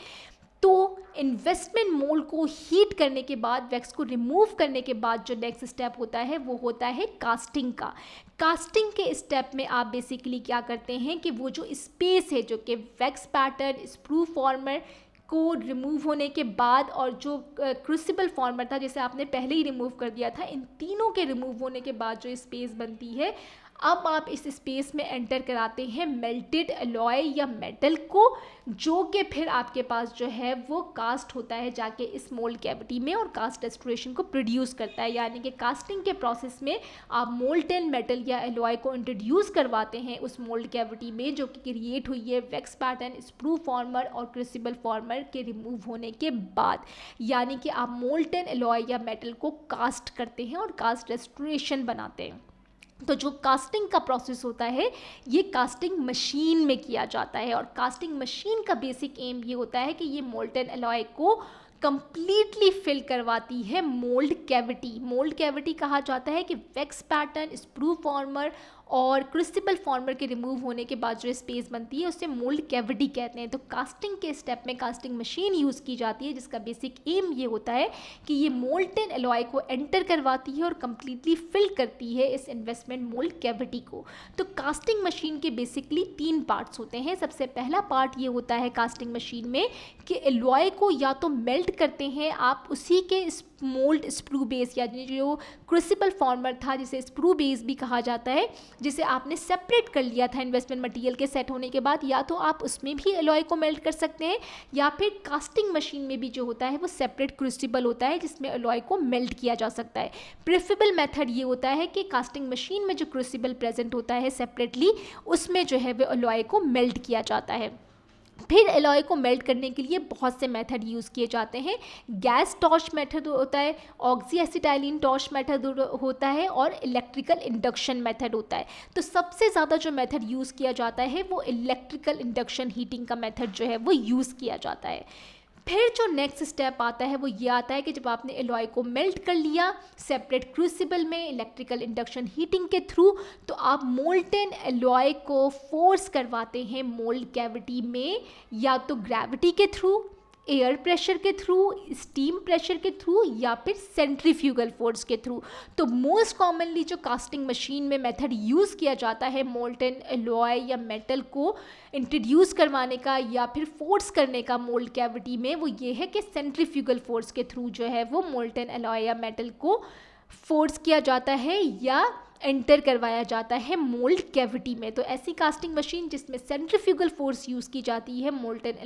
तो इन्वेस्टमेंट मोल्ड को हीट करने के बाद, वैक्स को रिमूव करने के बाद जो नेक्स्ट स्टेप होता है वो होता है कास्टिंग का। कास्टिंग के स्टेप में आप बेसिकली क्या करते हैं कि वो जो स्पेस है जो कि वैक्स पैटर्न, स्प्रू फॉर्मर को रिमूव होने के बाद और जो क्रूसिबल फॉर्मर था जिसे आपने पहले ही रिमूव कर दिया था, इन तीनों के रिमूव होने के बाद जो स्पेस बनती है, अब आप इस स्पेस में एंटर कराते हैं मेल्टेड एलॉय या मेटल को, जो कि फिर आपके पास जो है वो कास्ट होता है जाके इस मोल्ड कैविटी में और कास्ट रेस्टोरेशन को प्रोड्यूस करता है। यानी कि कास्टिंग के प्रोसेस में आप मोल्टेन मेटल या एलॉय को इंट्रोड्यूस करवाते हैं उस मोल्ड कैविटी में, जो कि क्रिएट हुई है वैक्स पैटर्न, स्प्रू फॉर्मर और क्रूसिबल फॉर्मर के रिमूव होने के बाद। यानी कि आप मोल्टेन एलॉय या मेटल को कास्ट करते हैं और कास्ट रेस्टोरेशन बनाते हैं। तो जो कास्टिंग का प्रोसेस होता है ये कास्टिंग मशीन में किया जाता है, और कास्टिंग मशीन का बेसिक एम ये होता है कि ये मोल्टेन एलॉय को कंप्लीटली फिल करवाती है मोल्ड कैविटी। मोल्ड कैविटी कहा जाता है कि वैक्स पैटर्न, स्प्रू फॉर्मर और क्रूसिबल फॉर्मर के रिमूव होने के बाद जो स्पेस बनती है उसे मोल्ड कैविटी कहते हैं। तो कास्टिंग के स्टेप में कास्टिंग मशीन यूज़ की जाती है, जिसका बेसिक एम ये होता है कि ये मोल्टेन एलॉय को एंटर करवाती है और कम्प्लीटली फिल करती है इस इन्वेस्टमेंट मोल्ड कैविटी को। तो कास्टिंग मशीन के बेसिकली 3 पार्ट्स होते हैं। सबसे पहला पार्ट ये होता है कास्टिंग मशीन में कि एलॉय को या तो मेल्ट करते हैं आप उसी के मोल्ड स्प्रू बेस, या जो क्रूसिबल फॉर्मर था जिसे स्प्रू बेस भी कहा जाता है, जिसे आपने सेपरेट कर लिया था इन्वेस्टमेंट मटेरियल के सेट होने के बाद, या तो आप उसमें भी एलॉय को मेल्ट कर सकते हैं, या फिर कास्टिंग मशीन में भी जो होता है वो सेपरेट क्रूसिबल होता है जिसमें एलॉय को मेल्ट किया जा सकता है। प्रेफरेबल मेथड ये होता है कि कास्टिंग मशीन में जो क्रूसिबल प्रेजेंट होता है सेपरेटली, उसमें जो है वो एलॉय को मेल्ट किया जाता है। फिर एलॉय को मेल्ट करने के लिए बहुत से मेथड यूज़ किए जाते हैं। गैस टॉर्च मेथड होता है, ऑक्सी एसिटाइलिन टॉर्च मेथड होता है, और इलेक्ट्रिकल इंडक्शन मेथड होता है। तो सबसे ज़्यादा जो मेथड यूज़ किया जाता है वो इलेक्ट्रिकल इंडक्शन हीटिंग का मेथड जो है वो यूज़ किया जाता है। फिर जो नेक्स्ट स्टेप आता है वो ये आता है कि जब आपने एलॉय को मेल्ट कर लिया सेपरेट क्रूसिबल में इलेक्ट्रिकल इंडक्शन हीटिंग के थ्रू, तो आप मोल्टेन एलॉय को फोर्स करवाते हैं मोल्ड कैविटी में, या तो ग्रेविटी के थ्रू, एयर प्रेशर के थ्रू, स्टीम प्रेशर के थ्रू, या फिर सेंट्रीफ्यूगल फोर्स के थ्रू। तो मोस्ट कॉमनली जो कास्टिंग मशीन में मेथड यूज़ किया जाता है मोल्टेन एलॉय या मेटल को इंट्रोड्यूस करवाने का या फिर फोर्स करने का मोल्ड कैविटी में, वो ये है कि सेंट्रीफ्यूगल फोर्स के थ्रू जो है वो मोल्टेन एलॉय या मेटल को फोर्स किया जाता है या एंटर करवाया जाता है मोल्ड कैविटी में। तो ऐसी कास्टिंग मशीन जिसमें सेंट्रीफ्यूगल फोर्स यूज़ की जाती है मोल्टेन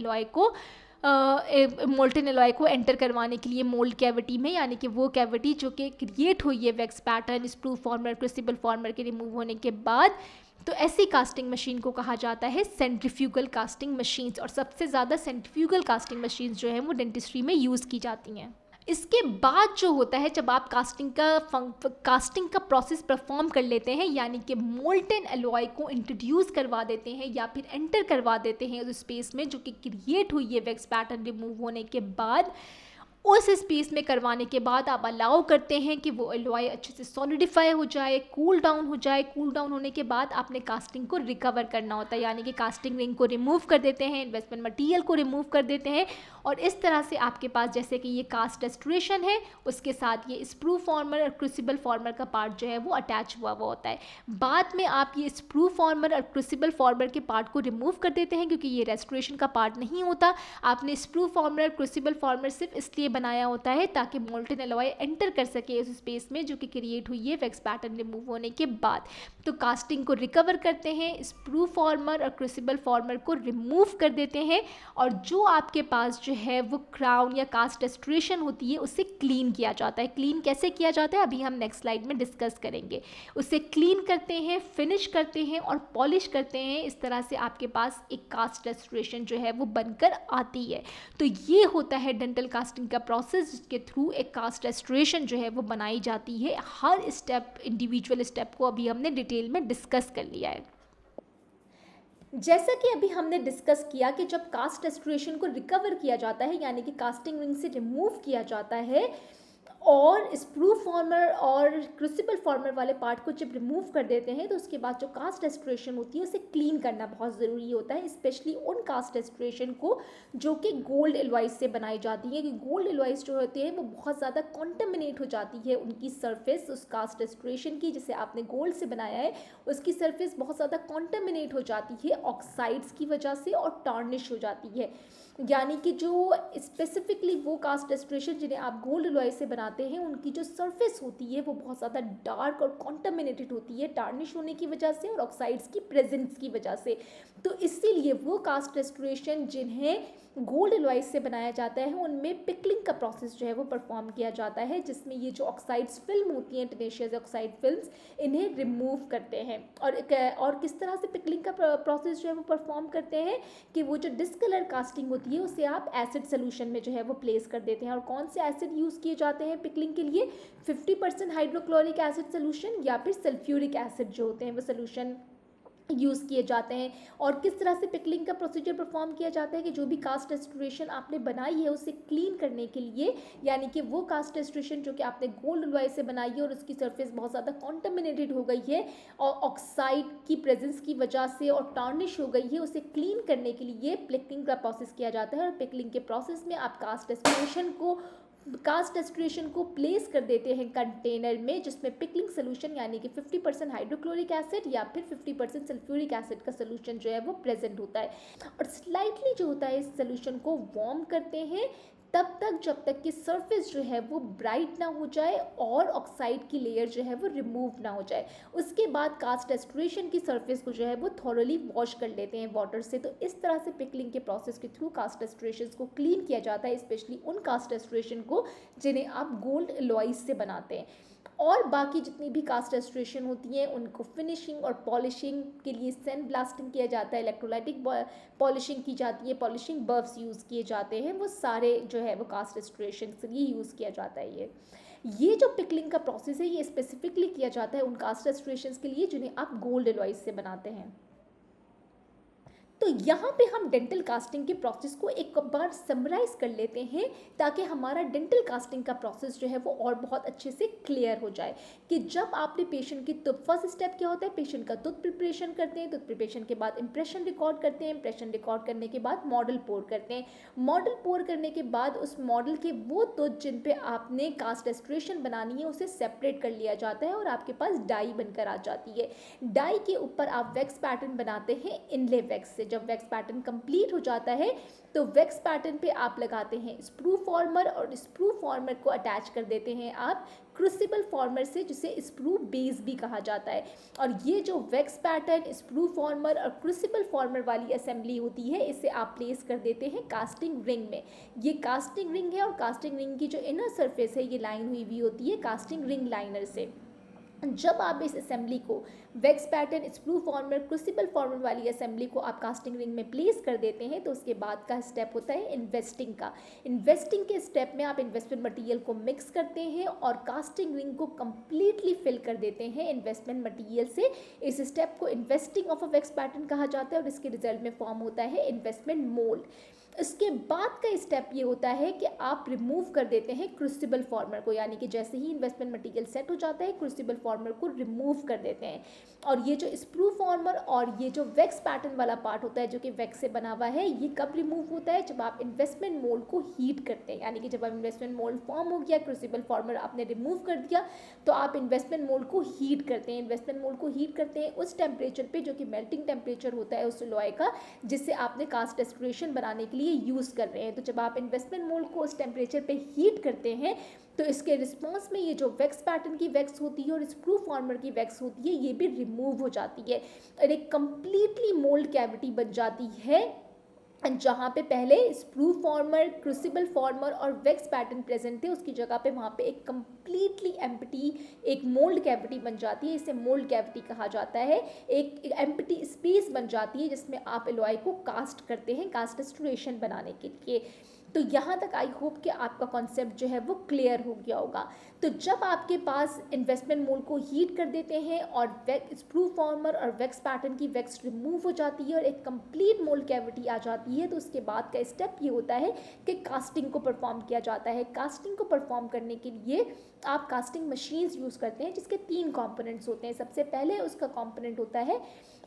एलॉय को एंटर करवाने के लिए मोल्ड कैविटी में, यानी कि वो कैविटी जो कि क्रिएट हुई है wax pattern, sprue former, crucible farmer के रिमूव होने के बाद। तो ऐसी कास्टिंग मशीन को कहा जाता है सेंट्रीफ्यूगल कास्टिंग मशीन्स, और सबसे ज़्यादा सेंट्रीफ्यूगल कास्टिंग मशीन्स जो हैं वो डेंटिस्ट्री में यूज़ की जाती हैं। इसके बाद जो होता है जब आप कास्टिंग का प्रोसेस परफॉर्म कर लेते हैं, यानी कि मोल्टेन एलॉय को इंट्रोड्यूस करवा देते हैं या फिर एंटर करवा देते हैं उस स्पेस में जो कि क्रिएट हुई है वैक्स पैटर्न रिमूव होने के बाद, उस स्पेस में करवाने के बाद आप अलाउ करते हैं कि वो एलॉय अच्छे से सॉलिडिफाई हो जाए, कूल डाउन हो जाए। कूल डाउन होने के बाद आपने कास्टिंग को रिकवर करना होता है, यानी कि कास्टिंग रिंग को रिमूव कर देते हैं, इन्वेस्टमेंट मटेरियल को रिमूव कर देते हैं, और इस तरह से आपके पास जैसे कि ये कास्ट रेस्टोरेशन है उसके साथ ये स्प्रू फॉर्मर और क्रूसिबल फॉर्मर का पार्ट जो है वो अटैच हुआ होता है। बाद में आप ये स्प्रू फॉर्मर और क्रूसिबल फॉर्मर के पार्ट को रिमूव कर देते हैं क्योंकि ये रेस्टोरेशन का पार्ट नहीं होता। आपने स्प्रू फॉर्मर और क्रूसिबल फॉर्मर सिर्फ इसलिए बनाया होता है ताकि मोल्टेन एलॉय एंटर कर सके उस स्पेस में जो कि क्रिएट हुई है वैक्स पैटर्न रिमूव होने के बाद। तो कास्टिंग को रिकवर करते हैं, स्प्रू फॉर्मर और क्रूसिबल फॉर्मर को रिमूव कर देते हैं, और जो आपके पास जो है वो क्राउन या कास्ट रेस्टोरेशन होती है उसे क्लीन किया जाता है। क्लीन कैसे किया जाता है अभी हम नेक्स्ट स्लाइड में डिस्कस करेंगे। उसे क्लीन करते हैं, फिनिश करते हैं और पॉलिश करते हैं। इस तरह से आपके पास एक कास्ट रेस्टोरेशन जो है वो बनकर आती है। तो ये होता है डेंटल कास्टिंग का प्रोसेस जिसके थ्रू एक कास्ट रेस्टोरेशन जो है वो बनाई जाती है। हर स्टेप, इंडिविजुअल स्टेप को अभी हमने डिटेल में डिस्कस कर लिया है। जैसा कि अभी हमने डिस्कस किया कि जब कास्ट रेस्टोरेशन को रिकवर किया जाता है यानी कि कास्टिंग रिंग से रिमूव किया जाता है और स्प्रू फॉर्मर और क्रूसिबल फॉर्मर वाले पार्ट को जब रिमूव कर देते हैं तो उसके बाद जो कास्ट रेस्टोरेशन होती है उसे क्लीन करना बहुत ज़रूरी होता है, स्पेशली उन कास्ट रेस्टोरेशन को जो कि गोल्ड एलॉयज से बनाई जाती है। कि गोल्ड एलॉयज जो होती है वो बहुत ज़्यादा कॉन्टेमिनेट हो जाती है, उनकी सरफेस उस कास्ट रेस्टोरेशन की जिसे आपने गोल्ड से बनाया है उसकी सरफेस बहुत ज़्यादा कॉन्टेमिनेट हो जाती है ऑक्साइड्स की वजह से और टार्निश हो जाती है। यानी कि जो स्पेसिफिकली वो कास्ट रेस्टोरेशन जिन्हें आप गोल्ड एलॉय से बनाते हैं उनकी जो सरफेस होती है वो बहुत ज़्यादा डार्क और कॉन्टामिनेटेड होती है टार्निश होने की वजह से और ऑक्साइड्स की प्रेजेंस की वजह से। तो इसीलिए वो कास्ट रेस्टोरेशन जिन्हें गोल्ड एलॉय से बनाया जाता है उनमें पिकलिंग का प्रोसेस जो है वो परफॉर्म किया जाता है जिसमें ये जो ऑक्साइड्स फिल्म होती हैं टेनेशियस ऑक्साइड फिल्म्स इन्हें रिमूव करते हैं। और किस तरह से पिकलिंग का प्रोसेस जो है वो परफॉर्म करते हैं कि वो जो डिस्कलर कास्टिंग होती है उसे आप एसिड सोल्यूशन में जो है वो प्लेस कर देते हैं। और कौन से एसिड यूज़ किए जाते हैं पिकलिंग के लिए? 50% हाइड्रोक्लोरिक एसिड सोल्यूशन या फिर सल्फ्यूरिक एसिड जो होते हैं वो सोल्यूशन यूज़ किए जाते हैं। और किस तरह से पिकलिंग का प्रोसीजर परफॉर्म किया जाता है कि जो भी कास्ट रेस्टोरेशन आपने बनाई है उसे क्लीन करने के लिए, यानी कि वो कास्ट रेस्टोरेशन जो कि आपने गोल्ड एलॉय से बनाई है और उसकी सरफेस बहुत ज़्यादा कॉन्टामिनेटेड हो गई है और ऑक्साइड की प्रेजेंस की वजह से और टार्निश हो गई है, उसे क्लीन करने के लिए पिकलिंग का प्रोसेस किया जाता है। और पिकलिंग के प्रोसेस में आप कास्ट रेस्टोरेशन को प्लेस कर देते हैं कंटेनर में जिसमें पिकलिंग सोल्यूशन यानी कि 50% हाइड्रोक्लोरिक एसिड या फिर 50% सल्फ्यूरिक एसिड का सोल्यूशन जो है वो प्रेजेंट होता है। और स्लाइटली जो होता है इस सोल्यूशन को वार्म करते हैं तब तक जब तक कि सरफेस जो है वो ब्राइट ना हो जाए और ऑक्साइड की लेयर जो है वो रिमूव ना हो जाए। उसके बाद कास्ट रेस्टोरेशन की सरफेस को जो है वो थॉरली वॉश कर लेते हैं वाटर से। तो इस तरह से पिकलिंग के प्रोसेस के थ्रू कास्ट रेस्टोरेशन को क्लीन किया जाता है, स्पेशली उन कास्ट रेस्टोरेशन को जिन्हें आप गोल्ड एलॉयज से बनाते हैं। और बाकी जितनी भी कास्ट रेस्टोरेशन होती हैं उनको फिनिशिंग और पॉलिशिंग के लिए सैंड ब्लास्टिंग किया जाता है, इलेक्ट्रोलाइटिक पॉलिशिंग की जाती है, पॉलिशिंग बर्फ्स यूज़ किए जाते हैं, वो सारे जो है वो कास्ट रेस्टोरेशन के लिए यूज़ किया जाता है। ये जो पिकलिंग का प्रोसेस है ये स्पेसिफिकली किया जाता है उन कास्ट रेस्टोरेशन के लिए जिन्हें आप गोल्ड एलॉयज से बनाते हैं। तो यहाँ पे हम डेंटल कास्टिंग के प्रोसेस को एक बार समराइज कर लेते हैं ताकि हमारा डेंटल कास्टिंग का प्रोसेस जो है वो और बहुत अच्छे से क्लियर हो जाए। कि जब आपने पेशेंट की तो फर्स्ट स्टेप क्या होता है, पेशेंट का टूथ प्रिपरेशन करते हैं, टूथ प्रिपरेशन के बाद इंप्रेशन रिकॉर्ड करते हैं, इंप्रेशन रिकॉर्ड करने के बाद मॉडल पोर करते हैं, मॉडल पोर करने के बाद उस मॉडल के वो टूथ जिन पे आपने कास्ट रेस्टोरेशन बनानी है उसे सेपरेट कर लिया जाता है और आपके पास डाई बनकर आ जाती है। डाई के ऊपर आप वैक्स पैटर्न बनाते हैं इनले वैक्स से। जब वैक्स पैटर्न कंप्लीट हो जाता है तो वैक्स पैटर्न पे आप लगाते हैं स्प्रू फॉर्मर और स्प्रू फॉर्मर को अटैच कर देते हैं आप क्रूसिबल फॉर्मर से, जिसे स्प्रू बेस भी कहा जाता है। और ये जो वैक्स पैटर्न, स्प्रू फॉर्मर और क्रूसिबल फॉर्मर वाली असेंबली होती है इसे आप प्लेस कर देते हैं कास्टिंग रिंग में। ये कास्टिंग रिंग है और कास्टिंग रिंग की जो इनर सरफेस है ये लाइन हुई हुई होती है कास्टिंग रिंग लाइनर से। जब आप इस असेंबली को wax pattern, sprue former, crucible former वाली असेंबली को आप कास्टिंग रिंग में प्लेस कर देते हैं तो उसके बाद का स्टेप होता है इन्वेस्टिंग का। इन्वेस्टिंग के स्टेप में आप इन्वेस्टमेंट मटेरियल को मिक्स करते हैं और कास्टिंग रिंग को कंप्लीटली फिल कर देते हैं इन्वेस्टमेंट मटेरियल से। इस स्टेप को investing of a wax pattern कहा जाता है और इसके रिजल्ट में फॉर्म होता है इन्वेस्टमेंट मोल्ड। इसके बाद का स्टेप ये होता है कि आप रिमूव कर देते हैं क्रूसिबल फॉर्मर को, यानी कि जैसे ही इन्वेस्टमेंट मटेरियल सेट हो जाता है क्रूसिबल फॉर्मर को रिमूव कर देते हैं। और ये जो स्प्रू फॉर्मर और ये जो वैक्स पैटर्न वाला पार्ट होता है जो कि वैक्स से बना हुआ है ये कब रिमूव होता है, जब आप इन्वेस्टमेंट मोल्ड को हीट करते हैं। यानी कि जब आप इन्वेस्टमेंट मोल्ड फॉर्म हो गया, क्रूसिबल फॉर्मर आपने रिमूव कर दिया, तो आप इन्वेस्टमेंट मोल्ड को हीट करते हैं। इन्वेस्टमेंट मोल्ड को हीट करते हैं उस टेम्परेचर पे जो कि मेल्टिंग टेम्परेचर होता है उस लॉय का जिससे आपने कास्ट रेस्टोरेशन बनाने के लिए यूज़ कर रहे हैं। तो जब आप इन्वेस्टमेंट मोल्ड को उस टेम्परेचर पे हीट करते हैं तो इसके रिस्पॉन्स में ये जो वैक्स पैटर्न की वैक्स होती है और स्प्रू फॉर्मर की वैक्स होती है ये भी रिमूव हो जाती है और एक कंप्लीटली मोल्ड कैविटी बन जाती है जहाँ पे पहले स्प्रू फॉर्मर, क्रूसिबल फॉर्मर और वैक्स पैटर्न प्रेजेंट थे उसकी जगह पे वहाँ पे एक कंप्लीटली एम्प्टी एक मोल्ड कैविटी बन जाती है। इसे मोल्ड कैविटी कहा जाता है। एक एम्प्टी स्पेस बन जाती है जिसमें आप एलॉय को कास्ट करते हैं कास्ट रेस्टोरेशन बनाने के लिए। तो यहाँ तक आई होप कि आपका कॉन्सेप्ट जो है वो क्लियर हो गया होगा। तो जब आपके पास इन्वेस्टमेंट मोल्ड को हीट कर देते हैं और स्प्रू फॉर्मर और वैक्स पैटर्न की वैक्स रिमूव हो जाती है और एक कंप्लीट मोल्ड कैविटी आ जाती है तो उसके बाद का स्टेप ये होता है कि कास्टिंग को परफॉर्म किया जाता है। कास्टिंग को परफॉर्म करने के लिए आप कास्टिंग मशीन्स यूज़ करते हैं जिसके 3 कंपोनेंट्स होते हैं। सबसे पहले उसका कंपोनेंट होता है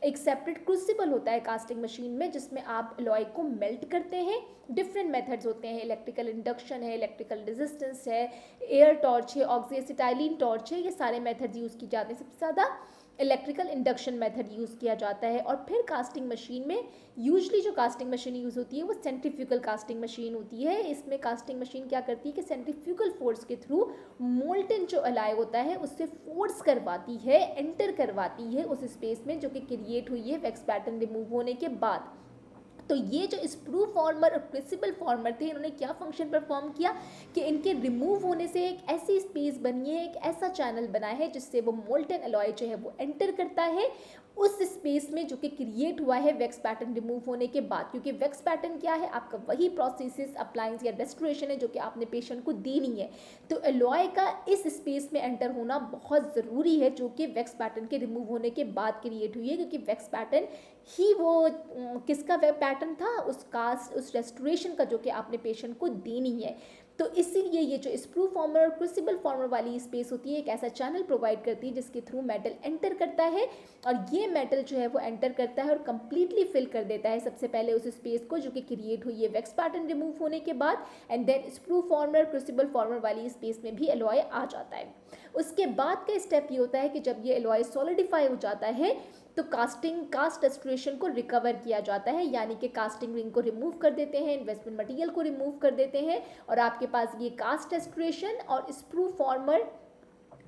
एक सेपरेट क्रूसिबल होता है कास्टिंग मशीन में जिसमें आप एलॉय को मेल्ट करते हैं। डिफरेंट मेथड्स होते हैं, इलेक्ट्रिकल इंडक्शन है, इलेक्ट्रिकल रेजिस्टेंस है, एयर टॉर्च है, ऑक्सीएसिटाइलिन टॉर्च है, ये सारे मेथड्स यूज़ किए जाते हैं। सबसे ज़्यादा इलेक्ट्रिकल इंडक्शन मेथड यूज़ किया जाता है। और फिर कास्टिंग मशीन में यूजली जो कास्टिंग मशीन यूज़ होती है वो सेंट्रीफ्यूगल कास्टिंग मशीन होती है। इसमें कास्टिंग मशीन क्या करती है कि सेंट्रीफ्यूगल फोर्स के थ्रू मोल्टन जो एलॉय होता है उससे फोर्स करवाती है, एंटर करवाती है उस स्पेस में जो कि क्रिएट हुई है वैक्स पैटर्न रिमूव होने के बाद। तो ये जो स्प्रू फॉर्मर और क्रूसिबल फॉर्मर थे इन्होंने क्या फंक्शन परफॉर्म किया कि इनके रिमूव होने से एक ऐसी स्पेस बनी है, एक ऐसा चैनल बना है जिससे वो मोल्टन एलॉय जो है वो एंटर करता है उस स्पेस में जो कि क्रिएट हुआ है वैक्स पैटर्न रिमूव होने के बाद। क्योंकि वैक्स पैटर्न क्या है, आपका वही प्रोसेसेस अप्लायंस या रेस्टोरेशन है जो कि आपने पेशेंट को देनी है। तो एलॉय का इस स्पेस में एंटर होना बहुत ज़रूरी है जो कि वैक्स पैटर्न के रिमूव होने के बाद क्रिएट हुई है, क्योंकि वैक्स पैटर्न ही वो किसका वेब पैटर्न था, उस रेस्टोरेशन का जो कि आपने पेशेंट को देनी है। तो इसीलिए ये जो स्प्रू फॉर्मर और क्रूसिबल फॉर्मर वाली स्पेस होती है एक ऐसा चैनल प्रोवाइड करती है जिसके थ्रू मेटल एंटर करता है और ये मेटल जो है वो एंटर करता है और कंप्लीटली फिल कर देता है सबसे पहले उस स्पेस को जो कि क्रिएट हुई है वैक्स पैटर्न रिमूव होने के बाद। And then sprue former, crucible former वाली स्पेस में भी एलॉय आ जाता है। उसके बाद का स्टेप ये होता है कि जब ये एलॉय सॉलिडिफाई हो जाता है तो कास्ट रेस्टोरेशन को रिकवर किया जाता है, यानी कि कास्टिंग रिंग को रिमूव कर देते हैं, इन्वेस्टमेंट मटेरियल को रिमूव कर देते हैं और आपके पास ये कास्ट रेस्टोरेशन और स्प्रू फॉर्मर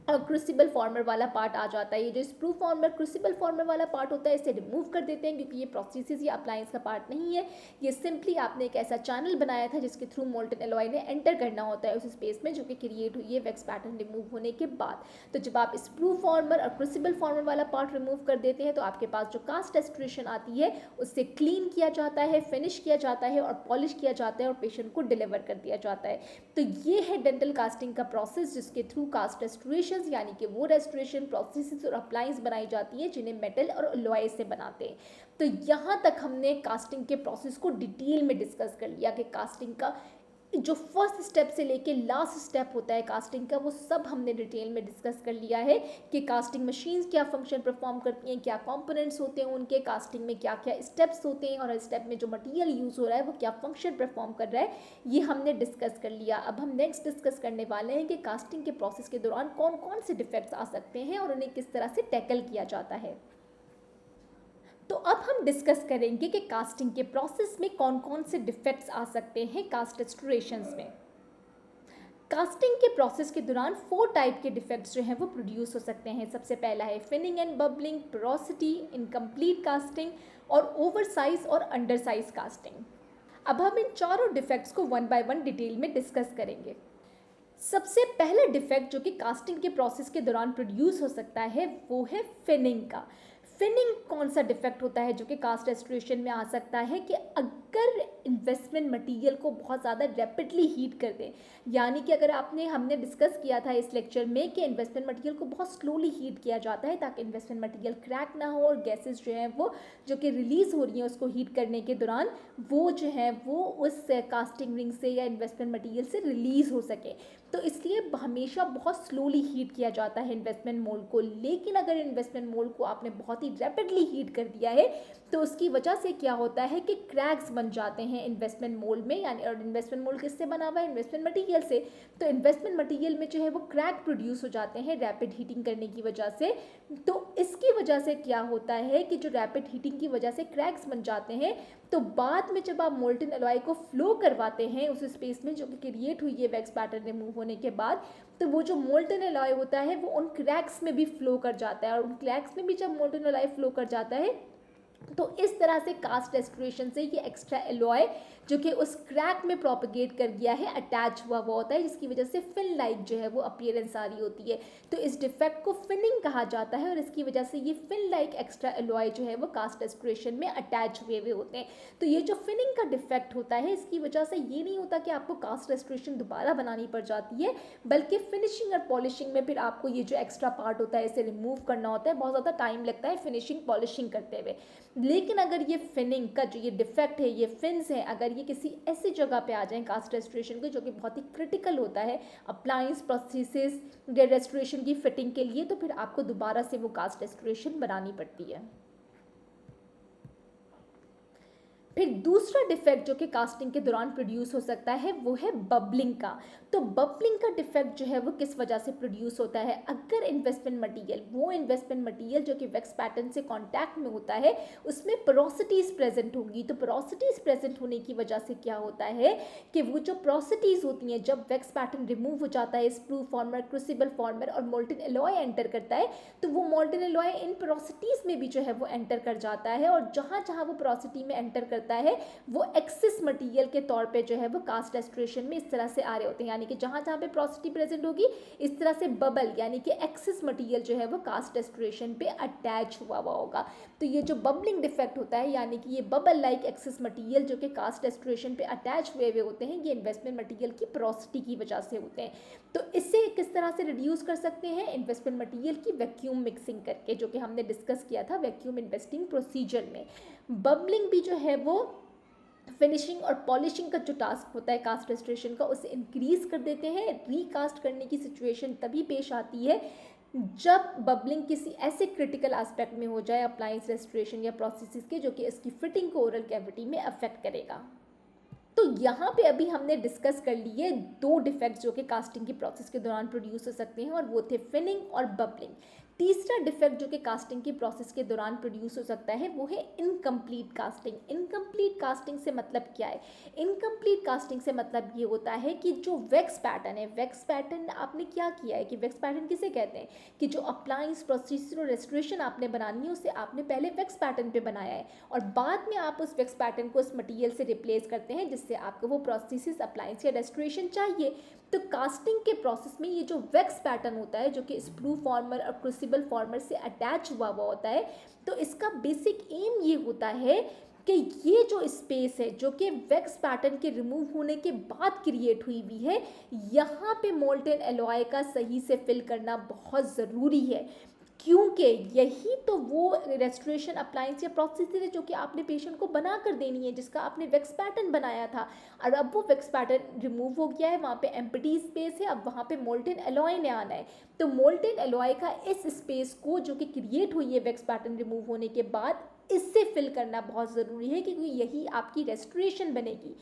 और क्रूसिबल फॉर्मर वाला पार्ट आ जाता है। ये जो स्प्रू फॉर्मर क्रूसिबल फॉर्मर वाला पार्ट होता है इसे रिमूव कर देते हैं, क्योंकि ये प्रोसेसेस या अप्लायंस का पार्ट नहीं है। ये सिंपली आपने एक ऐसा चैनल बनाया था जिसके थ्रू मोल्टन एलॉय ने एंटर करना होता है उस स्पेस में, जो कि क्रिएट हुई है वैक्स पैटर्न रिमूव होने के बाद। तो जब आप स्प्रू फॉर्मर और क्रूसिबल फॉर्मर वाला पार्ट रिमूव कर देते हैं तो आपके पास जो कास्ट रेस्टोरेशन आती है उससे क्लीन किया जाता है, फिनिश किया जाता है और पॉलिश किया जाता है और पेशेंट को डिलीवर कर दिया जाता है। तो ये है डेंटल कास्टिंग का प्रोसेस, जिसके थ्रू कास्ट रेस्टोरेशन यानी कि वो रेस्टोरेशन प्रोसेसेस और अप्लायंस बनाई जाती है जिन्हें मेटल और अलॉय से बनाते हैं। तो यहाँ तक हमने कास्टिंग के प्रोसेस को डिटेल में डिस्कस कर लिया कि कास्टिंग का जो फर्स्ट स्टेप से लेके लास्ट स्टेप होता है कास्टिंग का, वो सब हमने डिटेल में डिस्कस कर लिया है कि कास्टिंग मशीन्स क्या फंक्शन परफॉर्म करती हैं, क्या कंपोनेंट्स होते हैं उनके, कास्टिंग में क्या क्या स्टेप्स होते हैं और स्टेप में जो मटेरियल यूज़ हो रहा है वो क्या फंक्शन परफॉर्म कर रहा है, ये हमने डिस्कस कर लिया। अब हम नेक्स्ट डिस्कस करने वाले हैं कि कास्टिंग के प्रोसेस के दौरान कौन कौन से डिफेक्ट्स आ सकते हैं और उन्हें किस तरह से टैकल किया जाता है। तो अब हम डिस्कस करेंगे कि कास्टिंग के प्रोसेस में कौन कौन से डिफेक्ट्स आ सकते हैं कास्ट रेस्टोरेशंस में। कास्टिंग के प्रोसेस के दौरान 4 टाइप के डिफेक्ट्स जो हैं वो प्रोड्यूस हो सकते हैं। सबसे पहला है finning and bubbling, porosity, incomplete casting और ओवरसाइज और अंडरसाइज कास्टिंग। अब हम इन चारों डिफेक्ट्स को वन बाय वन डिटेल में डिस्कस करेंगे। सबसे पहला डिफेक्ट जो कि कास्टिंग के प्रोसेस के दौरान प्रोड्यूस हो सकता है वो है फिनिंग का। फिनिंग कौन सा डिफेक्ट होता है जो कि कास्ट रेस्टोरेशन में आ सकता है कि अगर इन्वेस्टमेंट मटेरियल को बहुत ज़्यादा रैपिडली हीट कर दें, यानी कि अगर हमने डिस्कस किया था इस लेक्चर में कि इन्वेस्टमेंट मटेरियल को बहुत स्लोली हीट किया जाता है ताकि इन्वेस्टमेंट मटेरियल क्रैक ना हो और गैसेस जो हैं वो जो कि रिलीज़ हो रही हैं उसको हीट करने के दौरान वो जो है वो उस कास्टिंग रिंग से या इन्वेस्टमेंट मटेरियल से रिलीज़ हो सके। तो इसलिए हमेशा बहुत स्लोली हीट किया जाता है इन्वेस्टमेंट मोल्ड को। लेकिन अगर इन्वेस्टमेंट मोल्ड को आपने बहुत ही रैपिडली हीट कर दिया है तो उसकी वजह से क्या होता है कि क्रैक्स बन जाते हैं इन्वेस्टमेंट मोल्ड में, यानी और इन्वेस्टमेंट मोल्ड किससे बना हुआ है, इन्वेस्टमेंट मटेरियल से। तो इन्वेस्टमेंट मटेरियल में जो है वो क्रैक प्रोड्यूस हो जाते हैं रैपिड हीटिंग करने की वजह से। तो इसकी वजह से क्या होता है कि जो रैपिड हीटिंग की वजह से क्रैक्स बन जाते हैं, तो बाद में जब आप मोल्टन एलॉय को फ्लो करवाते हैं उस स्पेस में जो कि क्रिएट हुई है वैक्स पैटर्न रिमूव होने के बाद, तो वो जो मोल्टन एलॉय होता है वो उन क्रैक्स में भी फ्लो कर जाता है और उन क्रैक्स में भी जब मोल्टन एलॉय फ्लो कर जाता है तो इस तरह से कास्ट रेस्टोरेशन से ये एक्स्ट्रा एलॉय जो कि उस क्रैक में प्रोपगेट कर गया है अटैच हुआ होता है, जिसकी वजह से फिन लाइक जो है वो अपीयरेंस आ रही होती है। तो इस डिफेक्ट को फिनिंग कहा जाता है और इसकी वजह से ये फिन लाइक एक्स्ट्रा एलॉय जो है वो कास्ट रेस्टोरेशन में अटैच हुए होते हैं। तो ये जो फिनिंग का डिफेक्ट होता है इसकी वजह से ये नहीं होता कि आपको कास्ट रेस्टोरेशन दोबारा बनानी पड़ जाती है, बल्कि फिनिशिंग और पॉलिशिंग में फिर आपको ये जो एक्स्ट्रा पार्ट होता है इसे रिमूव करना होता है, बहुत ज़्यादा टाइम लगता है फिनिशिंग पॉलिशिंग करते हुए। लेकिन अगर ये फिनिंग का जो ये डिफेक्ट है, ये फिन्स है, अगर ये किसी ऐसी जगह पे आ जाए कास्ट रेस्टोरेशन के जो कि बहुत ही क्रिटिकल होता है अप्लायंस प्रोसेसेस रेस्टोरेशन की फिटिंग के लिए, तो फिर आपको दोबारा से वो कास्ट रेस्टोरेशन बनानी पड़ती है। फिर दूसरा डिफेक्ट जो कि कास्टिंग के दौरान प्रोड्यूस हो सकता है वो है बबलिंग का। तो बबलिंग का डिफेक्ट जो है वो किस वजह से प्रोड्यूस होता है, अगर इन्वेस्टमेंट मटेरियल वो इन्वेस्टमेंट मटेरियल जो कि वैक्स पैटर्न से कांटेक्ट में होता है उसमें पोरोसिटीज़ प्रेजेंट होंगी। तो पोरोसिटीज़ प्रेजेंट होने की वजह से क्या होता है कि वो जो पोरोसिटीज़ होती हैं जब वैक्स पैटर्न रिमूव हो जाता है, स्प्रू फॉर्मर, क्रूसिबल फॉर्मर और मोल्टन एलॉय एंटर करता है, तो वो मोल्टन एलॉय इन पोरोसिटीज़ में भी जो है वो एंटर कर जाता है और जहाँ जहाँ वो पोरोसिटी में एंटर करता है वो एक्सेस मटेरियल के तौर पे जो है वो कास्ट रेस्टोरेशन में इस तरह से आ रहे होते हैं, यानी कि जहां जहां पे पोरोसिटी प्रेजेंट होगी इस तरह से बबल यानी कि एक्सेस मटेरियल जो है वो कास्ट रेस्टोरेशन पे अटैच हुआ होगा। तो ये जो बबलिंग डिफेक्ट होता है यानी कि ये बबल लाइक एक्सेस मटेरियल जो कि कास्ट रेस्टोरेशन पे अटैच हुए होते हैं, ये इन्वेस्टमेंट मटेरियल की पोरोसिटी की वजह से होते हैं। तो इससे किस तरह से रिड्यूस कर सकते हैं, इन्वेस्टमेंट मटेरियल की वैक्यूम मिक्सिंग करके, जो कि हमने डिस्कस किया था वैक्यूम इन्वेस्टिंग प्रोसीजर में। बबलिंग भी जो है वो फिनिशिंग और पॉलिशिंग का जो टास्क होता है कास्ट रेस्टोरेशन का उसे इंक्रीज कर देते हैं। रीकास्ट करने की सिचुएशन तभी पेश आती है जब बबलिंग किसी ऐसे क्रिटिकल एस्पेक्ट में हो जाए अप्लायंस रेस्टोरेशन या प्रोसेसेस के जो कि इसकी फिटिंग को ओरल कैविटी में अफेक्ट करेगा। तो यहाँ पे अभी हमने डिस्कस कर लिए 2 डिफेक्ट्स जो कि कास्टिंग की प्रोसेस के दौरान प्रोड्यूस हो सकते हैं और वो थे फिनिंग और बबलिंग। तीसरा डिफेक्ट जो कि कास्टिंग की प्रोसेस के दौरान प्रोड्यूस हो सकता है वो है इनकम्प्लीट कास्टिंग। इनकम्प्लीट कास्टिंग से मतलब क्या है? इनकम्प्लीट कास्टिंग से मतलब ये होता है कि जो वैक्स पैटर्न है, वैक्स पैटर्न आपने क्या किया है कि वैक्स पैटर्न किसे कहते हैं कि जो अप्लायंस प्रोसीजर और रेस्टोरेशन आपने बनानी है उसे आपने पहले वैक्स पैटर्न पे बनाया है और बाद में आप उस वैक्स पैटर्न को उस मटेरियल से रिप्लेस करते हैं जिससे आपको वो प्रोसेस अप्लायंस या रेस्टोरेशन चाहिए। तो कास्टिंग के प्रोसेस में ये जो वैक्स पैटर्न होता है जो कि स्प्रू फॉर्मर और क्रूसिबल फॉर्मर से अटैच हुआ होता है, तो इसका बेसिक एम ये होता है कि ये जो स्पेस है जो कि वैक्स पैटर्न के रिमूव होने के बाद क्रिएट हुई हुई है, यहाँ पे मोल्टेन एलॉय का सही से फिल करना बहुत ज़रूरी है, क्योंकि यही तो वो रेस्टोरेशन अप्लायंस या प्रोसेस है जो कि आपने पेशेंट को बना कर देनी है, जिसका आपने वैक्स पैटर्न बनाया था और अब वो वैक्स पैटर्न रिमूव हो गया है, वहाँ पे एम्प्टी स्पेस है, अब वहाँ पे मोल्टेन एलॉय ने आना है। तो मोल्टेन एलॉय का इस स्पेस को जो कि क्रिएट हुई है वैक्स पैटर्न रिमूव होने के बाद, इससे फिल करना बहुत ज़रूरी है क्योंकि यही आपकी रेस्टोरेशन बनेगी।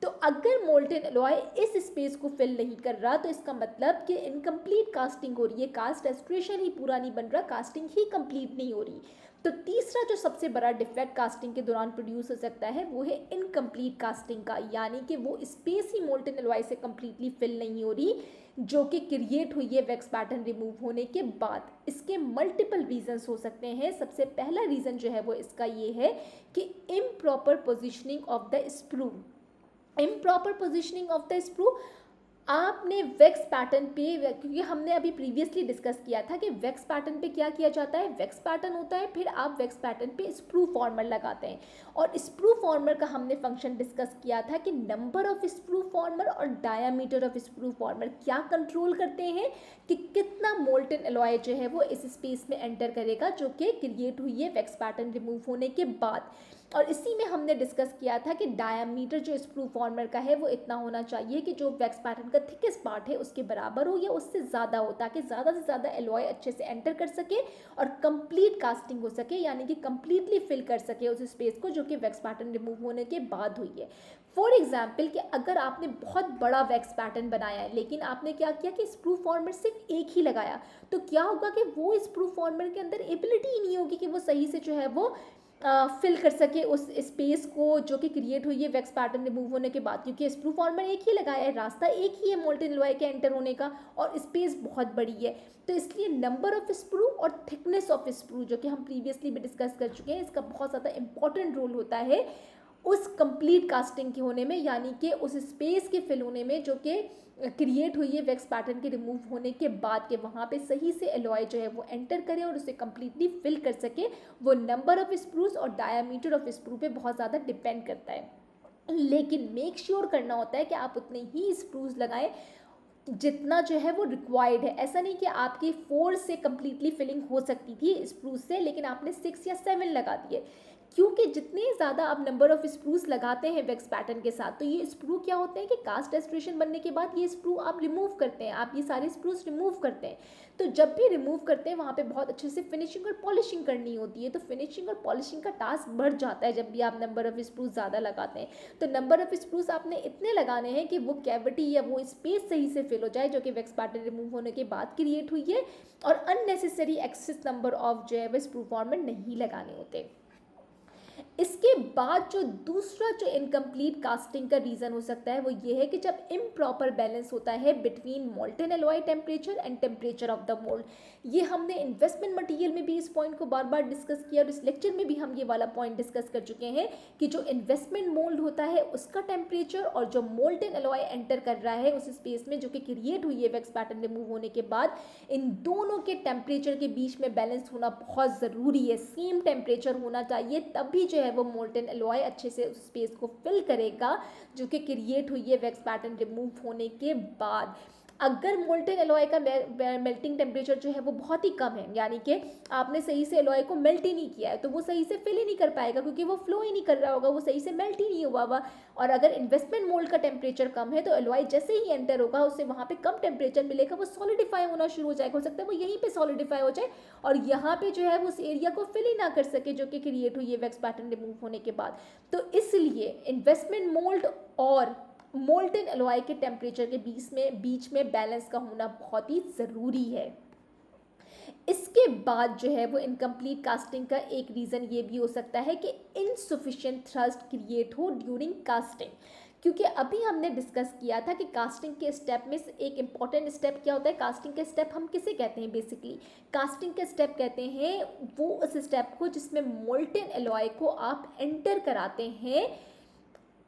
तो अगर मोल्टेन एलॉय इस स्पेस को फिल नहीं कर रहा तो इसका मतलब कि इनकम्प्लीट कास्टिंग हो रही है, कास्ट रेस्टोरेशन ही पूरा नहीं बन रहा, कास्टिंग ही कंप्लीट नहीं हो रही। तो तीसरा जो सबसे बड़ा डिफेक्ट कास्टिंग के दौरान प्रोड्यूस हो सकता है वो है इनकम्प्लीट कास्टिंग का, यानी कि वो स्पेस ही मोल्टेन एलॉय से कंप्लीटली फिल नहीं हो रही जो कि क्रिएट हुई है वैक्स पैटर्न रिमूव होने के बाद। इसके मल्टीपल रीजंस हो सकते हैं। सबसे पहला रीज़न जो है वो इसका ये है कि improper positioning of the sprue. Improper positioning of the sprue, आपने वैक्स पैटर्न पे, क्योंकि हमने अभी प्रीवियसली डिस्कस किया था कि वैक्स पैटर्न पे क्या किया जाता है, वैक्स पैटर्न होता है, फिर आप वैक्स पैटर्न पे स्प्रू फॉर्मर लगाते हैं और स्प्रू फॉर्मर का हमने फंक्शन डिस्कस किया था कि नंबर ऑफ स्प्रू फॉर्मर और डायामीटर ऑफ स्प्रू फॉर्मर क्या कंट्रोल करते हैं कि कितना मोल्टेन एलॉय जो है वो इस स्पेस में एंटर करेगा जो कि क्रिएट हुई है वैक्स पैटर्न रिमूव होने के बाद। और इसी में हमने डिस्कस किया था कि डायामीटर जो स्प्रू फॉर्मर का है वो इतना होना चाहिए कि जो वैक्स पैटर्न का थिकेस्ट पार्ट है उसके बराबर हो या उससे ज़्यादा हो, ताकि ज़्यादा से ज़्यादा एलॉय अच्छे से एंटर कर सके और कंप्लीट कास्टिंग हो सके, यानी कि कंप्लीटली फिल कर सके उस स्पेस को जो कि वैक्स पैटर्न रिमूव होने के बाद हुई है। फॉर एग्जाम्पल कि अगर आपने बहुत बड़ा वैक्स पैटर्न बनाया है लेकिन आपने क्या किया कि स्प्रू फॉर्मर सिर्फ एक ही लगाया, तो क्या होगा कि वो स्प्रू फॉर्मर के अंदर एबिलिटी ही नहीं होगी कि वो सही से जो है वो फिल कर सके उस स्पेस को जो कि क्रिएट हुई है वैक्स पैटर्न रिमूव होने के बाद, क्योंकि स्प्रू फॉर्मर एक ही लगाया है, रास्ता एक ही है मोल्टेन एलॉय के एंटर होने का और स्पेस बहुत बड़ी है। तो इसलिए नंबर ऑफ स्प्रू और थिकनेस ऑफ स्प्रू जो कि हम प्रीवियसली भी डिस्कस कर चुके हैं, इसका बहुत ज़्यादा इंपॉर्टेंट रोल होता है उस कंप्लीट कास्टिंग के होने में, यानी कि उस स्पेस के फिल होने में जो कि क्रिएट हुई है वैक्स पैटर्न के रिमूव होने के बाद के वहाँ पे सही से एलॉय जो है वो एंटर करे और उसे कम्प्लीटली फिल कर सके। वो नंबर ऑफ स्प्रूज और डायामीटर ऑफ स्प्रू पे बहुत ज़्यादा डिपेंड करता है, लेकिन मेक श्योर करना होता है कि आप उतने ही स्प्रूज लगाएं जितना जो है वो रिक्वायर्ड है। ऐसा नहीं कि आपकी 4 से कम्प्लीटली फिलिंग हो सकती थी स्प्रूज से लेकिन आपने 6 या 7 लगा दिए, क्योंकि जितने ज़्यादा आप नंबर ऑफ स्प्रूस लगाते हैं वैक्स पैटर्न के साथ, तो ये स्प्रू क्या होते हैं कि कास्ट रेस्टोरेशन बनने के बाद ये स्प्रू आप रिमूव करते हैं, आप ये सारे स्प्रूस रिमूव करते हैं। तो जब भी रिमूव करते हैं वहाँ पे बहुत अच्छे से फिनिशिंग और पॉलिशिंग करनी होती है, तो फिनिशिंग और पॉलिशिंग का टास्क बढ़ जाता है जब भी आप नंबर ऑफ स्प्रूस ज़्यादा लगाते हैं। तो नंबर ऑफ स्प्रूस आपने इतने लगाने हैं कि वो कैविटी या वो स्पेस सही से फिल हो जाए जो कि वैक्स पैटर्न रिमूव होने के बाद क्रिएट हुई है, और अननेसेसरी एक्सेस नंबर ऑफ जो है वो स्प्रू फॉर्मर नहीं लगाने होते। इसके बाद जो दूसरा जो इनकम्प्लीट कास्टिंग का रीज़न हो सकता है वो ये है कि जब इम्प्रॉपर बैलेंस होता है between molten alloy temperature and temperature of the mould. ये हमने इन्वेस्टमेंट मटेरियल में भी इस पॉइंट को बार बार डिस्कस किया और इस लेक्चर में भी हम ये वाला पॉइंट डिस्कस कर चुके हैं कि जो इन्वेस्टमेंट मोल्ड होता है उसका टेम्परेचर और जो मोल्टेन एलॉय एंटर कर रहा है उस स्पेस में जो कि क्रिएट हुई है वैक्स पैटर्न रिमूव होने के बाद, इन दोनों के टेम्परेचर के बीच में बैलेंस होना बहुत ज़रूरी है। सेम टेम्परेचर होना चाहिए, तभी जो है वो मोल्टेन एलॉय अच्छे से उस स्पेस को फिल करेगा जो कि क्रिएट हुई है वैक्स पैटर्न रिमूव होने के बाद। अगर मोल्टेन एलॉय का मेल्टिंग टेम्परेचर जो है वो बहुत ही कम है, यानी कि आपने सही से एलॉय को मेल्ट ही नहीं किया है, तो वो सही से फिल ही नहीं कर पाएगा क्योंकि वो फ्लो ही नहीं कर रहा होगा, वो सही से मेल्ट ही नहीं हुआ हुआ। और अगर इन्वेस्टमेंट मोल्ड का टेम्परेचर कम है तो एलॉय जैसे ही एंटर होगा उससे वहाँ पे कम टेम्परेचर मिलेगा, वो सॉलिडिफाई होना शुरू हो जाएगा, हो सकता है वो यहीं पे सॉलिडिफाई हो जाए और यहाँ पे जो है वो उस एरिया को फिल ही ना कर सके जो कि क्रिएट हुई है वैक्स पैटर्न रिमूव होने के बाद। तो इसलिए इन्वेस्टमेंट मोल्ड और मोल्टेन एलॉय के टेम्परेचर के बीच में बैलेंस का होना बहुत ही ज़रूरी है। इसके उसके बाद जो है वो इनकम्प्लीट कास्टिंग का एक रीज़न ये भी हो सकता है कि इनसफिशिएंट थ्रस्ट क्रिएट हो ड्यूरिंग कास्टिंग, क्योंकि अभी हमने डिस्कस किया था कि कास्टिंग के स्टेप में से एक इम्पॉर्टेंट स्टेप क्या होता है। कास्टिंग के स्टेप हम किसे कहते हैं? बेसिकली कास्टिंग के स्टेप कहते हैं वो उस स्टेप को जिसमें मोल्टेन एलॉय को आप एंटर कराते हैं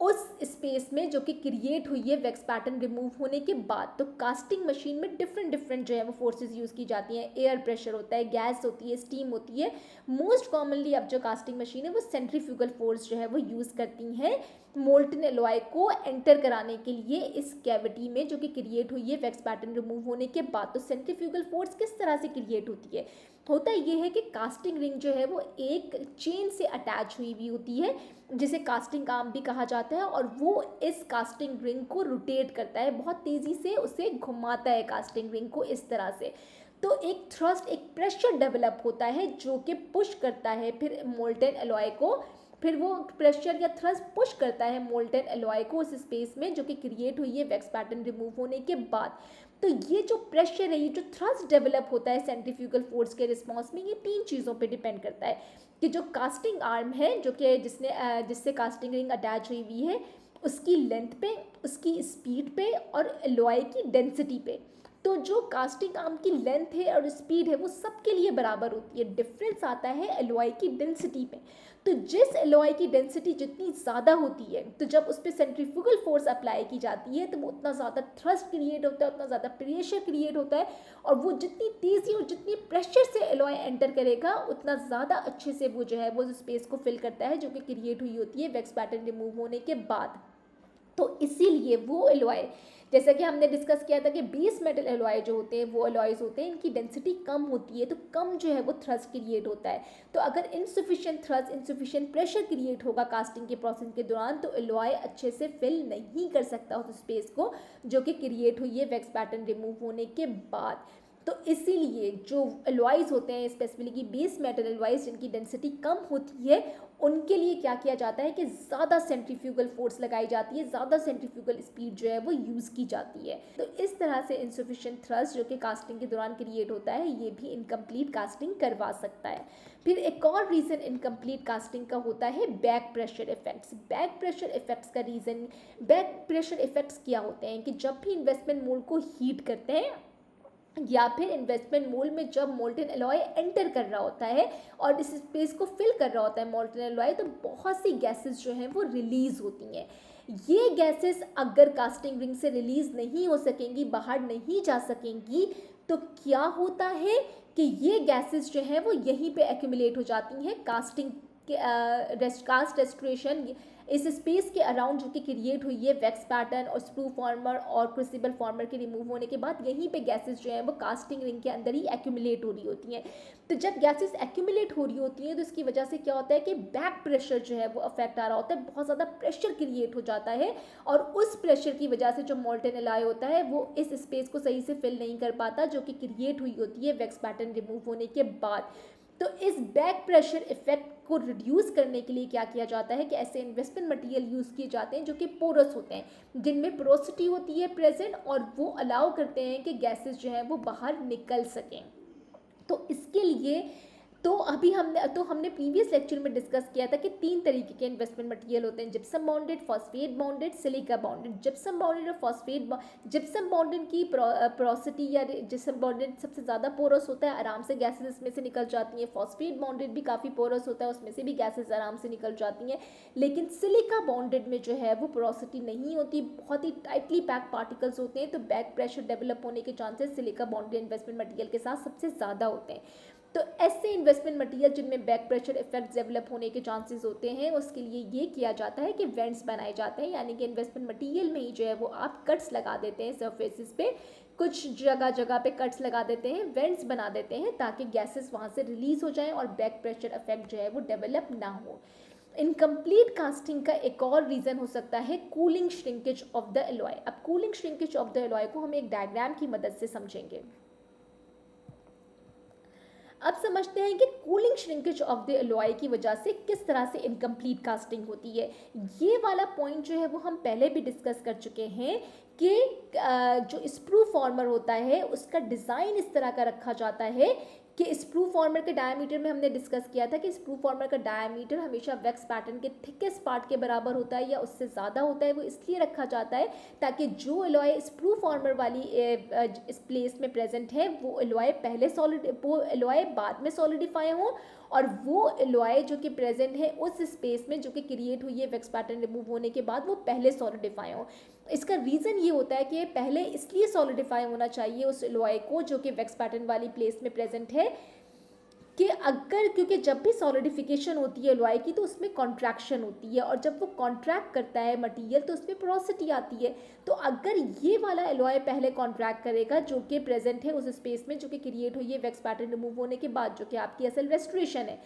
उस स्पेस में जो कि क्रिएट हुई है वैक्स पैटर्न रिमूव होने के बाद। तो कास्टिंग मशीन में डिफरेंट जो है वो फोर्सेस यूज़ की जाती हैं। एयर प्रेशर होता है, गैस होती है, स्टीम होती है। मोस्ट कॉमनली अब जो कास्टिंग मशीन है वो सेंट्रीफ्यूगल फोर्स जो है वो यूज़ करती हैं मोल्टन एलॉय को एंटर कराने के लिए इस कैविटी में जो कि क्रिएट हुई है वैक्स पैटर्न रिमूव होने के बाद। तो सेंट्रीफ्यूगल फोर्स किस तरह से क्रिएट होती है? होता ये है कि कास्टिंग रिंग जो है वो एक चेन से अटैच हुई होती है जिसे कास्टिंग आर्म भी कहा जाता है, और वो इस कास्टिंग रिंग को रोटेट करता है, बहुत तेज़ी से उसे घुमाता है कास्टिंग रिंग को इस तरह से। तो एक थ्रस्ट, एक प्रेशर डेवलप होता है जो कि पुश करता है फिर मोल्टेन एलॉय को, फिर वो प्रेशर या थ्रस्ट पुश करता है मोल्टेन एलॉय को उस स्पेस में जो कि क्रिएट हुई है वैक्स पैटर्न रिमूव होने के बाद। तो ये जो प्रेशर है, ये जो थ्रस्ट डेवलप होता है सेंट्रीफ्यूगल फोर्स के रिस्पॉन्स में, ये 3 चीज़ों पे डिपेंड करता है कि जो कास्टिंग आर्म है जो कि जिससे कास्टिंग रिंग अटैच हुई है उसकी लेंथ पे, उसकी स्पीड पे और एलॉय की डेंसिटी पे। तो जो कास्टिंग आर्म की लेंथ है और स्पीड है वो सबके लिए बराबर होती है। डिफरेंस आता है एलॉय की डेंसिटी में। तो जिस एलॉय की डेंसिटी जितनी ज़्यादा होती है तो जब उस पर सेंट्रीफ्यूगल फोर्स अप्लाई की जाती है तो वो उतना ज़्यादा थ्रस्ट क्रिएट होता है, उतना ज़्यादा प्रेशर क्रिएट होता है, और वो जितनी तेज़ी और जितनी प्रेशर से एलॉय एंटर करेगा उतना ज़्यादा अच्छे से वो जो है वो स्पेस को फिल करता है जो कि क्रिएट हुई होती है वैक्स पैटर्न रिमूव होने के बाद। तो इसीलिए वो एलॉय, जैसा कि हमने डिस्कस किया था कि बेस मेटल एलॉय जो होते हैं वो एलॉयज़ होते हैं, इनकी डेंसिटी कम होती है तो कम जो है वो थ्रस्ट क्रिएट होता है। तो अगर insufficient thrust, insufficient pressure create होगा कास्टिंग के प्रोसेस के दौरान तो एलॉय अच्छे से फिल नहीं कर सकता उस स्पेस को जो कि क्रिएट हुई है वैक्स पैटर्न रिमूव होने के बाद। तो इसीलिए जो एलॉयज़ होते हैं स्पेसिफिकली बेस मेटल एलॉयज़ जिनकी डेंसिटी कम होती है उनके लिए क्या किया जाता है कि ज़्यादा सेंट्रीफ्यूगल फोर्स लगाई जाती है, ज़्यादा सेंट्रीफ्यूगल स्पीड जो है वो यूज़ की जाती है। तो इस तरह से इनसफिशिएंट थ्रस्ट जो कि कास्टिंग के दौरान क्रिएट होता है ये भी इनकम्प्लीट कास्टिंग करवा सकता है। फिर एक और रीज़न इनकम्प्लीट कास्टिंग का होता है back pressure effects. Back pressure effects का रीज़न, बैक प्रेशर इफेक्ट्स क्या होते हैं कि जब भी इन्वेस्टमेंट मोल्ड को हीट करते हैं या फिर इन्वेस्टमेंट मोल्ड में जब मोल्टन एलॉय एंटर कर रहा होता है और इस स्पेस को फिल कर रहा होता है मोल्टन एलॉय, तो बहुत सी गैसेस जो हैं वो रिलीज़ होती हैं। ये गैसेस अगर कास्टिंग रिंग से रिलीज़ नहीं हो सकेंगी, बाहर नहीं जा सकेंगी, तो क्या होता है कि ये गैसेस जो हैं वो यहीं पे एक्यूमुलेट हो जाती हैं कास्टिंग के कास्ट रेस्टोरेशन इस स्पेस के अराउंड जो कि क्रिएट हुई है वैक्स पैटर्न और स्प्रू फॉर्मर और क्रूसिबल फॉर्मर के रिमूव होने के बाद यहीं पे गैसेस जो है वो कास्टिंग रिंग के अंदर ही एक्यूमुलेट हो रही होती हैं। तो जब गैसेस एक्यूमुलेट हो रही होती हैं तो इसकी वजह से क्या होता है कि बैक प्रेशर जो है वो अफेक्ट आ रहा होता है, बहुत ज़्यादा प्रेशर क्रिएट हो जाता है, और उस प्रेशर की वजह से जो मोल्टन एलॉय होता है वो इस स्पेस को सही से फिल नहीं कर पाता जो कि क्रिएट हुई होती है वैक्स पैटर्न रिमूव होने के बाद। तो इस बैक प्रेशर इफेक्ट को रिड्यूस करने के लिए क्या किया जाता है कि ऐसे इन्वेस्टमेंट मटेरियल यूज़ किए जाते हैं जो कि पोरस होते हैं, जिनमें पोरोसिटी होती है प्रेजेंट, और वो अलाउ करते हैं कि गैसेस जो हैं वो बाहर निकल सकें। तो इसके लिए हमने प्रीवियस लेक्चर में डिस्कस किया था कि 3 तरीके के इन्वेस्टमेंट मटेरियल होते हैं, gypsum bonded, phosphate bonded, silica bonded. Gypsum bonded और फॉस्फेट, जिप्सम बॉन्डेड की पोरोसिटी या जिप्सम बॉन्डेड सबसे ज़्यादा पोरस होता है, आराम से गैसेस इसमें से निकल जाती हैं। फॉस्फेट बॉन्डेड भी काफ़ी पोरस होता है, उसमें से भी गैसेस आराम से निकल जाती हैं। लेकिन सिलिका बॉन्डेड में जो है वो पोरोसिटी नहीं होती, बहुत ही टाइटली पैक पार्टिकल्स होते हैं, तो बैक प्रेशर डेवलप होने के chances silica bonded investment material के साथ सबसे ज़्यादा होते हैं। तो ऐसे इन्वेस्टमेंट मटेरियल जिनमें बैक प्रेशर इफेक्ट डेवलप होने के चांसेस होते हैं उसके लिए ये किया जाता है कि वेंट्स बनाए जाते हैं, यानी कि इन्वेस्टमेंट मटेरियल में ही जो है वो आप कट्स लगा देते हैं सरफेसेस पे, कुछ जगह जगह पे कट्स लगा देते हैं, वेंट्स बना देते हैं ताकि गैसेस वहाँ से रिलीज हो जाएं और बैक प्रेशर इफेक्ट जो है वो डेवलप ना हो। इनकम्प्लीट कास्टिंग का एक और रीज़न हो सकता है cooling shrinkage of the alloy. अब cooling shrinkage of the alloy को हम एक डायग्राम की मदद से समझेंगे। अब समझते हैं कि cooling shrinkage of the alloy की वजह से किस तरह से इनकम्प्लीट कास्टिंग होती है। ये वाला पॉइंट जो है वो हम पहले भी डिस्कस कर चुके हैं कि जो स्प्रू फॉर्मर होता है उसका डिज़ाइन इस तरह का रखा जाता है कि स्प्रू फॉर्मर के डायमीटर में हमने डिस्कस किया था कि स्प्रू फॉर्मर का डायमीटर हमेशा वैक्स पैटर्न के थिकेस्ट पार्ट के बराबर होता है या उससे ज़्यादा होता है। वो इसलिए रखा जाता है ताकि जो एलॉय स्प्रू फॉर्मर वाली इस प्लेस में प्रेजेंट है वो एलॉय बाद में सॉलिडिफाई हो, और वो एलॉय जो कि प्रेजेंट है उस स्पेस में जो कि क्रिएट हुई है वैक्स पैटर्न रिमूव होने के बाद, वो पहले सॉलिडिफाई हो। इसका रीज़न ये होता है कि पहले इसलिए सॉलिडिफाई होना चाहिए उस एलॉय को जो कि वैक्स पैटर्न वाली प्लेस में प्रेजेंट है कि अगर, क्योंकि जब भी सॉलिडिफिकेशन होती है एलॉय की तो उसमें कॉन्ट्रैक्शन होती है, और जब वो कॉन्ट्रैक्ट करता है मटेरियल तो उसमें पोरोसिटी आती है। तो अगर ये वाला एलॉय पहले कॉन्ट्रैक्ट करेगा जो कि प्रेजेंट है उस स्पेस में जो कि क्रिएट हुई है वैक्स पैटर्न रिमूव होने के बाद, जो कि आपकी असल रेस्टोरेशन है,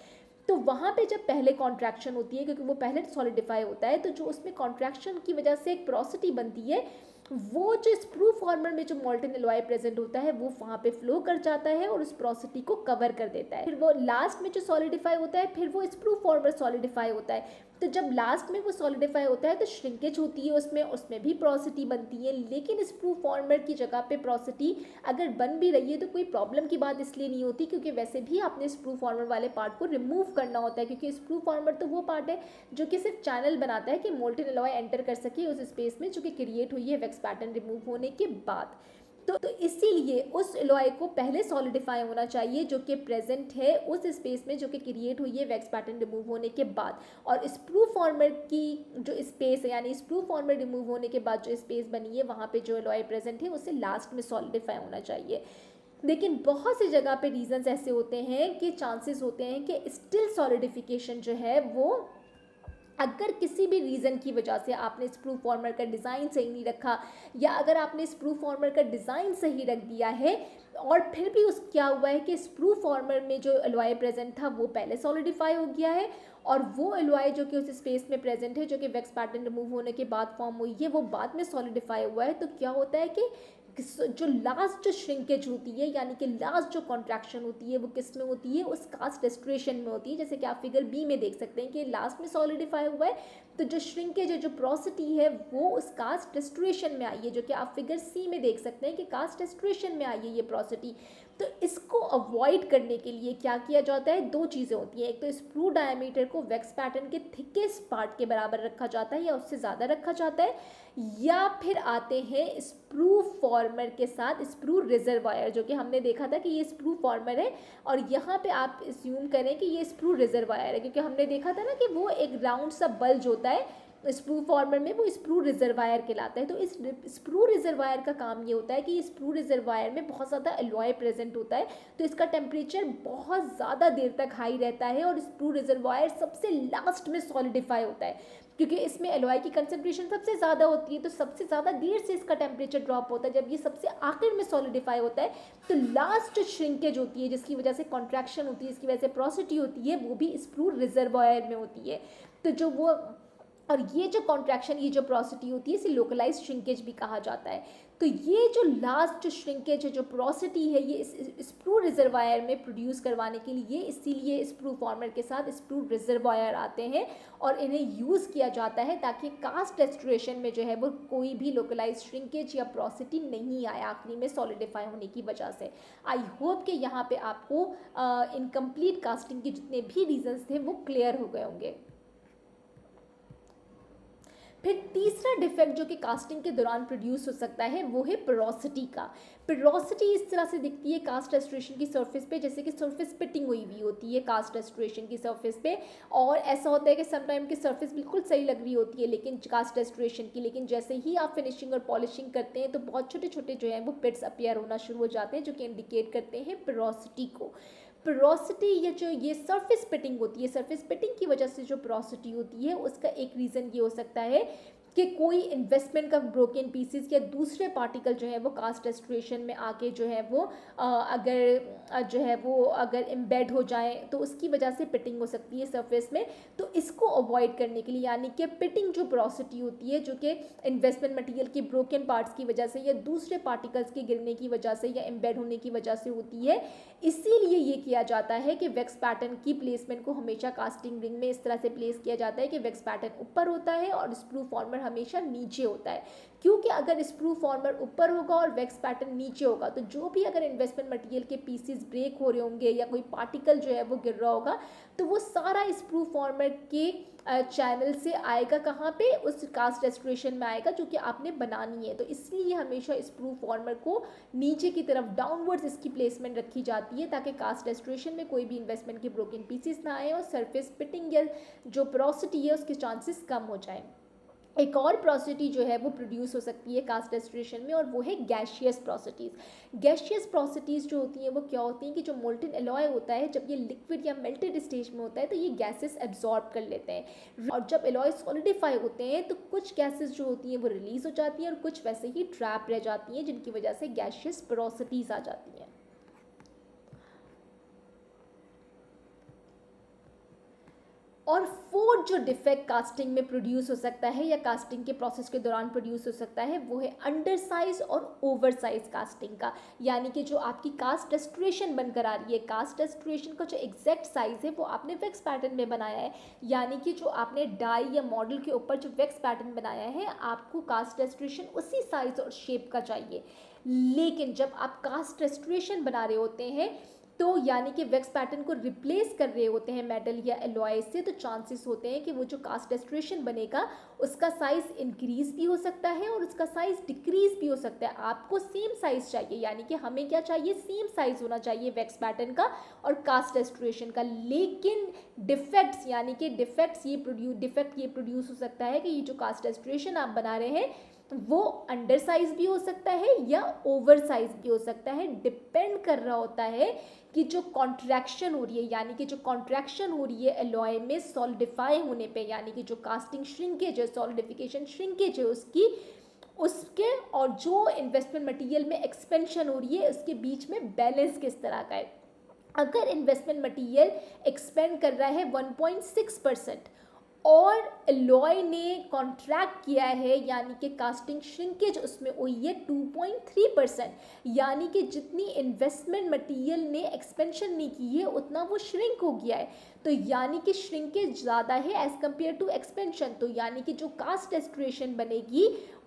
तो वहाँ पे जब पहले कॉन्ट्रैक्शन होती है क्योंकि वो पहले सॉलिडिफाई होता है, तो जो उसमें कॉन्ट्रैक्शन की वजह से एक पोरोसिटी बनती है, वो जो स्प्रू फॉर्मर में जो मोल्टन एलॉय प्रेजेंट होता है वो वहाँ पे फ्लो कर जाता है और उस पोरोसिटी को कवर कर देता है। फिर वो लास्ट में जो सॉलिडिफाई होता है फिर वो स्प्रू फॉर्मर सॉलिडिफाई होता है। तो जब लास्ट में वो सॉलिडिफाई होता है तो श्रिंकेज होती है उसमें भी पोरोसिटी बनती है, लेकिन स्प्रू फॉर्मर की जगह पे पोरोसिटी अगर बन भी रही है तो कोई प्रॉब्लम की बात इसलिए नहीं होती क्योंकि वैसे भी आपने स्प्रू फॉर्मर वाले पार्ट को रिमूव करना होता है, क्योंकि स्प्रू फॉर्मर तो वो पार्ट है जो कि सिर्फ चैनल बनाता है कि मोल्टन एलॉय एंटर कर सके उस स्पेस में जो कि क्रिएट हुई है वैक्स पैटर्न रिमूव होने के बाद। तो इसीलिए उस एलॉय को पहले सॉलिडिफाई होना चाहिए जो कि प्रेजेंट है उस स्पेस में जो कि क्रिएट हुई है वैक्स पैटर्न रिमूव होने के बाद, और स्प्रू फॉर्मर की जो स्पेस है यानी स्प्रू फॉर्मर रिमूव होने के बाद जो स्पेस बनी है वहाँ पे जो एलॉय प्रेजेंट है उसे लास्ट में सॉलिडिफाई होना चाहिए। लेकिन बहुत सी जगह पे रीजंस ऐसे होते हैं कि चांसेस होते हैं कि स्टिल सॉलिडिफिकेशन जो है वो, अगर किसी भी रीज़न की वजह से आपने स्प्रू फॉर्मर का डिज़ाइन सही नहीं रखा, या अगर आपने स्प्रू फॉर्मर का डिज़ाइन सही रख दिया है और फिर भी उस क्या हुआ है कि स्प्रू फॉर्मर में जो एलॉय प्रेजेंट था वो पहले सॉलिडिफाई हो गया है, और वो एलॉय जो कि उस स्पेस में प्रेजेंट है जो कि वैक्स पैटर्न रिमूव होने के बाद फॉर्म हुई है वो बाद में सॉलिडिफाई हुआ है, तो क्या होता है कि जो लास्ट जो श्रिंकेज होती है यानी कि लास्ट जो कॉन्ट्रैक्शन होती है वो किस में होती है, उस कास्ट रेस्टोरेशन में होती है। जैसे कि आप फिगर बी में देख सकते हैं कि लास्ट में सॉलिडिफाई हुआ है, तो जो श्रिंकेज है जो पोरोसिटी है वो उस कास्ट रेस्टोरेशन में आई है, जो कि आप फिगर सी में देख सकते हैं कि कास्ट रेस्टोरेशन में आई है ये पोरोसिटी। तो इसको अवॉइड करने के लिए क्या किया जाता है, दो चीज़ें होती हैं, एक तो स्प्रू डायमीटर को वैक्स पैटर्न के थिकेस्ट पार्ट के बराबर रखा जाता है या उससे ज़्यादा रखा जाता है, या फिर आते हैं स्प्रू फॉर्मर के साथ स्प्रू रिजर्वायर, जो कि हमने देखा था कि ये स्प्रू फॉर्मर है और यहाँ पे आप अस्यूम करें कि ये स्प्रू रिजर्वायर है, क्योंकि हमने देखा था ना कि वो एक राउंड सा बल्ज होता है स्प्रू फॉर्मर में, वो स्प्रू रिजर्वायर कहलाता है। तो इस स्प्रू रिजर्वायर का काम ये होता है कि स्प्रू रिजर्वायर में बहुत ज़्यादा एलॉय प्रेजेंट होता है, तो इसका टेम्परेचर बहुत ज़्यादा देर तक हाई रहता है और स्प्रू रिजर्वायर सबसे लास्ट में सॉलिडिफाई होता है, क्योंकि इसमें एलॉय की कंसंट्रेशन सबसे ज़्यादा होती है, तो सबसे ज़्यादा देर से इसका टेम्परेचर ड्रॉप होता है। जब ये सबसे आखिर में सॉलिडिफाई होता है तो लास्ट जो श्रिंकेज होती है जिसकी वजह से कॉन्ट्रैक्शन होती है, इसकी वजह से पोरोसिटी होती है, वो भी स्प्रू रिजर्वायर में होती है। तो जो वो, और ये जो कॉन्ट्रैक्शन, ये जो पोरोसिटी होती है इसे लोकलाइज श्रिंकेज भी कहा जाता है। तो ये जो लास्ट जो श्रिंकेज है, जो पोरोसिटी है, ये स्प्रू रिजर्वायर में प्रोड्यूस करवाने के लिए इसीलिए स्प्रू फॉर्मर के साथ स्प्रू रिजर्वायर आते हैं और इन्हें यूज़ किया जाता है ताकि कास्ट रेस्टोरेशन में जो है वो कोई भी लोकलाइज श्रिंकेज या पोरोसिटी नहीं आए आखिरी में सॉलिडिफाई होने की वजह से। आई होप कि यहाँ पे आपको इनकम्प्लीट कास्टिंग के जितने भी रीजंस थे वो क्लियर हो गए होंगे। फिर तीसरा डिफेक्ट जो कि कास्टिंग के दौरान प्रोड्यूस हो सकता है वो है पोरोसिटी का। पोरोसिटी इस तरह से दिखती है कास्ट रेस्टोरेशन की सरफेस पे जैसे कि सरफेस पिटिंग हुई हुई होती है कास्ट रेस्टोरेशन की सरफेस पे, और ऐसा होता है कि समटाइम की सरफेस बिल्कुल सही लग रही होती है लेकिन कास्ट रेस्टोरेशन की, लेकिन जैसे ही आप फिनिशिंग और पॉलिशिंग करते हैं तो बहुत छोटे छोटे जो हैं वो पिट्स अपीयर होना शुरू हो जाते हैं जो कि इंडिकेट करते हैं पोरोसिटी को। पोरोसिटी या जो ये सरफेस पिटिंग होती है, सरफेस पिटिंग की वजह से जो पोरोसिटी होती है उसका एक रीज़न ये हो सकता है कि कोई इन्वेस्टमेंट का ब्रोकन पीसेस या दूसरे पार्टिकल जो है वो कास्ट रेस्टोरेशन में आके जो है वो अगर एम्बेड हो जाए तो उसकी वजह से पिटिंग हो सकती है सरफेस में। तो इसको अवॉइड करने के लिए यानी कि पिटिंग जो पोरोसिटी होती है जो कि इन्वेस्टमेंट मटेरियल के ब्रोकन पार्ट्स की वजह से या दूसरे पार्टिकल्स के गिरने की वजह से या एम्बेड होने की वजह से होती है, इसीलिए ये किया जाता है कि वैक्स पैटर्न की प्लेसमेंट को हमेशा कास्टिंग रिंग में इस तरह से प्लेस किया जाता है कि वैक्स पैटर्न ऊपर होता है और स्प्रू फॉर्मर फॉर्मर हमेशा नीचे होता है, क्योंकि अगर स्प्रू फॉर्मर ऊपर होगा और वैक्स पैटर्न नीचे होगा तो जो भी अगर इन्वेस्टमेंट मटेरियल के पीसेस ब्रेक हो रहे होंगे या कोई पार्टिकल जो है वो गिर रहा होगा तो वो सारा स्प्रू फॉर्मर के चैनल से आएगा, कहाँ पे, उस कास्ट रेस्टोरेशन में आएगा जो कि आपने बनानी है। तो इसलिए हमेशा स्प्रू फॉर्मर को नीचे की तरफ डाउनवर्ड्स इसकी प्लेसमेंट रखी जाती है ताकि कास्ट रेस्टोरेशन में कोई भी इन्वेस्टमेंट के ब्रोकन पीसेस ना आए और सरफेस पिटिंग या जो पोरोसिटी है उसके चांसेस कम हो जाए। एक और पोरोसिटी जो है वो प्रोड्यूस हो सकती है कास्ट रेस्टोरेशन में और वो है गैशियस पोरोसिटीज़। गैशियस पोरोसिटीज़ जो होती हैं वो क्या होती हैं कि जो मोल्टन एलॉय होता है जब ये लिक्विड या मेल्टेड स्टेज में होता है तो ये गैसेस एब्जॉर्ब कर लेते हैं और जब एलॉय सॉलिडिफाई होते हैं तो कुछ गैसेस जो होती हैं वो रिलीज हो जाती हैं और कुछ वैसे ही ट्रैप रह जाती हैं जिनकी वजह से गैशियस पोरोसिटीज़ आ जाती हैं। और फोर्थ जो डिफेक्ट कास्टिंग में प्रोड्यूस हो सकता है या कास्टिंग के प्रोसेस के दौरान प्रोड्यूस हो सकता है वो है अंडर साइज और ओवर साइज कास्टिंग का। यानी कि जो आपकी कास्ट रेस्टोरेशन बनकर आ रही है, कास्ट रेस्टोरेशन का जो एग्जैक्ट साइज है वो आपने वैक्स पैटर्न में बनाया है, यानी कि जो आपने डाई या मॉडल के ऊपर जो वैक्स पैटर्न बनाया है आपको कास्ट रेस्टोरेशन उसी साइज और शेप का चाहिए। लेकिन जब आप कास्ट रेस्टोरेशन बना रहे होते हैं तो यानी कि वैक्स पैटर्न को रिप्लेस कर रहे होते हैं मेटल या एलॉय से, तो चांसेस होते हैं कि वो जो कास्ट रेस्टोरेशन बनेगा उसका साइज़ इंक्रीज भी हो सकता है और उसका साइज़ डिक्रीज भी हो सकता है। आपको सेम साइज़ चाहिए, यानी कि हमें क्या चाहिए, सेम साइज़ होना चाहिए वैक्स पैटर्न का और कास्ट रेस्टोरेशन का। लेकिन डिफेक्ट्स यानी कि डिफेक्ट ये प्रोड्यूस हो सकता है कि ये जो कास्ट रेस्टोरेशन आप बना रहे हैं वो अंडर साइज भी हो सकता है या ओवर साइज भी हो सकता है। डिपेंड कर रहा होता है कि जो कॉन्ट्रैक्शन हो रही है, यानी कि जो कॉन्ट्रैक्शन हो रही है एलॉय में सॉलिडिफाई होने पे, यानी कि जो कास्टिंग श्रिंकेज है, सॉलिडिफिकेशन श्रिंकेज है उसके और जो इन्वेस्टमेंट मटेरियल में एक्सपेंशन हो रही है उसके बीच में बैलेंस किस तरह का है। अगर इन्वेस्टमेंट मटेरियल एक्सपेंड कर रहा है 1.6% और एलॉय ने कॉन्ट्रैक्ट किया है यानी कि कास्टिंग श्रिंकेज उसमें हुई है 2.3%, यानी कि जितनी इन्वेस्टमेंट मटेरियल ने एक्सपेंशन नहीं की है उतना वो श्रिंक हो गया है, तो यानी कि श्रिंकेज ज़्यादा है एज़ कम्पेयर टू एक्सपेंशन। तो यानी कि जो कास्ट रेस्टोरेशन बनेगी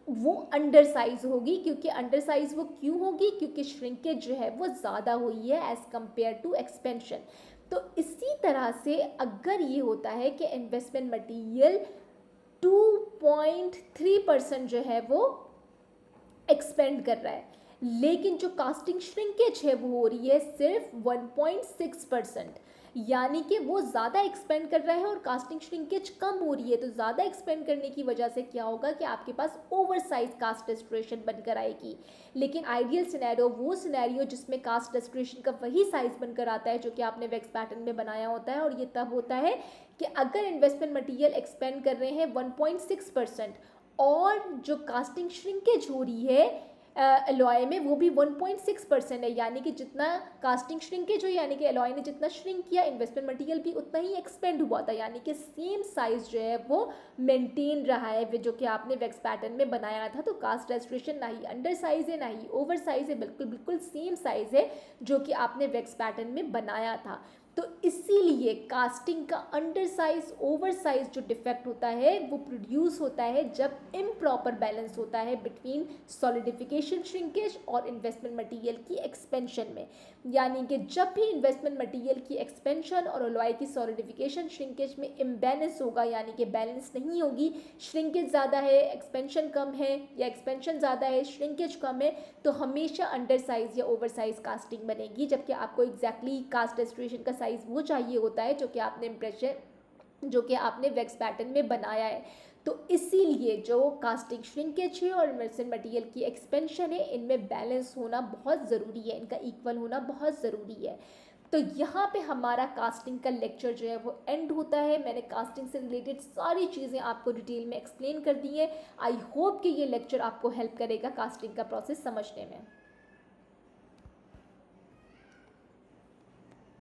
वो अंडर साइज होगी, क्योंकि अंडर साइज वो क्यों होगी, क्योंकि श्रिंकेज जो है वो ज़्यादा हुई है एज़ कम्पेयर टू एक्सपेंशन। तो इसी तरह से अगर ये होता है कि इन्वेस्टमेंट मटेरियल 2.3% जो है वो एक्सपेंड कर रहा है लेकिन जो कास्टिंग श्रिंकेज है वो हो रही है सिर्फ 1.6%, यानी कि वो ज़्यादा एक्सपेंड कर रहा है और कास्टिंग श्रिंकेज कम हो रही है। तो ज़्यादा एक्सपेंड करने की वजह से क्या होगा कि आपके पास ओवर साइज कास्ट रेस्टोरेशन बनकर आएगी। लेकिन आइडियल सिनेरियो वो सिनेरियो जिसमें कास्ट रेस्टोरेशन का वही साइज बनकर आता है जो कि आपने वैक्स पैटर्न में बनाया होता है, और ये तब होता है कि अगर इन्वेस्टमेंट मटीरियल एक्सपेंड कर रहे हैं 1.6% और जो कास्टिंग श्रिंकेज हो रही है एलॉय में वो भी 1.6% है, यानी कि जितना कास्टिंग श्रिंकेज हो यानी कि एलॉय ने जितना श्रिंक किया इन्वेस्टमेंट मटेरियल भी उतना ही एक्सपेंड हुआ था, यानी कि सेम साइज जो है वो मेंटेन रहा है जो कि आपने वैक्स पैटर्न में बनाया था। तो कास्ट रेस्टोरेशन ना ही अंडर साइज है ना ही ओवर साइज है, बिल्कुल सेम साइज है जो कि आपने वैक्स पैटर्न में बनाया था। तो इसीलिए कास्टिंग का अंडर साइज ओवर साइज जो डिफेक्ट होता है वो प्रोड्यूस होता है जब इम्प्रॉपर बैलेंस होता है बिटवीन सॉलिडिफिकेशन श्रिंकेज और इन्वेस्टमेंट मटेरियल की एक्सपेंशन में। यानी कि जब भी इन्वेस्टमेंट मटेरियल की एक्सपेंशन और एलॉय की सॉलिडिफिकेशन श्रिंकेज में इम्बैलेंस होगा, यानी कि बैलेंस नहीं होगी, श्रिंकेज ज़्यादा है एक्सपेंशन कम है या एक्सपेंशन ज़्यादा है श्रिंकेज कम है, तो हमेशा अंडर साइज या ओवर साइज कास्टिंग बनेगी, जबकि आपको एग्जैक्टली कास्ट रेस्टोरेशन का साइज वो चाहिए होता है जो कि आपने वैक्स पैटर्न में बनाया है। तो इसीलिए जो कास्टिंग श्रिंकेज है और इन्वेस्टमेंट मटेरियल की एक्सपेंशन है इनमें बैलेंस होना बहुत ज़रूरी है, इनका इक्वल होना बहुत ज़रूरी है। तो यहाँ पे हमारा कास्टिंग का लेक्चर जो है वो एंड होता है। मैंने कास्टिंग से रिलेटेड सारी चीज़ें आपको डिटेल में एक्सप्लेन कर दी हैं। आई होप कि ये लेक्चर आपको हेल्प करेगा कास्टिंग का प्रोसेस समझने में।